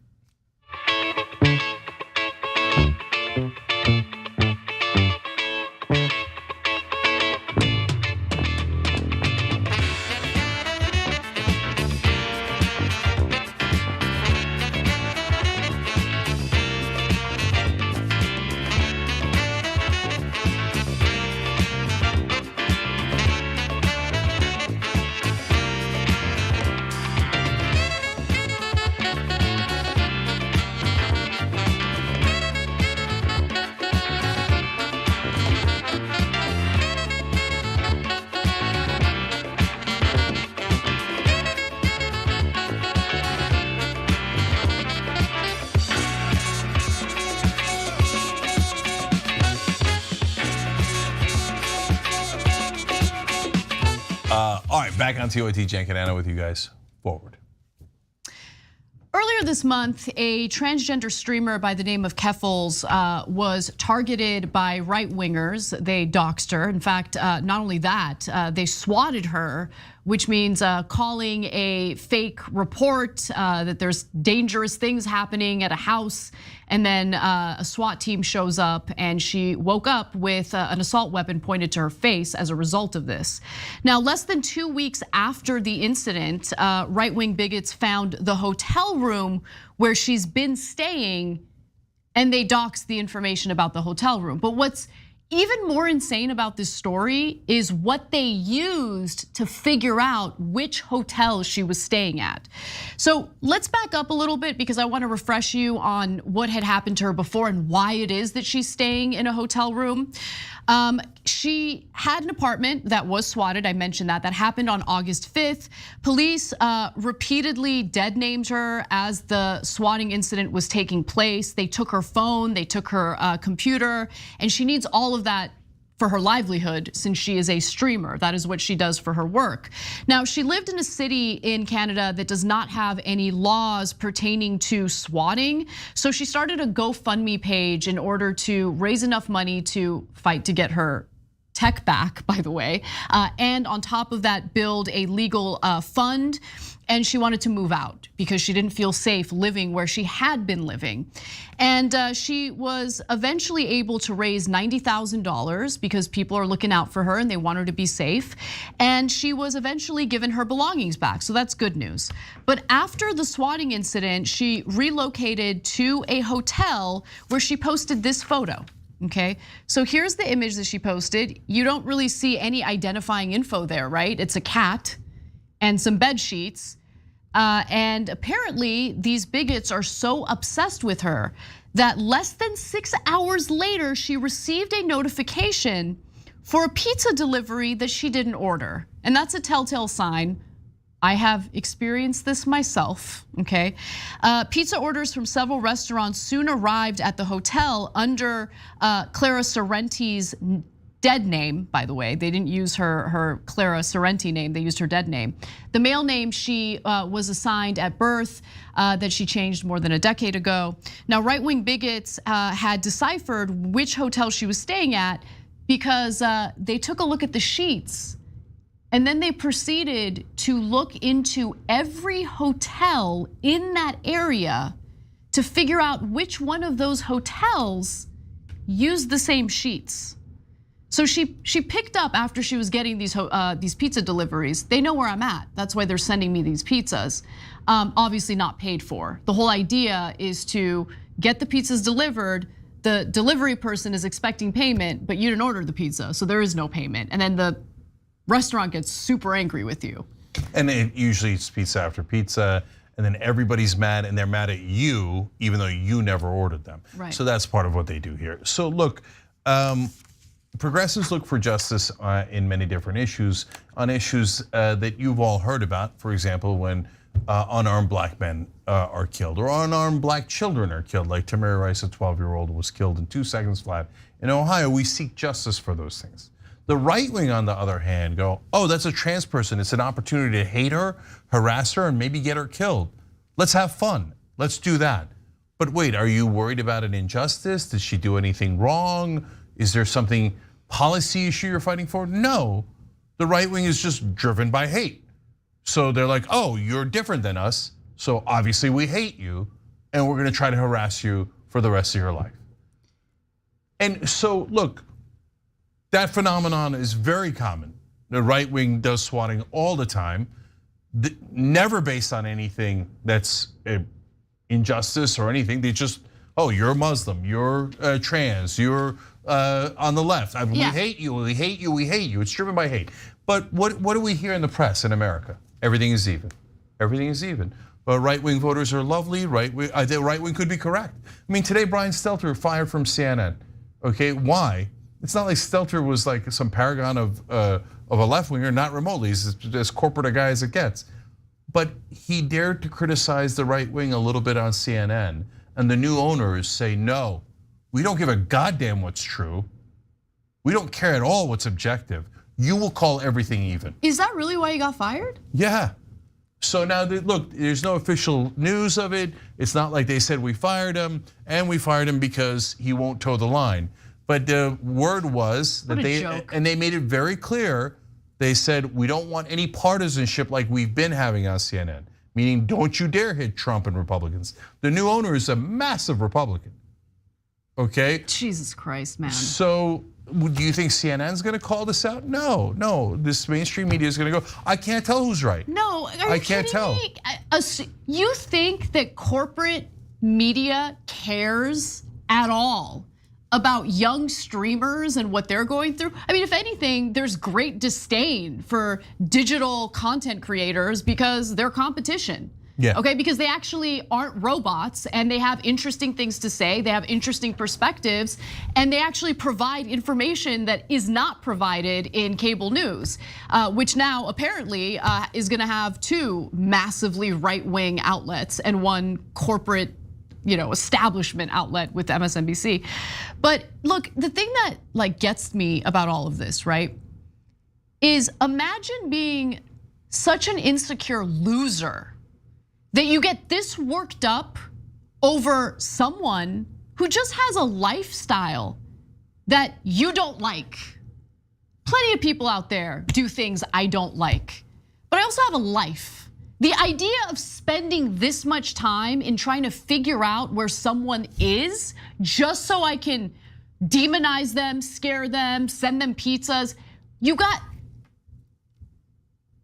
Speaker 5: All right, back on TYT, Cenk and Anna with you guys. Forward.
Speaker 7: Earlier this month, a transgender streamer by the name of Keffels was targeted by right-wingers. They doxed her. In fact, not only that, they swatted her, which means calling a fake report that there's dangerous things happening at a house, and then a SWAT team shows up and she woke up with an assault weapon pointed to her face as a result of this. Now, less than 2 weeks after the incident, right-wing bigots found the hotel room where she's been staying, and they doxed the information about the hotel room. But what's even more insane about this story is what they used to figure out which hotel she was staying at. So let's back up a little bit because I want to refresh you on what had happened to her before and why it is that she's staying in a hotel room. She had an apartment that was swatted. I mentioned that happened on August 5th. Police repeatedly dead named her as the swatting incident was taking place. They took her phone, they took her computer, and she needs all of that for her livelihood since she is a streamer. That is what she does for her work. Now, she lived in a city in Canada that does not have any laws pertaining to swatting. So she started a GoFundMe page in order to raise enough money to fight to get her tech back, by the way. And on top of that, build a legal fund. And she wanted to move out because she didn't feel safe living where she had been living. And she was eventually able to raise $90,000 because people are looking out for her and they want her to be safe. And she was eventually given her belongings back, so that's good news. But after the swatting incident, she relocated to a hotel where she posted this photo. Okay, so here's the image that she posted. You don't really see any identifying info there, right? It's a cat and some bed sheets. And apparently these bigots are so obsessed with her that less than 6 hours later, she received a notification for a pizza delivery that she didn't order. And that's a telltale sign. I have experienced this myself, okay? Pizza orders from several restaurants soon arrived at the hotel under Clara Sorrenti's dead name, by the way. They didn't use her Clara Sorrenti name, they used her dead name. The male name she was assigned at birth that she changed more than a decade ago. Now, right-wing bigots had deciphered which hotel she was staying at because they took a look at the sheets and then they proceeded to look into every hotel in that area to figure out which one of those hotels used the same sheets. So she picked up after she was getting these pizza deliveries. They know where I'm at. That's why they're sending me these pizzas. Obviously not paid for. The whole idea is to get the pizzas delivered. The delivery person is expecting payment, but you didn't order the pizza, so there is no payment. And then the restaurant gets super angry with you.
Speaker 5: And it usually it's pizza after pizza, and then everybody's mad and they're mad at you, even though you never ordered them.
Speaker 7: Right.
Speaker 5: So that's part of what they do here. So look, progressives look for justice in many different issues, on issues that you've all heard about. For example, when unarmed black men are killed or unarmed black children are killed, like Tamir Rice, a 12-year-old, was killed in 2 seconds flat in Ohio. We seek justice for those things. The right wing, on the other hand, go, oh, that's a trans person. It's an opportunity to hate her, harass her, and maybe get her killed. Let's have fun. Let's do that. But wait, are you worried about an injustice? Did she do anything wrong? Is there something policy issue you're fighting for? No, the right wing is just driven by hate. So they're like, oh, you're different than us, so obviously we hate you, and we're gonna try to harass you for the rest of your life. And so look, that phenomenon is very common. The right wing does swatting all the time, never based on anything that's injustice or anything. They just, oh, you're Muslim, you're trans, you're on the left. We hate you, we hate you, we hate you. It's driven by hate. But what do we hear in the press in America? Everything is even. Everything is even. But right-wing voters are lovely. The right wing could be correct. I mean, today Brian Stelter fired from CNN. Okay, why? It's not like Stelter was like some paragon of a left-winger, not remotely. He's as corporate a guy as it gets. But he dared to criticize the right wing a little bit on CNN, and the new owners say, no, we don't give a goddamn what's true. We don't care at all what's objective. You will call everything even.
Speaker 7: Is that really why he got fired?
Speaker 5: Yeah. So now, look, there's no official news of it. It's not like they said we fired him, and we fired him because he won't toe the line. But the word was that they made it very clear. They said, we don't want any partisanship like we've been having on CNN, meaning don't you dare hit Trump and Republicans. The new owner is a massive Republican, okay?
Speaker 7: Jesus Christ, man.
Speaker 5: So do you think CNN's gonna call this out? No, this mainstream media is gonna go, I can't tell who's right.
Speaker 7: No,
Speaker 5: I can't tell.
Speaker 7: You think that corporate media cares at all about young streamers and what they're going through. I mean, if anything, there's great disdain for digital content creators because they're competition.
Speaker 5: Yeah.
Speaker 7: Okay, because they actually aren't robots and they have interesting things to say, they have interesting perspectives, and they actually provide information that is not provided in cable news, which now apparently is gonna have 2 massively right-wing outlets and 1 corporate, establishment outlet with MSNBC. But look, the thing that gets me about all of this, right, is imagine being such an insecure loser that you get this worked up over someone who just has a lifestyle that you don't like. Plenty of people out there do things I don't like, but I also have a life. The idea of spending this much time in trying to figure out where someone is just so I can demonize them, scare them, send them pizzas.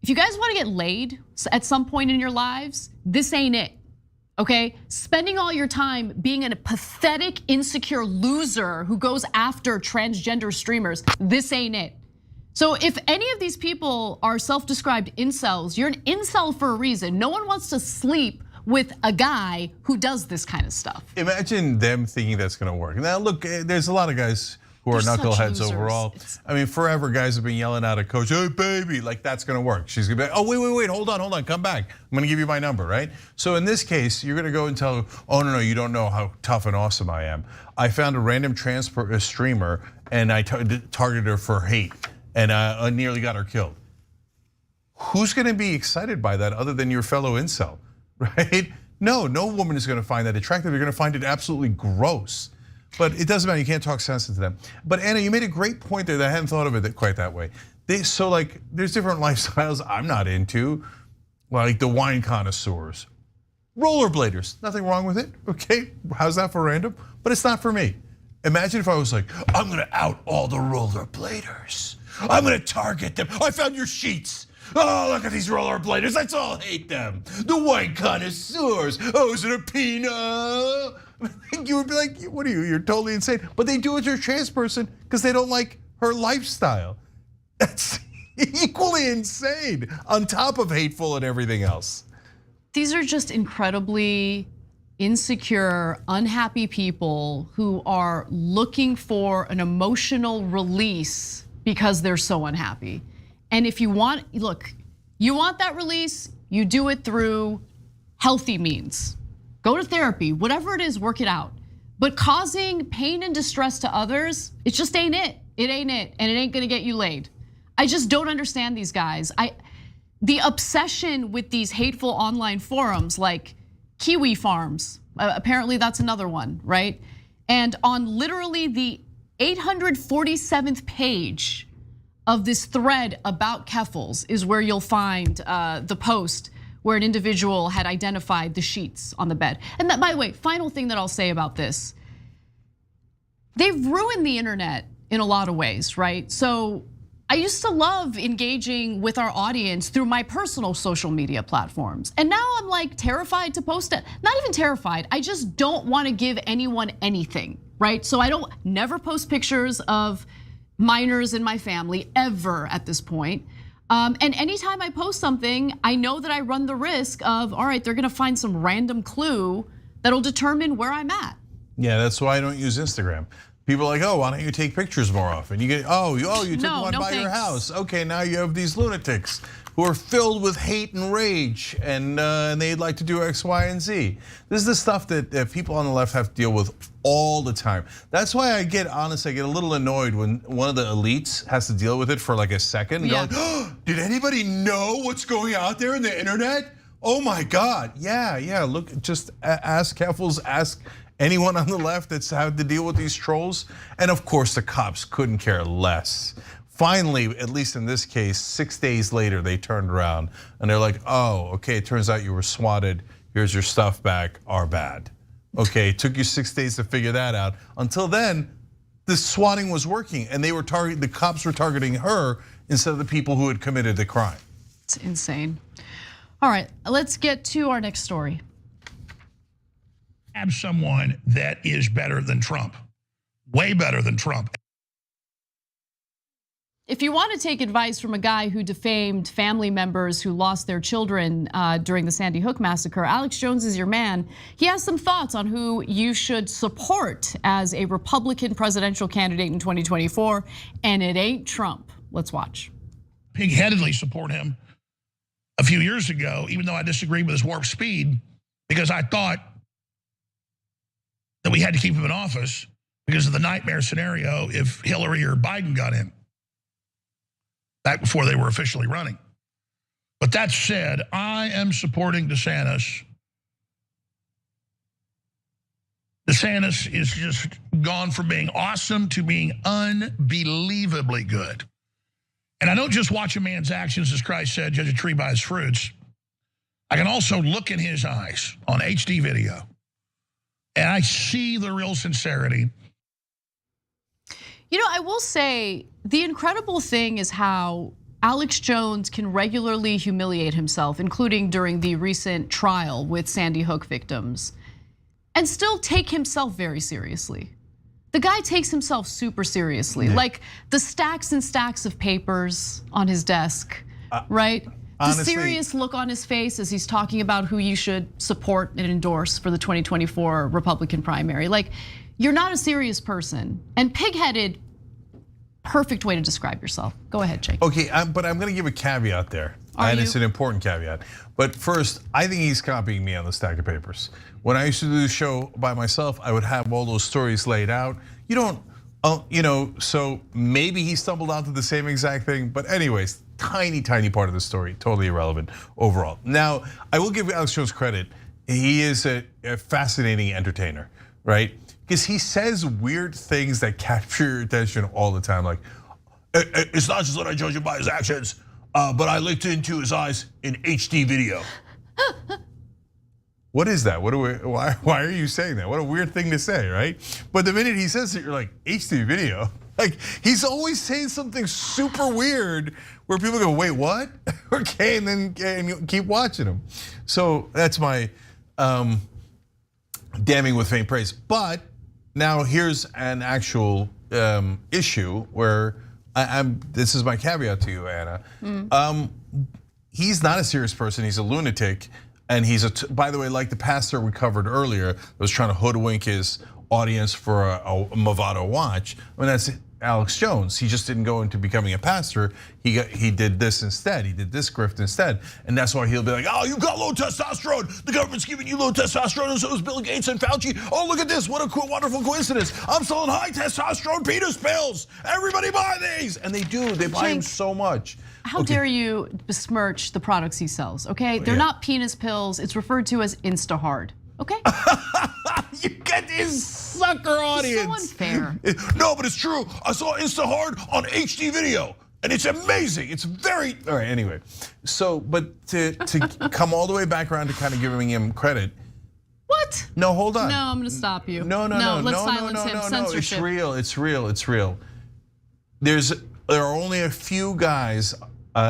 Speaker 7: If you guys wanna get laid at some point in your lives, this ain't it, okay? Spending all your time being a pathetic, insecure loser who goes after transgender streamers, this ain't it. So if any of these people are self-described incels, you're an incel for a reason. No one wants to sleep with a guy who does this kind of stuff.
Speaker 5: Imagine them thinking that's gonna work. Now look, there's a lot of guys who are knuckleheads overall. I mean, forever guys have been yelling at a coach, hey baby, like that's gonna work. She's gonna be like, oh wait, hold on, come back. I'm gonna give you my number, right? So in this case, you're gonna go and tell, oh no, you don't know how tough and awesome I am. I found a random streamer and I targeted her for hate and I nearly got her killed. Who's gonna be excited by that other than your fellow incel, right? No woman is gonna find that attractive. You're gonna find it absolutely gross. But it doesn't matter, you can't talk sense into them. But Anna, you made a great point there that I hadn't thought of it quite that way. There's different lifestyles I'm not into, like the wine connoisseurs. Rollerbladers, nothing wrong with it, okay? How's that for random? But it's not for me. Imagine if I was like, I'm gonna out all the rollerbladers. I'm gonna target them. I found your sheets. Oh, look at these rollerbladers, let's all hate them. The wine connoisseurs, oh, is it a Pinot? You would be like, what are you, you're totally insane. But they do it to a trans person because they don't like her lifestyle. That's equally insane on top of hateful and everything else.
Speaker 7: These are just incredibly insecure, unhappy people who are looking for an emotional release because they're so unhappy. And if you want, you want that release, you do it through healthy means. Go to therapy, whatever it is, work it out. But causing pain and distress to others, it just ain't it. It ain't it, and it ain't gonna get you laid. I just don't understand these guys. The obsession with these hateful online forums like Kiwi Farms, apparently that's another one, right? And on literally the 847th page of this thread about Keffels is where you'll find the post where an individual had identified the sheets on the bed. And that, by the way, final thing that I'll say about this, they've ruined the internet in a lot of ways, right? So I used to love engaging with our audience through my personal social media platforms. And now I'm like terrified to post it. Not even terrified, I just don't wanna give anyone anything, right? So I never post pictures of minors in my family ever at this point. And anytime I post something, I know that I run the risk of, all right, they're gonna find some random clue that'll determine where I'm at.
Speaker 5: Yeah, that's why I don't use Instagram. People are like, oh, why don't you take pictures more often? You get, you took one by your house. Okay, now you have these lunatics who are filled with hate and rage and they'd like to do X, Y, and Z. This is the stuff that people on the left have to deal with all the time. That's why I get a little annoyed when one of the elites has to deal with it for like a second. Yeah. Like, oh, did anybody know what's going out there in the internet? Oh my God, yeah, look, just ask Keffels, ask anyone on the left that's had to deal with these trolls. And of course the cops couldn't care less. Finally, at least in this case, 6 days later, they turned around and they're like, oh, okay, it turns out you were swatted. Here's your stuff back, our bad. Okay, it took you 6 days to figure that out. Until then, the swatting was working and the cops were targeting her instead of the people who had committed the crime.
Speaker 7: It's insane. All right, let's get to our next story.
Speaker 1: Have someone that is better than Trump. way better than Trump.
Speaker 7: If you want to take advice from a guy who defamed family members who lost their children during the Sandy Hook massacre, Alex Jones is your man. He has some thoughts on who you should support as a Republican presidential candidate in 2024, and it ain't Trump. Let's watch.
Speaker 1: Pig-headedly support him a few years ago, even though I disagreed with his warp speed, because I thought that we had to keep him in office because of the nightmare scenario if Hillary or Biden got in, back before they were officially running. But that said, I am supporting DeSantis. DeSantis is just gone from being awesome to being unbelievably good. And I don't just watch a man's actions, as Christ said, judge a tree by its fruits. I can also look in his eyes on HD video, and I see the real sincerity.
Speaker 7: You know, I will say the incredible thing is how Alex Jones can regularly humiliate himself, including during the recent trial with Sandy Hook victims, and still take himself very seriously. The guy takes himself super seriously, like the stacks and stacks of papers on his desk, right? Honestly, the serious look on his face as he's talking about who you should support and endorse for the 2024 Republican primary. Like, you're not a serious person, and pig-headed, perfect way to describe yourself. Go ahead, Jake.
Speaker 5: Okay, but I'm gonna give a caveat there. And it's an important caveat. But first, I think he's copying me on the stack of papers. When I used to do the show by myself, I would have all those stories laid out. You don't, so maybe he stumbled onto the same exact thing. But anyways, tiny part of the story, totally irrelevant overall. Now, I will give Alex Jones credit. He is a fascinating entertainer, right? Because he says weird things that capture your attention all the time. Like, it's not just that I judge him by his actions, but I looked into his eyes in HD video. What is that? Why are you saying that? What a weird thing to say, right? But the minute he says it, you're like, HD video? Like, he's always saying something super weird where people go, wait, what? Okay, and then you keep watching him. So that's my damning with faint praise. But now here's an actual issue where this is my caveat to you, Anna. He's not a serious person, he's a lunatic. And he's by the way, like the pastor we covered earlier, that was trying to hoodwink his audience for a Movado watch. I mean, that's Alex Jones. He just didn't go into becoming a pastor. He did this instead. He did this grift instead. And that's why he'll be like, oh, you got low testosterone. The government's giving you low testosterone, and so is Bill Gates and Fauci. Oh, look at this, what a wonderful coincidence. I'm selling high testosterone penis pills. Everybody buy these. And they do, they buy them so much.
Speaker 7: How dare you besmirch the products he sells, okay? They're not penis pills, it's referred to as Instahard, okay?
Speaker 5: You get this sucker audience.
Speaker 7: It's so unfair.
Speaker 5: No, but it's true. I saw Instahard on HD video, and it's amazing. It's very, all right, anyway. So, but to come all the way back around to kind of giving him credit.
Speaker 7: What?
Speaker 5: No, hold on.
Speaker 7: No, I'm gonna stop you.
Speaker 5: No,
Speaker 7: let's silence him. Censorship.
Speaker 5: It's real. There are only a few guys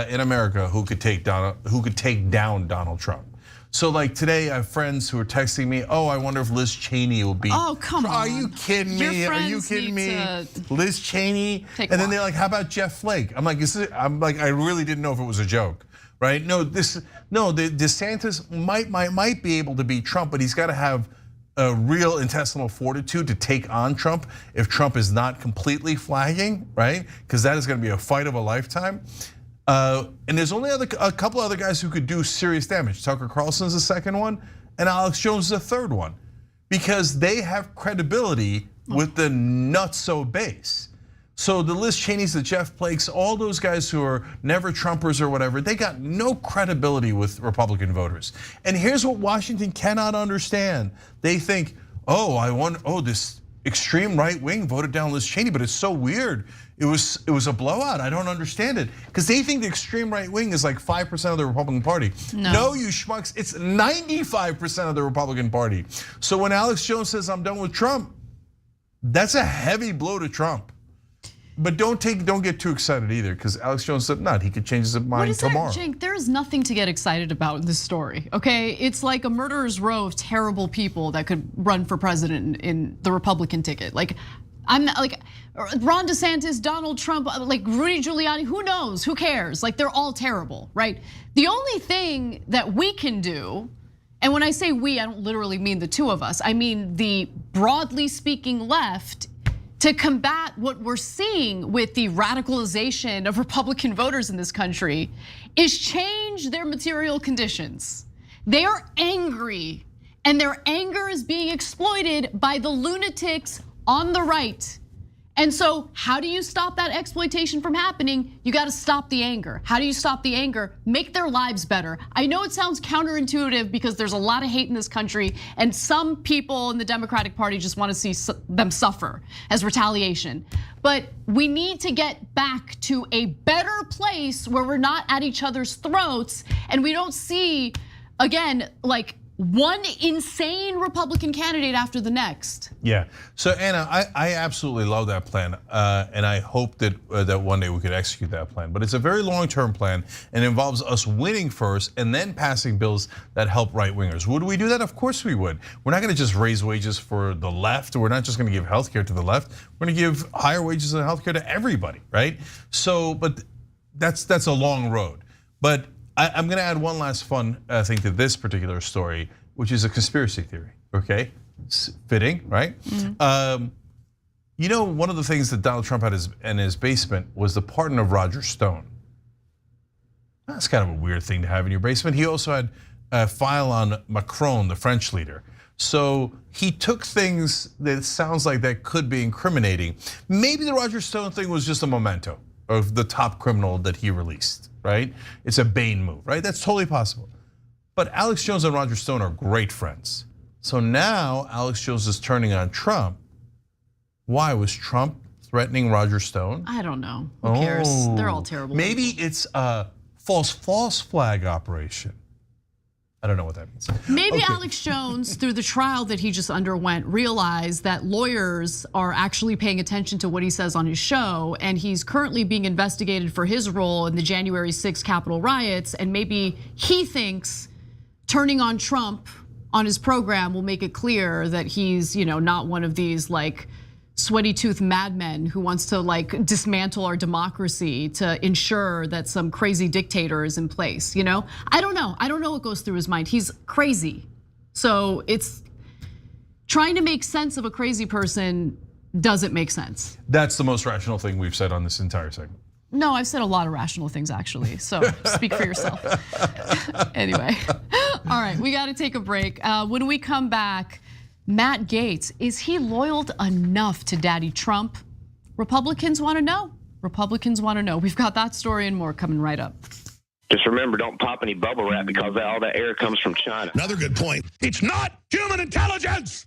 Speaker 5: in America who could take down Donald Trump. So like today, I have friends who are texting me, oh, I wonder if Liz Cheney will be.
Speaker 7: Oh, come on.
Speaker 5: Are you kidding me? Are you kidding me? Liz Cheney? And then they're like, how about Jeff Flake? I'm like, I really didn't know if it was a joke, right? No, DeSantis might be able to beat Trump, but he's got to have a real intestinal fortitude to take on Trump if Trump is not completely flagging, right? Because that is going to be a fight of a lifetime. And there's only a couple other guys who could do serious damage. Tucker Carlson's the second one, and Alex Jones is the third one, because they have credibility with the nutso base. So the Liz Cheneys, the Jeff Flakes, all those guys who are never Trumpers or whatever, they got no credibility with Republican voters. And here's what Washington cannot understand. They think, this extreme right wing voted down Liz Cheney, but it's so weird. It was a blowout. I don't understand it, because they think the extreme right wing is like 5% of the Republican Party. No, you schmucks, it's 95% of the Republican Party. So when Alex Jones says I'm done with Trump, that's a heavy blow to Trump. But don't get too excited either, because Alex Jones said not. He could change his mind tomorrow.
Speaker 7: Jake, there is nothing to get excited about in this story, okay? It's like a murderer's row of terrible people that could run for president in the Republican ticket. Like, I'm not, like, Ron DeSantis, Donald Trump, like Rudy Giuliani, who knows, who cares? Like, they're all terrible, right? The only thing that we can do, and when I say we, I don't literally mean the two of us, I mean the broadly speaking left, to combat what we're seeing with the radicalization of Republican voters in this country, is change their material conditions. They are angry, and their anger is being exploited by the lunatics on the right. And so how do you stop that exploitation from happening? You gotta stop the anger. How do you stop the anger? Make their lives better. I know it sounds counterintuitive because there's a lot of hate in this country, and some people in the Democratic Party just wanna see them suffer as retaliation. But we need to get back to a better place where we're not at each other's throats and we don't see, again, like one insane Republican candidate after the next.
Speaker 5: Yeah, so Anna, I absolutely love that plan, and I hope that that one day we could execute that plan. But it's a very long-term plan, and involves us winning first and then passing bills that help right-wingers. Would we do that? Of course we would. We're not going to just raise wages for the left. We're not just going to give healthcare to the left. We're going to give higher wages and healthcare to everybody, right? So, but that's a long road. But I'm going to add one last fun thing to this particular story, which is a conspiracy theory. Okay, it's fitting, right? Mm-hmm. You know, one of the things that Donald Trump had in his basement was the pardon of Roger Stone. That's kind of a weird thing to have in your basement. He also had a file on Macron, the French leader. So he took things that sounds like that could be incriminating. Maybe the Roger Stone thing was just a memento of the top criminal that he released, right? It's a Bane move, right? That's totally possible. But Alex Jones and Roger Stone are great friends. So now Alex Jones is turning on Trump. Why? Was Trump threatening Roger Stone?
Speaker 7: I don't know. Who cares? They're all terrible.
Speaker 5: Maybe it's a false flag operation. I don't know what that means.
Speaker 7: Maybe okay. Alex Jones, through the trial that he just underwent, realized that lawyers are actually paying attention to what he says on his show, and he's currently being investigated for his role in the January 6th Capitol riots, and maybe he thinks turning on Trump on his program will make it clear that he's, not one of these like sweaty tooth madmen who wants to like dismantle our democracy to ensure that some crazy dictator is in place. I don't know. I don't know what goes through his mind. He's crazy. So it's trying to make sense of a crazy person doesn't make sense.
Speaker 5: That's the most rational thing we've said on this entire segment.
Speaker 7: No, I've said a lot of rational things actually, so speak for yourself. Anyway, all right, we gotta take a break. When we come back, Matt Gaetz, is he loyal enough to Daddy Trump? Republicans wanna know. Republicans wanna know. We've got that story and more coming right up.
Speaker 2: Just remember, don't pop any bubble wrap because all that air comes from China.
Speaker 1: Another good point. It's not human intelligence.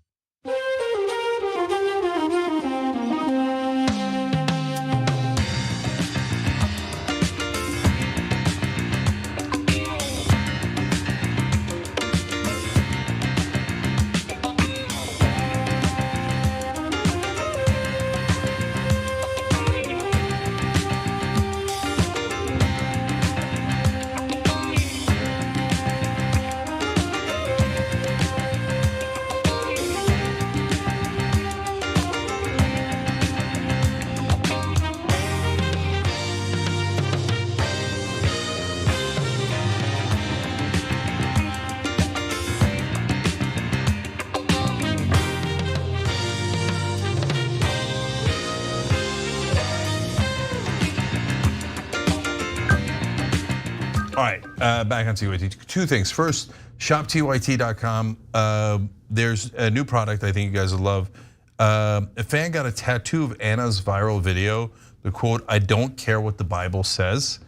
Speaker 5: All right, back on TYT. Two things. First, shoptyt.com. There's a new product I think you guys will love. A fan got a tattoo of Anna's viral video, the quote, "I don't care what the Bible says,"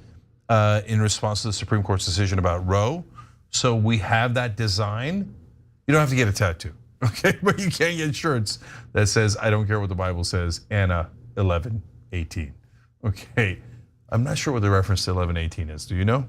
Speaker 5: in response to the Supreme Court's decision about Roe. So we have that design. You don't have to get a tattoo, okay? But you can get shirts that says, "I don't care what the Bible says," Anna 11:18. Okay, I'm not sure what the reference to 11:18 is. Do you know?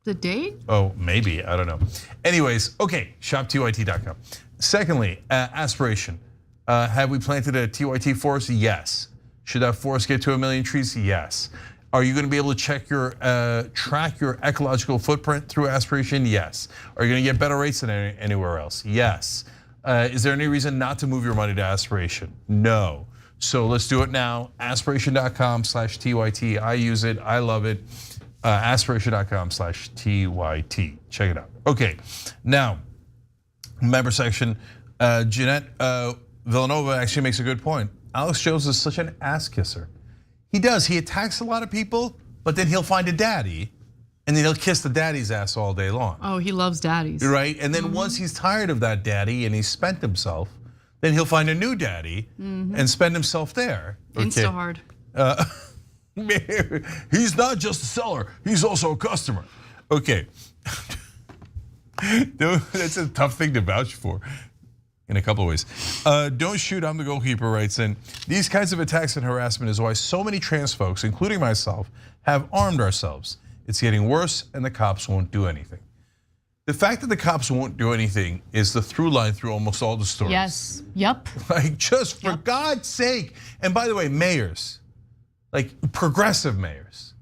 Speaker 7: The date?
Speaker 5: Oh, maybe, I don't know. Anyways, okay, shoptyt.com. Secondly, aspiration. Have we planted a TYT forest? Yes. Should that forest get to 1 million trees? Yes. Are you gonna be able to track your ecological footprint through aspiration? Yes. Are you gonna get better rates than anywhere else? Yes. Is there any reason not to move your money to aspiration? No. So let's do it now. Aspiration.com/TYT. I use it. I love it. Aspiration.com/TYT. Check it out. Okay, now, member section. Jeanette Villanova actually makes a good point. Alex Jones is such an ass kisser. He does. He attacks a lot of people, but then he'll find a daddy, and then he'll kiss the daddy's ass all day long.
Speaker 7: Oh, he loves daddies.
Speaker 5: Right, and then once he's tired of that daddy and he's spent himself, then he'll find a new daddy and spend himself there. Okay.
Speaker 7: Insta-hard.
Speaker 5: He's not just a seller, he's also a customer. Okay. That's a tough thing to vouch for in a couple of ways. Don't shoot, I'm the goalkeeper writes in. These kinds of attacks and harassment is why so many trans folks, including myself, have armed ourselves. It's getting worse and the cops won't do anything. The fact that the cops won't do anything is the through line through almost all the stories.
Speaker 7: Yes, yep.
Speaker 5: Like just for God's sake. And by the way, mayors, like progressive mayors,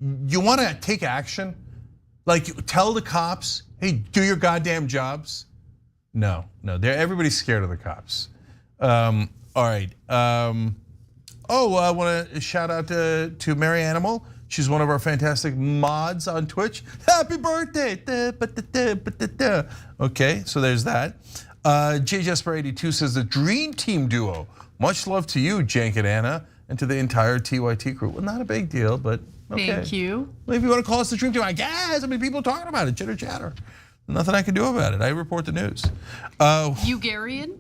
Speaker 5: you wanna take action? Like tell the cops, hey, do your goddamn jobs. No, everybody's scared of the cops. All right, I wanna shout out to Mary Animal. She's one of our fantastic mods on Twitch. Happy birthday. Okay, so there's that. JJesper82 says the dream team duo. Much love to you, Jank and Anna, and to the entire TYT crew. Well, not a big deal, but okay.
Speaker 7: Thank you.
Speaker 5: Well, if you want to call us the dream team, I guess. I mean, people are talking about it, chitter chatter. Nothing I can do about it. I report the news.
Speaker 7: Ugarian?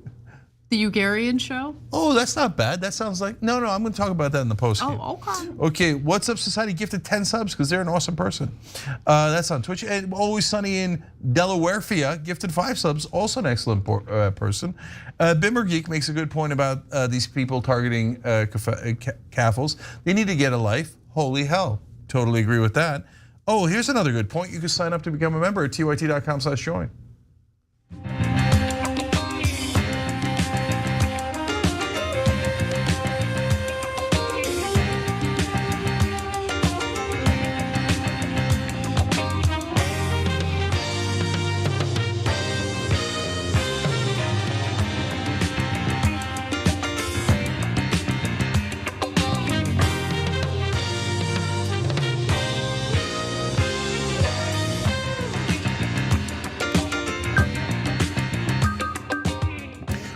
Speaker 7: The Ugarian show?
Speaker 5: Oh, that's not bad. That sounds like, no, I'm gonna talk about that in the post game.
Speaker 7: Oh, okay.
Speaker 5: Okay, What's Up Society gifted 10 subs because they're an awesome person. That's on Twitch. And Always Sunny in Delawarefia gifted 5 subs, also an excellent person. Bimmer Geek makes a good point about these people targeting CAFLs. They need to get a life. Holy hell, totally agree with that. Oh, here's another good point. You can sign up to become a member at tyt.com/join.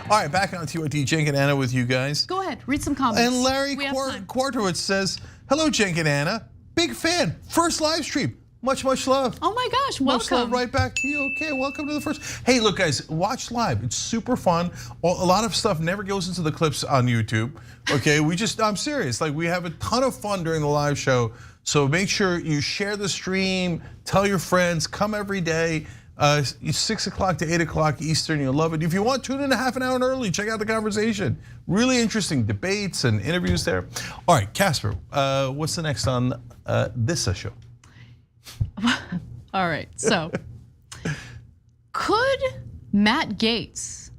Speaker 5: All right, back on TYT, Cenk and Anna with you guys.
Speaker 7: Go ahead, read some comments.
Speaker 5: And Larry Quartowitz says, hello, Cenk and Anna. Big fan, first live stream. Much love.
Speaker 7: Oh my gosh, welcome.
Speaker 5: Much love right back to you. Okay, welcome to the first. Hey, look guys, watch live. It's super fun. A lot of stuff never goes into the clips on YouTube. Okay, I'm serious. Like we have a ton of fun during the live show. So make sure you share the stream, tell your friends, come every day. 6 o'clock to 8 o'clock Eastern, you'll love it. If you want, tune in a half an hour early, check out the conversation. Really interesting debates and interviews there. All right, Casper, what's the next on this show?
Speaker 7: All right, so could Matt Gaetz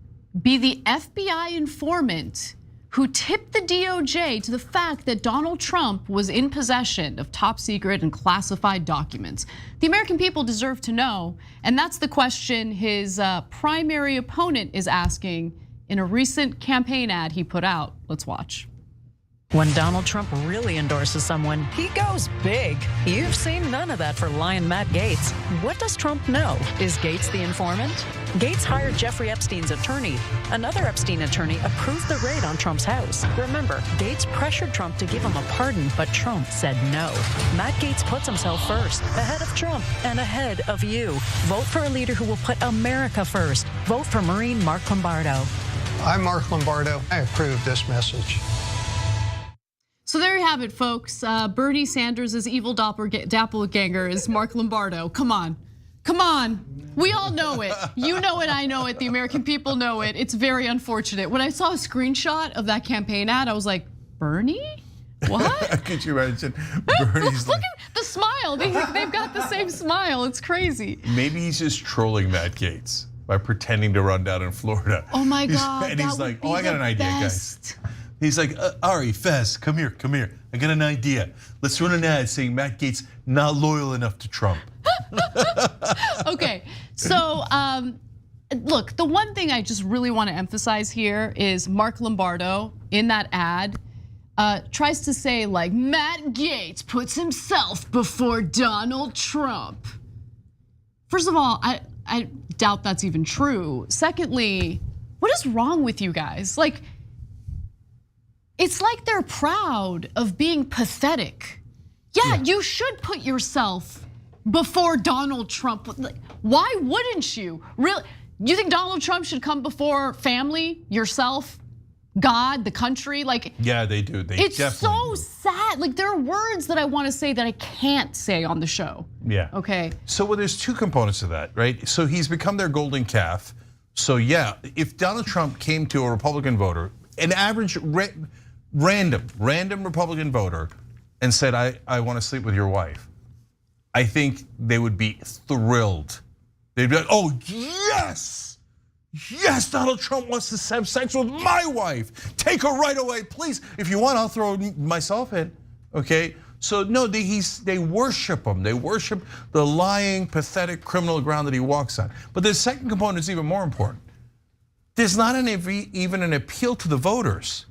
Speaker 7: be the FBI informant who tipped the DOJ to the fact that Donald Trump was in possession of top secret and classified documents? The American people deserve to know, and that's the question his primary opponent is asking in a recent campaign ad he put out. Let's watch.
Speaker 3: When Donald Trump really endorses someone, he goes big. You've seen none of that for Lion Matt Gaetz. What does Trump know? Is Gaetz the informant? Gaetz hired Jeffrey Epstein's attorney. Another Epstein attorney approved the raid on Trump's house. Remember, Gaetz pressured Trump to give him a pardon, but Trump said no. Matt Gaetz puts himself first, ahead of Trump and ahead of you. Vote for a leader who will put America first. Vote for Marine Mark Lombardo.
Speaker 6: I'm Mark Lombardo. I approve this message.
Speaker 7: So there you have it, folks. Bernie Sanders' evil doppelganger is Mark Lombardo. Come on. We all know it. You know it, I know it, the American people know it. It's very unfortunate. When I saw a screenshot of that campaign ad, I was like, Bernie? What?
Speaker 5: Could you imagine? Bernie's
Speaker 7: Look at the smile. They've got the same smile. It's crazy.
Speaker 5: Maybe he's just trolling Matt Gaetz by pretending to run down in Florida.
Speaker 7: Oh my God.
Speaker 5: And he's like, I got an idea, guys. He's like, Ari, Fez, come here. I got an idea. Let's run an ad saying Matt Gaetz not loyal enough to Trump.
Speaker 7: Okay, so look, the one thing I just really want to emphasize here is Mark Lombardo in that ad tries to say like Matt Gaetz puts himself before Donald Trump. First of all, I doubt that's even true. Secondly, what is wrong with you guys? Like, it's like they're proud of being pathetic. Yeah, you should put yourself before Donald Trump. Why wouldn't you? Really? You think Donald Trump should come before family, yourself, God, the country? Like,
Speaker 5: yeah, they do.
Speaker 7: It's so sad. Like, there are words that I want to say that I can't say on the show.
Speaker 5: Yeah.
Speaker 7: Okay.
Speaker 5: So well, there's two components to that, right? So he's become their golden calf. So yeah, if Donald Trump came to a Republican voter, an average random Republican voter, and said, I want to sleep with your wife, I think they would be thrilled. They'd be like, oh yes, yes, Donald Trump wants to have sex with my wife. Take her right away, please. If you want, I'll throw myself in, okay? So no, they worship him. They worship the lying, pathetic criminal ground that he walks on. But the second component is even more important. There's not even an appeal to the voters.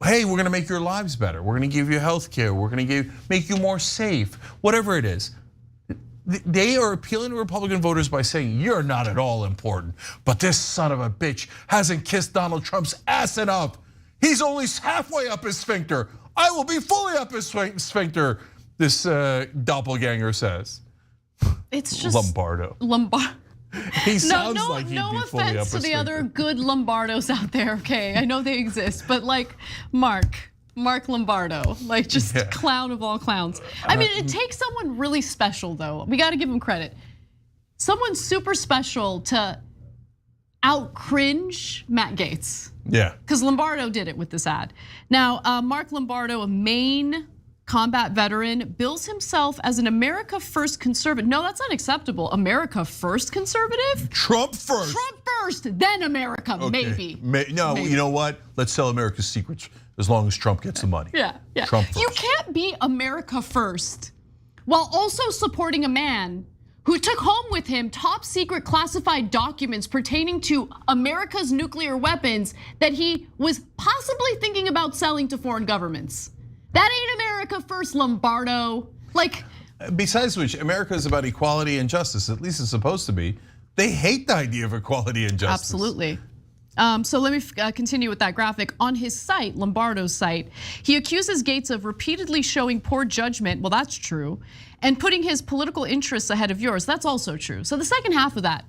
Speaker 5: Hey, we're gonna make your lives better. We're gonna give you health care. We're gonna make you more safe, whatever it is. They are appealing to Republican voters by saying, you're not at all important, but this son of a bitch hasn't kissed Donald Trump's ass enough. He's only halfway up his sphincter. I will be fully up his sphincter, this doppelganger says.
Speaker 7: It's just
Speaker 5: Lombardo. He sounds like he'd be fully up his sphincter.
Speaker 7: No offense to the other good Lombardos out there, okay? I know they exist, but like Mark Lombardo, like just clown of all clowns. I mean, it takes someone really special though. We got to give him credit. Someone super special to out cringe Matt Gaetz.
Speaker 5: Yeah.
Speaker 7: Because Lombardo did it with this ad. Now, Mark Lombardo, a Maine combat veteran, bills himself as an America First conservative. No, that's unacceptable. America First conservative?
Speaker 5: Trump first.
Speaker 7: Trump first, then America, okay. Maybe.
Speaker 5: No, maybe. You know what? Let's sell America's secrets as long as Trump gets the money.
Speaker 7: Yeah.
Speaker 5: Trump first.
Speaker 7: You can't be America First while also supporting a man who took home with him top secret classified documents pertaining to America's nuclear weapons that he was possibly thinking about selling to foreign governments. That ain't America First, Lombardo. Like,
Speaker 5: besides which, America is about equality and justice. At least it's supposed to be. They hate the idea of equality and justice.
Speaker 7: Absolutely. So let me continue with that graphic. On his site, Lombardo's site, he accuses Gaetz of repeatedly showing poor judgment. Well, that's true. And putting his political interests ahead of yours. That's also true. So the second half of that,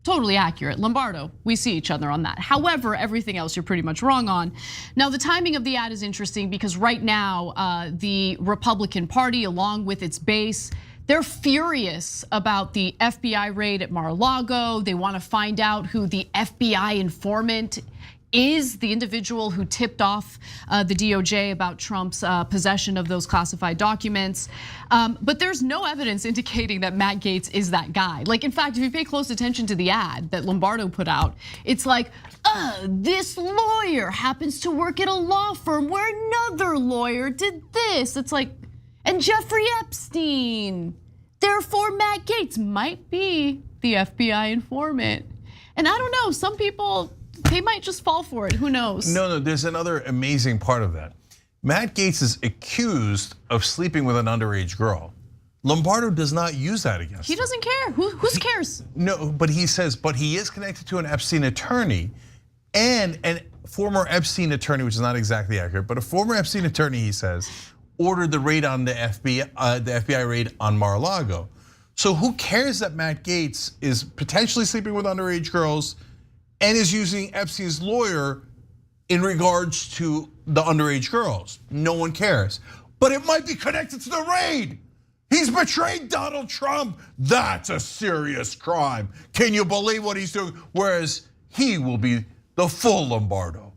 Speaker 7: totally accurate. Lombardo, we see each other on that. However, everything else you're pretty much wrong on. Now, the timing of the ad is interesting because right now, the Republican Party, along with its base, they're furious about the FBI raid at Mar-A Lago. They want to find out who the FBI informant is, the individual who tipped off the DOJ about Trump's possession of those classified documents. But there's no evidence indicating that Matt Gaetz is that guy. Like, in fact, if you pay close attention to the ad that Lombardo put out, it's like, this lawyer happens to work at a law firm where another lawyer did this. It's like, and Jeffrey Epstein. Therefore, Matt Gaetz might be the FBI informant. And I don't know, some people, they might just fall for it, who knows?
Speaker 5: No, there's another amazing part of that. Matt Gaetz is accused of sleeping with an underage girl. Lombardo does not use that against him.
Speaker 7: He doesn't care, who cares?
Speaker 5: No, but he says, but he is connected to an Epstein attorney and a former Epstein attorney, which is not exactly accurate, but a former Epstein attorney, he says, ordered the raid on the FBI raid on Mar-A Lago. So who cares that Matt Gaetz is potentially sleeping with underage girls and is using Epstein's lawyer in regards to the underage girls? No one cares. But it might be connected to the raid. He's betrayed Donald Trump. That's a serious crime. Can you believe what he's doing? Whereas he will be the full Lombardo,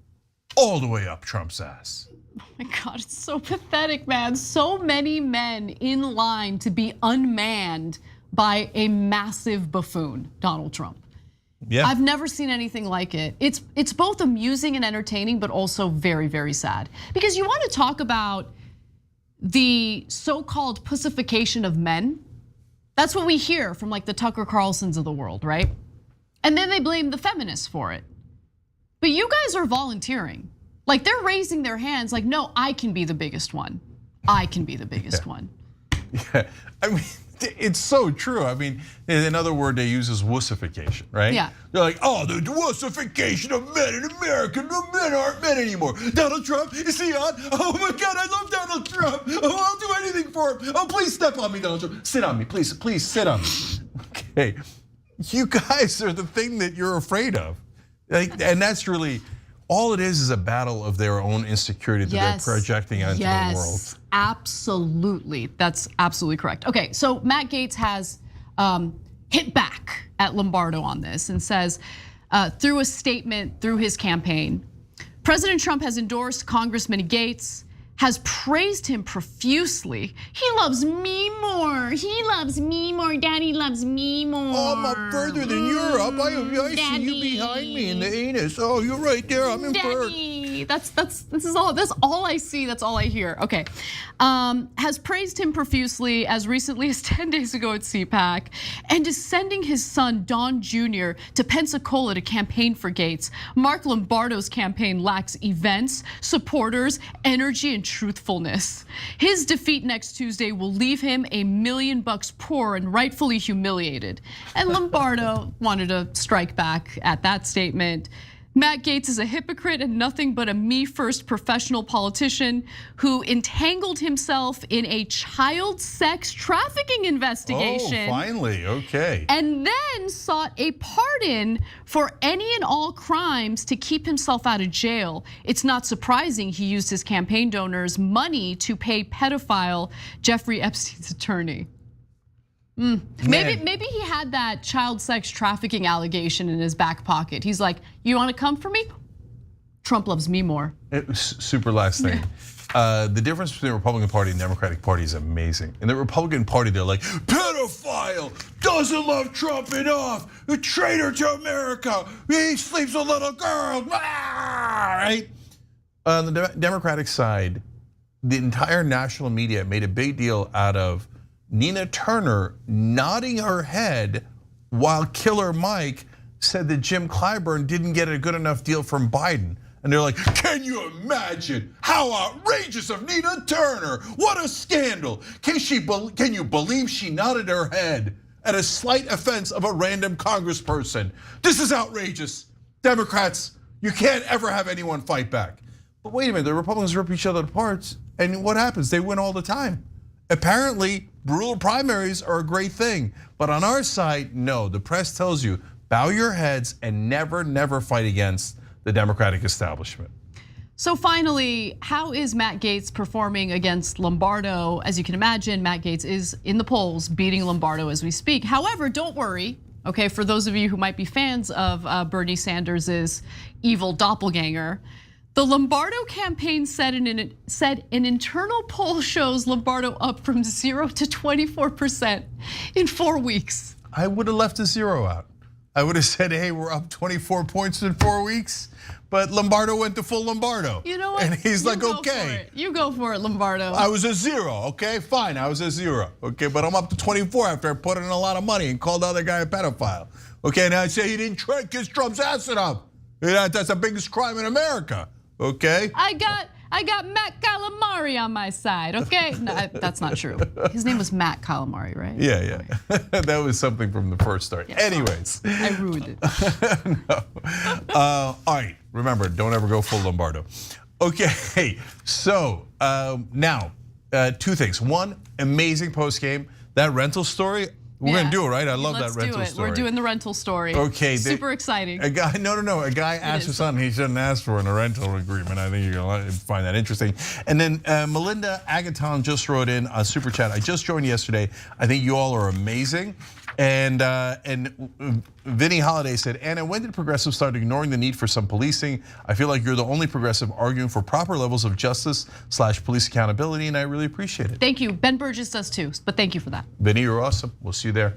Speaker 5: all the way up Trump's ass.
Speaker 7: Oh my God, it's so pathetic, man. So many men in line to be unmanned by a massive buffoon, Donald Trump.
Speaker 5: Yeah.
Speaker 7: I've never seen anything like it. It's both amusing and entertaining, but also very, very sad. Because you want to talk about the so-called pussification of men. That's what we hear from like the Tucker Carlsons of the world, right? And then they blame the feminists for it. But you guys are volunteering. Like they're raising their hands like, no, I can be the biggest one. I can be the biggest one.
Speaker 5: Yeah, I mean, it's so true. I mean, another word they use is wussification, right?
Speaker 7: Yeah.
Speaker 5: They're like, oh, the wussification of men in America. No, men aren't men anymore. Donald Trump, is he on? Oh my God, I love Donald Trump. Oh, I'll do anything for him. Oh, please step on me, Donald Trump. Sit on me, please sit on me. Okay, you guys are the thing that you're afraid of. Like, and that's really, all it is a battle of their own insecurity that they're projecting onto the world.
Speaker 7: Absolutely, that's absolutely correct. Okay, so Matt Gaetz has hit back at Lombardo on this and says, through a statement, through his campaign, President Trump has endorsed Congressman Gaetz, has praised him profusely. He loves me more. He loves me more. Daddy loves me more.
Speaker 5: Oh, I'm up further than Europe. I see you behind me in the anus. Oh, you're right there. I'm in front.
Speaker 7: That's all I see. That's all I hear. Okay, has praised him profusely as recently as 10 days ago at CPAC, and is sending his son Don Jr. to Pensacola to campaign for Gaetz. Mark Lombardo's campaign lacks events, supporters, energy, and truthfulness. His defeat next Tuesday will leave him $1 million poor and rightfully humiliated. And Lombardo wanted to strike back at that statement. Matt Gaetz is a hypocrite and nothing but a me-first professional politician who entangled himself in a child sex trafficking investigation.
Speaker 5: Oh, finally, okay.
Speaker 7: And then sought a pardon for any and all crimes to keep himself out of jail. It's not surprising he used his campaign donors' money to pay pedophile Jeffrey Epstein's attorney. Maybe he had that child sex trafficking allegation in his back pocket. He's like, you wanna come for me? Trump loves me more.
Speaker 5: Super last thing. The difference between the Republican Party and the Democratic Party is amazing. In the Republican Party, they're like, pedophile, doesn't love Trump enough, a traitor to America, he sleeps with little girls, right? On the Democratic side, the entire national media made a big deal out of Nina Turner nodding her head while Killer Mike said that Jim Clyburn didn't get a good enough deal from Biden. And they're like, can you imagine how outrageous of Nina Turner? What a scandal. Can you believe she nodded her head at a slight offense of a random congressperson? This is outrageous. Democrats, you can't ever have anyone fight back. But wait a minute, the Republicans rip each other apart, and what happens? They win all the time. Apparently, brutal primaries are a great thing, but on our side, no. The press tells you, bow your heads and never fight against the Democratic establishment.
Speaker 7: So finally, how is Matt Gaetz performing against Lombardo? As you can imagine, Matt Gaetz is in the polls beating Lombardo as we speak. However, don't worry, okay, for those of you who might be fans of Bernie Sanders's evil doppelganger, the Lombardo campaign said an internal poll shows Lombardo up from 0 to 24% in 4 weeks.
Speaker 5: I would have left a 0 out. I would have said, hey, we're up 24 points in 4 weeks. But Lombardo went to full Lombardo.
Speaker 7: You know what?
Speaker 5: And he's like, okay.
Speaker 7: You go for it, Lombardo.
Speaker 5: I was a 0, okay, fine, I was a 0. Okay, but I'm up to 24 after I put in a lot of money and called the other guy a pedophile. Okay, now I say he didn't kiss Trump's ass enough. That's the biggest crime in America. Okay.
Speaker 7: I got Matt Calamari on my side, okay? No, that's not true. His name was Matt Calamari, right?
Speaker 5: Yeah. That was something from the first start. Yeah, anyways.
Speaker 7: I ruined it.
Speaker 5: No. All right, remember, don't ever go full Lombardo. Okay, so now, 2 things. One, amazing post game. That rental story, we're gonna do it, right? I love that rental story.
Speaker 7: We're doing the rental story.
Speaker 5: Okay.
Speaker 7: Super exciting.
Speaker 5: A guy, no. A guy asked for something he shouldn't ask for in a rental agreement. I think you're gonna find that interesting. And then Melinda Agaton just wrote in a super chat. I just joined yesterday. I think you all are amazing. And Vinny Holiday said, Anna, when did progressives start ignoring the need for some policing? I feel like you're the only progressive arguing for proper levels of justice / police accountability, and I really appreciate it.
Speaker 7: Thank you. Ben Burgess does too, but thank you for that.
Speaker 5: Vinny, you're awesome. We'll see you there.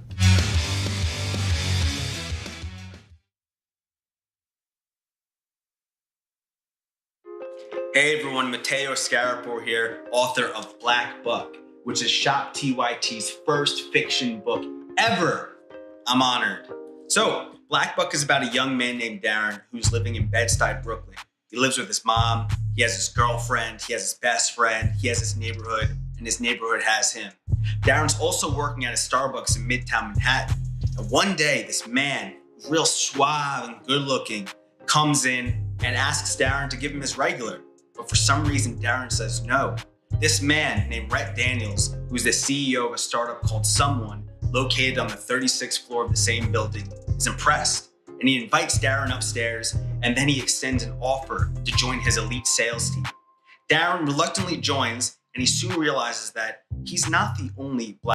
Speaker 8: Hey everyone, Matteo Scarapore here, author of Black Buck, which is Shop TYT's first fiction book ever. I'm honored. So, Black Buck is about a young man named Darren who's living in Bed-Stuy, Brooklyn. He lives with his mom, he has his girlfriend, he has his best friend, he has his neighborhood, and his neighborhood has him. Darren's also working at a Starbucks in Midtown Manhattan. And one day, this man, real suave and good looking, comes in and asks Darren to give him his regular. But for some reason, Darren says no. This man named Rhett Daniels, who's the CEO of a startup called Someone, located on the 36th floor of the same building, is impressed. And he invites Darren upstairs, and then he extends an offer to join his elite sales team. Darren reluctantly joins, and he soon realizes that he's not the only Black